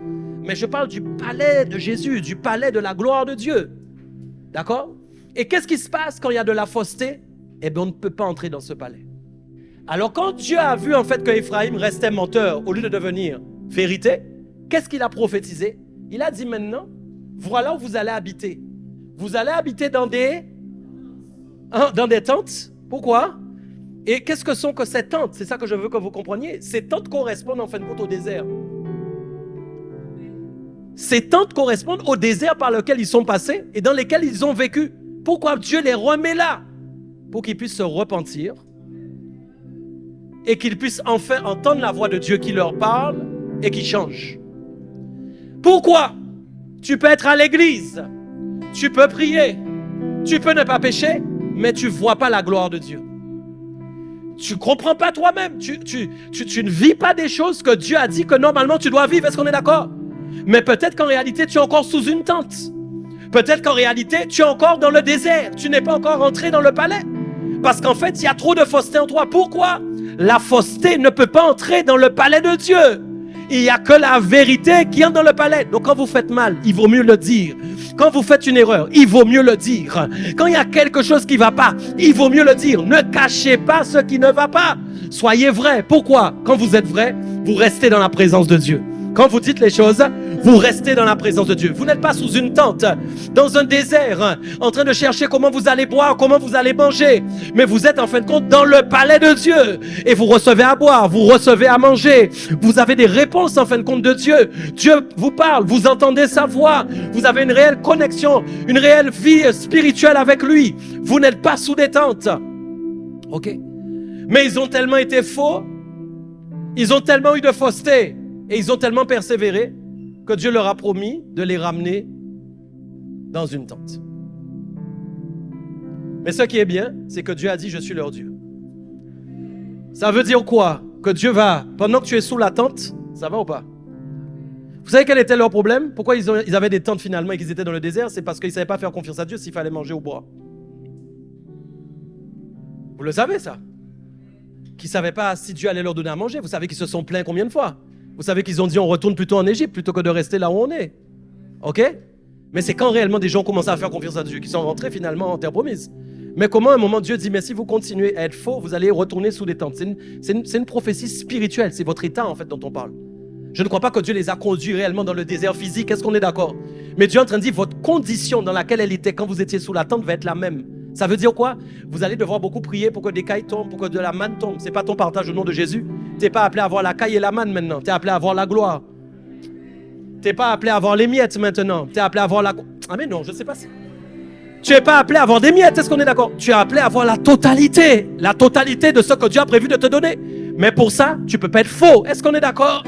Mais je parle du palais de Jésus, du palais de la gloire de Dieu. D'accord? Et qu'est-ce qui se passe quand il y a de la fausseté? Eh bien, on ne peut pas entrer dans ce palais. Alors, quand Dieu a vu en fait que Éphraïm restait menteur au lieu de devenir vérité, qu'est-ce qu'il a prophétisé? Il a dit maintenant, voilà où vous allez habiter. Vous allez habiter dans des tentes. Pourquoi? Et qu'est-ce que sont que ces tentes? C'est ça que je veux que vous compreniez. Ces tentes correspondent en fin de compte au désert. Ces tentes correspondent au désert par lequel ils sont passés et dans lesquels ils ont vécu. Pourquoi Dieu les remet là? Pour qu'ils puissent se repentir et qu'ils puissent enfin entendre la voix de Dieu qui leur parle et qui change. Pourquoi? Tu peux être à l'église, tu peux prier, tu peux ne pas pécher, mais tu ne vois pas la gloire de Dieu. Tu ne comprends pas toi-même, tu ne vis pas des choses que Dieu a dit que normalement tu dois vivre. Est-ce qu'on est d'accord? Mais peut-être qu'en réalité tu es encore sous une tente. Peut-être qu'en réalité tu es encore dans le désert, tu n'es pas encore entré dans le palais. Parce qu'en fait il y a trop de fausseté en toi. Pourquoi? La fausseté ne peut pas entrer dans le palais de Dieu. Il n'y a que la vérité qui entre dans le palais. Donc quand vous faites mal, il vaut mieux le dire. Quand vous faites une erreur, il vaut mieux le dire. Quand il y a quelque chose qui ne va pas, il vaut mieux le dire. Ne cachez pas ce qui ne va pas. Soyez vrai. Pourquoi? Quand vous êtes vrai, vous restez dans la présence de Dieu. Quand vous dites les choses, vous restez dans la présence de Dieu. Vous n'êtes pas sous une tente, dans un désert, en train de chercher comment vous allez boire, comment vous allez manger. Mais vous êtes en fin de compte dans le palais de Dieu. Et vous recevez à boire, vous recevez à manger. Vous avez des réponses en fin de compte de Dieu. Dieu vous parle, vous entendez sa voix. Vous avez une réelle connexion, une réelle vie spirituelle avec lui. Vous n'êtes pas sous des tentes. Ok? Mais ils ont tellement été faux, ils ont tellement eu de fausseté, et ils ont tellement persévéré que Dieu leur a promis de les ramener dans une tente. Mais ce qui est bien, c'est que Dieu a dit, je suis leur Dieu. Ça veut dire quoi? Que Dieu va, pendant que tu es sous la tente, ça va ou pas? Vous savez quel était leur problème? Pourquoi ils avaient des tentes finalement et qu'ils étaient dans le désert? C'est parce qu'ils ne savaient pas faire confiance à Dieu s'il fallait manger ou boire. Vous le savez ça? Qu'ils ne savaient pas si Dieu allait leur donner à manger. Vous savez qu'ils se sont plaints combien de fois? Vous savez qu'ils ont dit on retourne plutôt en Égypte plutôt que de rester là où on est. Ok? Mais c'est quand réellement des gens commencent à faire confiance à Dieu qu'ils sont rentrés finalement en terre promise. Mais comment à un moment Dieu dit mais si vous continuez à être faux, vous allez retourner sous des tentes. C'est une prophétie spirituelle, c'est votre état en fait dont on parle. Je ne crois pas que Dieu les a conduits réellement dans le désert physique, est-ce qu'on est d'accord? Mais Dieu est en train de dire votre condition dans laquelle elle était quand vous étiez sous la tente va être la même. Ça veut dire quoi? Vous allez devoir beaucoup prier pour que des cailles tombent, pour que de la manne tombe. Ce n'est pas ton partage au nom de Jésus. Tu n'es pas appelé à avoir la caille et la manne maintenant. Tu es appelé à avoir la gloire. Tu n'es pas appelé à avoir les miettes maintenant. Tu es appelé à avoir la... Ah mais non, je ne sais pas si... Tu n'es pas appelé à avoir des miettes, est-ce qu'on est d'accord? Tu es appelé à avoir la totalité de ce que Dieu a prévu de te donner. Mais pour ça, tu ne peux pas être faux. Est-ce qu'on est d'accord?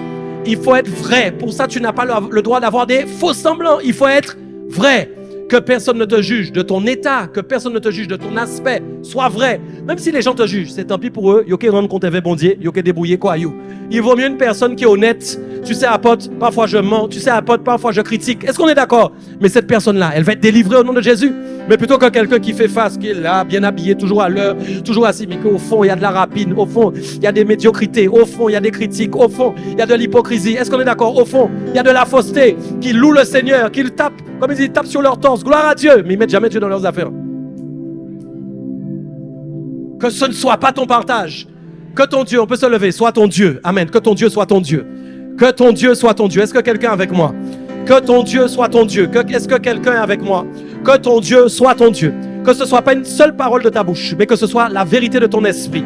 Il faut être vrai. Pour ça, tu n'as pas le droit d'avoir des faux semblants. Il faut être vrai. Que personne ne te juge de ton état, que personne ne te juge de ton aspect. Sois vrai. Même si les gens te jugent, c'est tant pis pour eux. Yo qui rendent compte avec bon Dieu, yo qui débrouiller quoi yo. Il vaut mieux une personne qui est honnête. Tu sais, apôtre, parfois je mens. Tu sais, apôtre, parfois je critique. Est-ce qu'on est d'accord? Mais cette personne-là, elle va être délivrée au nom de Jésus. Mais plutôt que quelqu'un qui fait face, qui est là, bien habillé, toujours à l'heure, toujours assis, mais qu'au fond, il y a de la rapine. Au fond, il y a des médiocrités. Au fond, il y a des critiques. Au fond, il y a de l'hypocrisie. Est-ce qu'on est d'accord? Au fond, il y a de la fausseté. Qui loue le Seigneur, qui le tape, comme ils disent, tapent sur leur torse. Gloire à Dieu. Mais ils mettent jamais Dieu dans leurs affaires. Que ce ne soit pas ton partage. Que ton Dieu, on peut se lever, soit ton Dieu. Amen. Que ton Dieu soit ton Dieu. Que ton Dieu soit ton Dieu. Est-ce que quelqu'un est avec moi? Que ton Dieu soit ton Dieu. Est-ce que quelqu'un est avec moi? Que ton Dieu soit ton Dieu. Que ce ne soit pas une seule parole de ta bouche, mais que ce soit la vérité de ton esprit.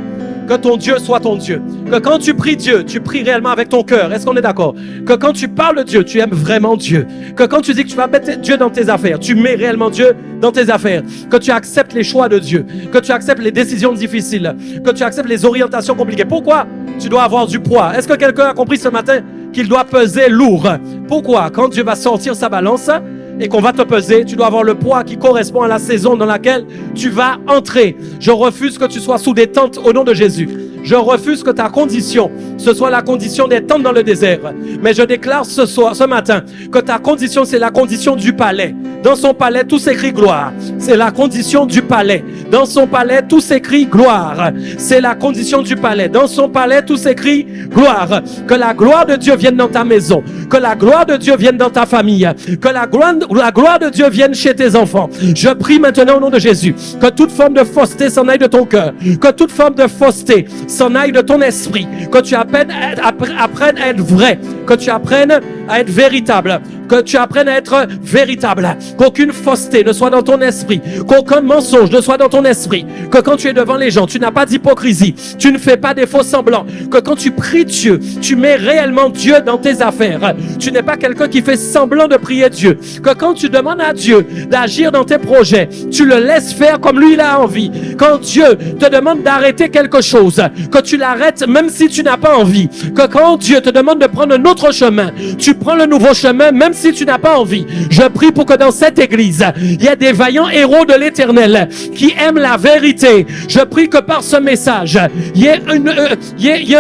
Que ton Dieu soit ton Dieu. Que quand tu pries Dieu, tu pries réellement avec ton cœur. Est-ce qu'on est d'accord? Que quand tu parles de Dieu, tu aimes vraiment Dieu. Que quand tu dis que tu vas mettre Dieu dans tes affaires, tu mets réellement Dieu dans tes affaires. Que tu acceptes les choix de Dieu. Que tu acceptes les décisions difficiles. Que tu acceptes les orientations compliquées. Pourquoi tu dois avoir du poids? Est-ce que quelqu'un a compris ce matin qu'il doit peser lourd? Pourquoi? Quand Dieu va sortir sa balance et qu'on va te peser, tu dois avoir le poids qui correspond à la saison dans laquelle tu vas entrer. Je refuse que tu sois sous des tentes au nom de Jésus. Je refuse que ta condition, ce soit la condition des tentes dans le désert. Mais je déclare ce matin, que ta condition, c'est la condition du palais. Dans son palais, tout s'écrit gloire. C'est la condition du palais. Dans son palais, tout s'écrit gloire. C'est la condition du palais. Dans son palais, tout s'écrit gloire. Que la gloire de Dieu vienne dans ta maison. Que la gloire de Dieu vienne dans ta famille. Que la gloire de Dieu vienne chez tes enfants. Je prie maintenant au nom de Jésus, que toute forme de fausseté s'en aille de ton cœur. Que toute forme de fausseté s'en aille de ton esprit. Que tu apprennes à être vrai. Que tu apprennes à être véritable. Que tu apprennes à être véritable. Qu'aucune fausseté ne soit dans ton esprit. Qu'aucun mensonge ne soit dans ton esprit. Que quand tu es devant les gens, tu n'as pas d'hypocrisie. Tu ne fais pas des faux semblants. Que quand tu pries Dieu, tu mets réellement Dieu dans tes affaires. Tu n'es pas quelqu'un qui fait semblant de prier Dieu. Que quand tu demandes à Dieu d'agir dans tes projets, tu le laisses faire comme lui il a envie. Quand Dieu te demande d'arrêter quelque chose, que tu l'arrêtes même si tu n'as pas envie. Que quand Dieu te demande de prendre un autre chemin, tu prends le nouveau chemin même si tu n'as pas envie. Je prie pour que dans cette église, il y ait des vaillants héros de l'Éternel qui aiment la vérité. Je prie que par ce message, il y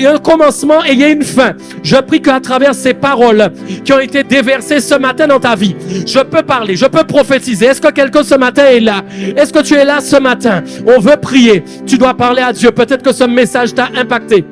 a un commencement et il y a une fin. Je prie qu'à travers ces paroles qui ont été déversées ce matin dans ta vie, je peux parler, je peux prophétiser. Est-ce que quelqu'un ce matin est là? Est-ce que tu es là ce matin? On veut prier. Tu dois parler à Dieu. Peut-être que ce message t'a impacté.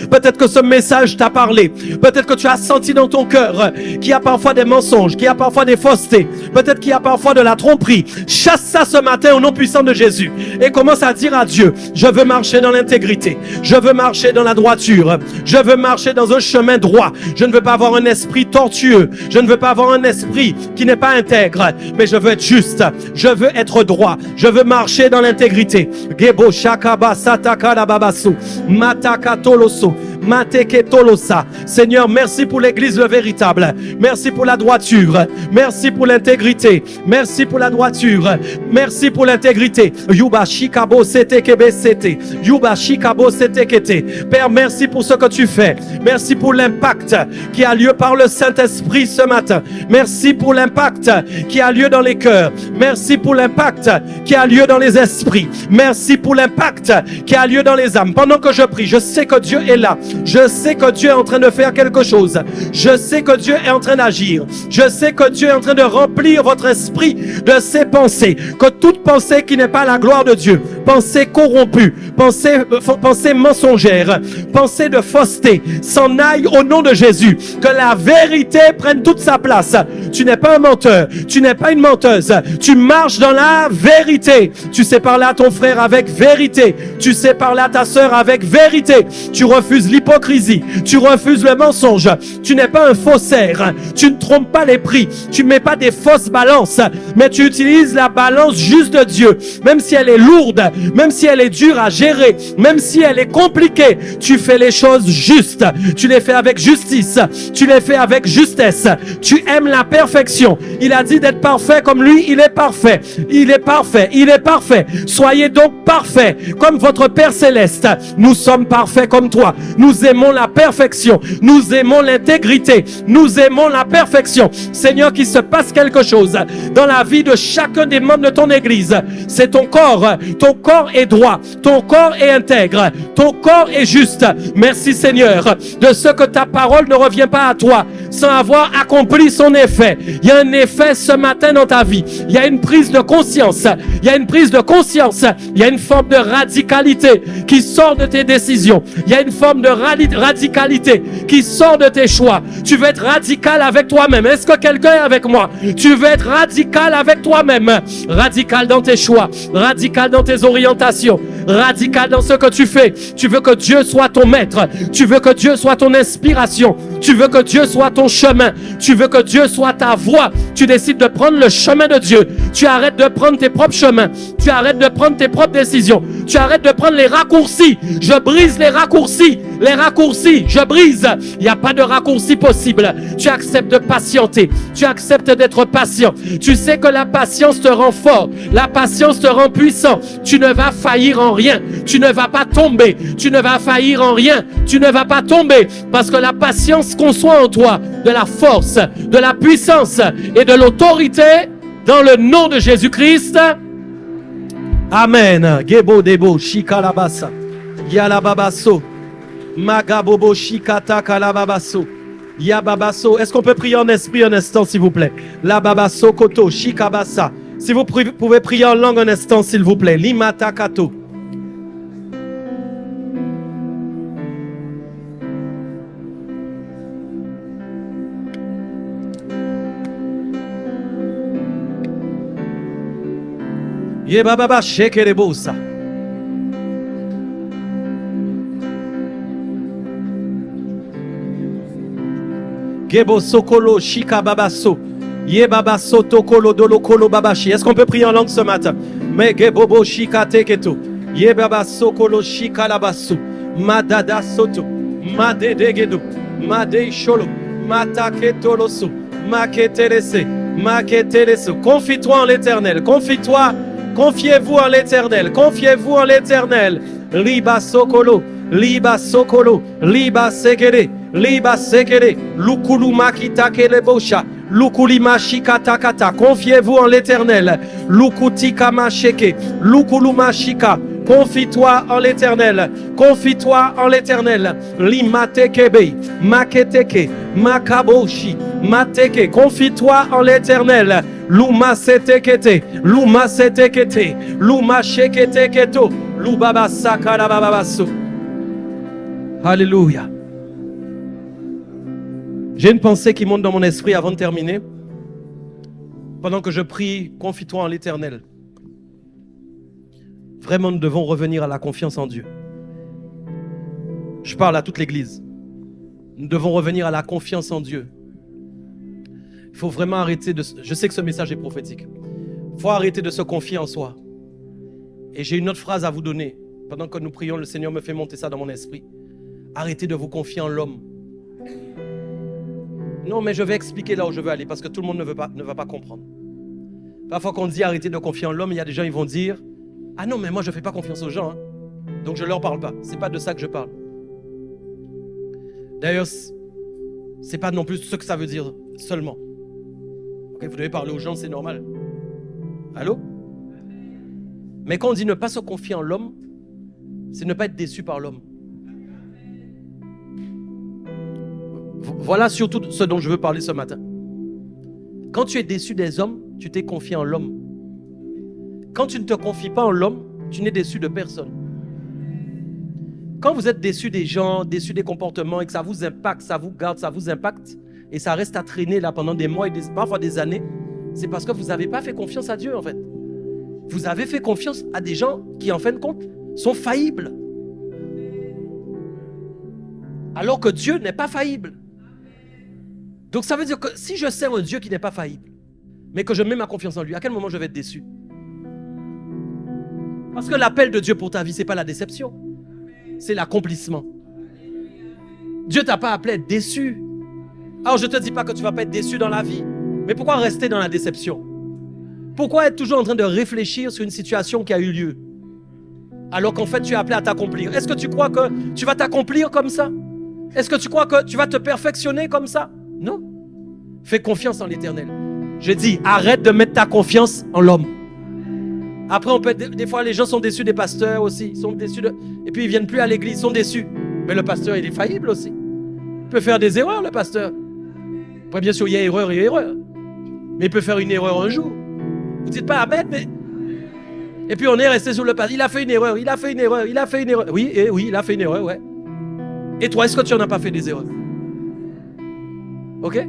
Peut-être que ce message t'a parlé. Peut-être que tu as senti dans ton cœur qu'il y a parfois des mensonges, qu'il y a parfois des faussetés. Peut-être qu'il y a parfois de la tromperie. Chasse ça ce matin au nom puissant de Jésus. Et commence à dire à Dieu, je veux marcher dans l'intégrité. Je veux marcher dans la droiture. Je veux marcher dans un chemin droit. Je ne veux pas avoir un esprit tortueux. Je ne veux pas avoir un esprit qui n'est pas intègre. Mais je veux être juste. Je veux être droit. Je veux marcher dans l'intégrité. Gebo shakaba sataka la babasu. Mataka toloso. Mateke tolosa. Seigneur, merci pour l'église le véritable. Merci pour la droiture. Merci pour l'intégrité. Merci pour la droiture. Merci pour l'intégrité. Yuba shikabo sete kebe sete. Yuba shikabo sete kete. Père, merci pour ce que tu fais. Merci pour l'impact qui a lieu par le Saint-Esprit ce matin. Merci pour l'impact qui a lieu dans les cœurs. Merci pour l'impact qui a lieu dans les esprits. Merci pour l'impact qui a lieu dans les âmes. Pendant que je prie, je sais que Dieu est là. Je sais que Dieu est en train de faire quelque chose. Je sais que Dieu est en train d'agir. Je sais que Dieu est en train de remplir votre esprit de ses pensées. Que toute pensée qui n'est pas la gloire de Dieu, pensée corrompue, pensée mensongère, pensée de fausseté, s'en aille au nom de Jésus. Que la vérité prenne toute sa place. Tu n'es pas un menteur. Tu n'es pas une menteuse. Tu marches dans la vérité. Tu sais parler à ton frère avec vérité. Tu sais parler à ta sœur avec vérité. Tu refuses l'hypocrisie, tu refuses le mensonge, tu n'es pas un faussaire, tu ne trompes pas les prix, tu ne mets pas des fausses balances, mais tu utilises la balance juste de Dieu, même si elle est lourde, même si elle est dure à gérer, même si elle est compliquée, tu fais les choses justes, tu les fais avec justice, tu les fais avec justesse, tu aimes la perfection. Il a dit d'être parfait comme lui, il est parfait, il est parfait, il est parfait. Soyez donc parfaits comme votre Père Céleste. Nous sommes parfaits comme toi. Nous aimons la perfection. Nous aimons l'intégrité. Nous aimons la perfection. Seigneur, qu'il se passe quelque chose dans la vie de chacun des membres de ton église. C'est ton corps. Ton corps est droit. Ton corps est intègre. Ton corps est juste. Merci Seigneur de ce que ta parole ne revient pas à toi sans avoir accompli son effet. Il y a un effet ce matin dans ta vie. Il y a une prise de conscience. Il y a une prise de conscience. Il y a une forme de radicalité qui sort de tes décisions. Il y a une forme de radicalité qui sort de tes choix. Tu veux être radical avec toi-même. Est-ce que quelqu'un est avec moi? Tu veux être radical avec toi-même. Radical dans tes choix. Radical dans tes orientations. Radical dans ce que tu fais. Tu veux que Dieu soit ton maître. Tu veux que Dieu soit ton inspiration. Tu veux que Dieu soit ton chemin. Tu veux que Dieu soit ta voie. Tu décides de prendre le chemin de Dieu. Tu arrêtes de prendre tes propres chemins. Tu arrêtes de prendre tes propres décisions. Tu arrêtes de prendre les raccourcis. Je brise les raccourcis. Les raccourcis, je brise. Il n'y a pas de raccourci possible. Tu acceptes de patienter. Tu acceptes d'être patient. Tu sais que la patience te rend fort. La patience te rend puissant. Tu ne vas faillir en rien. Tu ne vas pas tomber. Tu ne vas faillir en rien. Tu ne vas pas tomber parce que la patience conçoit en toi de la force, de la puissance et de l'autorité dans le nom de Jésus-Christ. Amen. Gebo debo shikalabasa. Yalababaso. Magabobo shikata kalababaso. Yababaso. Est-ce qu'on peut prier en esprit un instant, s'il vous plaît? Lababaso koto shikabasa. Si vous pouvez prier en langue un instant, s'il vous plaît. Limata kato. Yebababa shekerebosa. Gebo sokolo shikababaso. Yebabaso tokolo dolokolo babashi. Est-ce qu'on peut prier en langue ce matin? Me gebobo shikateketo. Yebabaso kolo shikalabasu. Madada soto. Madedegedo. Made sholo. Mataketoloso. Maketerese. Maketerese. Confie-toi en l'Éternel. Confie-toi. Confiez-vous en l'Éternel. Confiez-vous en l'Éternel. Liba sokolo. Liba sokolo. Liba sekere. Liba sekere. Lukulu makita kelebosha. Lukulima shikata kata. Confiez-vous en l'Éternel. Lukutika masheke. Lukuluma shika. Confie-toi en l'Éternel. Confie-toi en l'Éternel. Limatekebe. Maketeke. Makaboshi. Mateke. Confie-toi en l'Éternel. Luma setekete. Luma setekete. Luma shekete keto. Lubaba sakara bababaso. Alléluia. J'ai une pensée qui monte dans mon esprit avant de terminer. Pendant que je prie, confie-toi en l'Éternel. Vraiment, nous devons revenir à la confiance en Dieu. Je parle à toute l'Église. Nous devons revenir à la confiance en Dieu. Il faut vraiment arrêter de... Je sais que ce message est prophétique. Il faut arrêter de se confier en soi. Et j'ai une autre phrase à vous donner. Pendant que nous prions, le Seigneur me fait monter ça dans mon esprit. Arrêtez de vous confier en l'homme. Non, mais je vais expliquer là où je veux aller parce que tout le monde ne va pas comprendre. Parfois qu'on dit arrêtez de confier en l'homme, il y a des gens qui vont dire ah non, mais moi je ne fais pas confiance aux gens, hein. Donc je ne leur parle pas. Ce n'est pas de ça que je parle. D'ailleurs, ce n'est pas non plus ce que ça veut dire seulement. Okay, vous devez parler aux gens, c'est normal. Allô? Mais quand on dit ne pas se confier en l'homme, c'est ne pas être déçu par l'homme. Voilà surtout ce dont je veux parler ce matin. Quand tu es déçu des hommes, tu t'es confié en l'homme. Quand tu ne te confies pas en l'homme, tu n'es déçu de personne. Quand vous êtes déçu des gens, déçu des comportements et que ça vous impacte, ça vous garde, ça vous impacte et ça reste à traîner là pendant des mois et parfois des années, c'est parce que vous n'avez pas fait confiance à Dieu en fait. Vous avez fait confiance à des gens qui en fin de compte sont faillibles. Alors que Dieu n'est pas faillible. Donc ça veut dire que si je sers un Dieu qui n'est pas faillible, mais que je mets ma confiance en lui, à quel moment je vais être déçu? Parce que l'appel de Dieu pour ta vie, ce n'est pas la déception, c'est l'accomplissement. Dieu ne t'a pas appelé à être déçu. Alors je ne te dis pas que tu ne vas pas être déçu dans la vie, mais pourquoi rester dans la déception? Pourquoi être toujours en train de réfléchir sur une situation qui a eu lieu, alors qu'en fait tu es appelé à t'accomplir? Est-ce que tu crois que tu vas t'accomplir comme ça? Est-ce que tu crois que tu vas te perfectionner comme ça? Non. Fais confiance en l'Éternel. Je dis, arrête de mettre ta confiance en l'homme. Après, des fois, les gens sont déçus des pasteurs aussi. Ils sont déçus et puis, ils ne viennent plus à l'église, ils sont déçus. Mais le pasteur, il est faillible aussi. Il peut faire des erreurs, le pasteur. Après, bien sûr, il y a erreur et erreur. Mais il peut faire une erreur un jour. Vous ne dites pas amen, mais... Et puis, on est resté sur le pasteur. Il a fait une erreur, il a fait une erreur, il a fait une erreur. Oui, il a fait une erreur, ouais. Et toi, est-ce que tu n'en as pas fait des erreurs? Ok?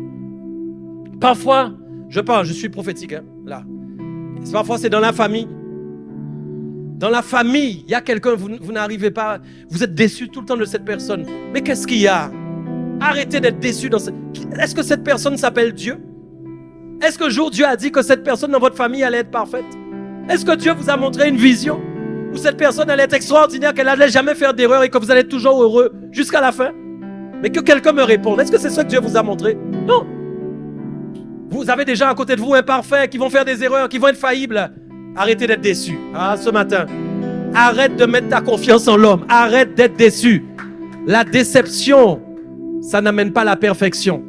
Parfois, je suis prophétique, hein, là. Parfois, c'est dans la famille. Dans la famille, il y a quelqu'un, vous n'arrivez pas, vous êtes déçu tout le temps de cette personne. Mais qu'est-ce qu'il y a? Arrêtez d'être déçus. Est-ce que cette personne s'appelle Dieu? Est-ce que jour Dieu a dit que cette personne dans votre famille allait être parfaite? Est-ce que Dieu vous a montré une vision où cette personne allait être extraordinaire, qu'elle n'allait jamais faire d'erreur et que vous allez être toujours heureux jusqu'à la fin? Mais que quelqu'un me réponde. Est-ce que c'est ça que Dieu vous a montré? Non. Vous avez des gens à côté de vous imparfaits, qui vont faire des erreurs, qui vont être faillibles. Arrêtez d'être déçus. Ah, ce matin, arrête de mettre ta confiance en l'homme. Arrête d'être déçu. La déception, ça n'amène pas la perfection.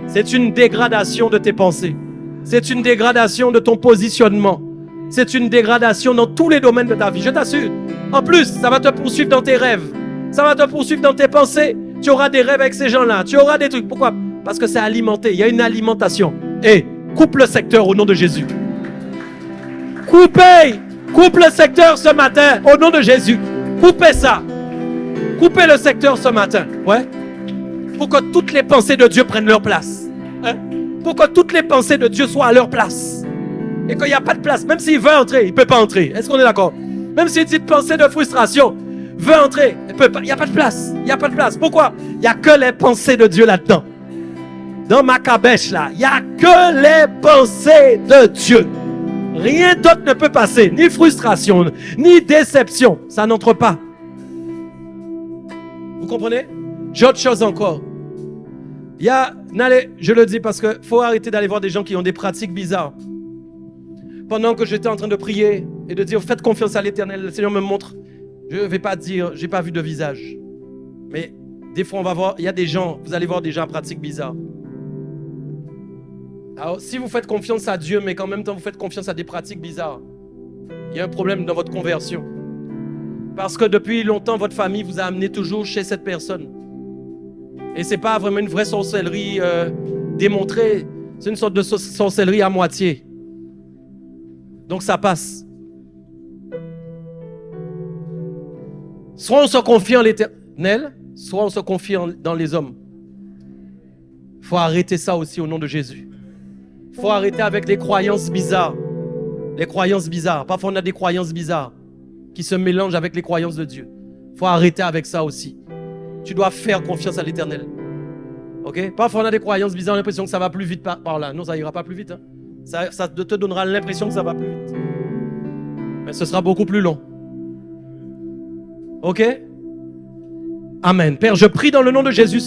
C'est une dégradation de tes pensées. C'est une dégradation de ton positionnement. C'est une dégradation dans tous les domaines de ta vie, je t'assure. En plus, ça va te poursuivre dans tes rêves. Ça va te poursuivre dans tes pensées. Tu auras des rêves avec ces gens-là. Tu auras des trucs. Pourquoi? Parce que c'est alimenté. Il y a une alimentation. Et coupe le secteur au nom de Jésus. Coupe le secteur ce matin au nom de Jésus. Coupez ça. Coupez le secteur ce matin. Ouais. Pour que toutes les pensées de Dieu prennent leur place. Hein? Pour que toutes les pensées de Dieu soient à leur place. Et qu'il n'y a pas de place. Même s'il veut entrer, il ne peut pas entrer. Est-ce qu'on est d'accord? Même si une petite pensée de frustration veut entrer, il n'y a pas de place. Il n'y a pas de place. Pourquoi? Il n'y a que les pensées de Dieu là-dedans. Dans ma cabèche là, il n'y a que les pensées de Dieu. Rien d'autre ne peut passer. Ni frustration, ni déception. Ça n'entre pas. Vous comprenez? J'ai autre chose encore. Je le dis parce qu'il faut arrêter d'aller voir des gens qui ont des pratiques bizarres. Pendant que j'étais en train de prier et de dire faites confiance à l'Éternel, le Seigneur me montre. Je ne vais pas dire, j'ai pas vu de visage. Mais des fois, on va voir, il y a des gens, vous allez voir des gens à pratiques bizarres. Alors, si vous faites confiance à Dieu, mais qu'en même temps vous faites confiance à des pratiques bizarres, il y a un problème dans votre conversion. Parce que depuis longtemps, votre famille vous a amené toujours chez cette personne. Et ce n'est pas vraiment une vraie sorcellerie démontrée. C'est une sorte de sorcellerie à moitié. Donc ça passe. Soit on se confie en l'Éternel, soit on se confie dans les hommes. Il faut arrêter ça aussi au nom de Jésus. Il faut arrêter avec les croyances bizarres. Les croyances bizarres. Parfois on a des croyances bizarres qui se mélangent avec les croyances de Dieu. Il faut arrêter avec ça aussi. Tu dois faire confiance à l'Éternel. Ok? Parfois on a des croyances bizarres, on a l'impression que ça va plus vite par là. Non, ça ira pas plus vite. Hein. Ça te donnera l'impression que ça va plus vite. Mais ce sera beaucoup plus long. Ok? Amen. Père, je prie dans le nom de Jésus.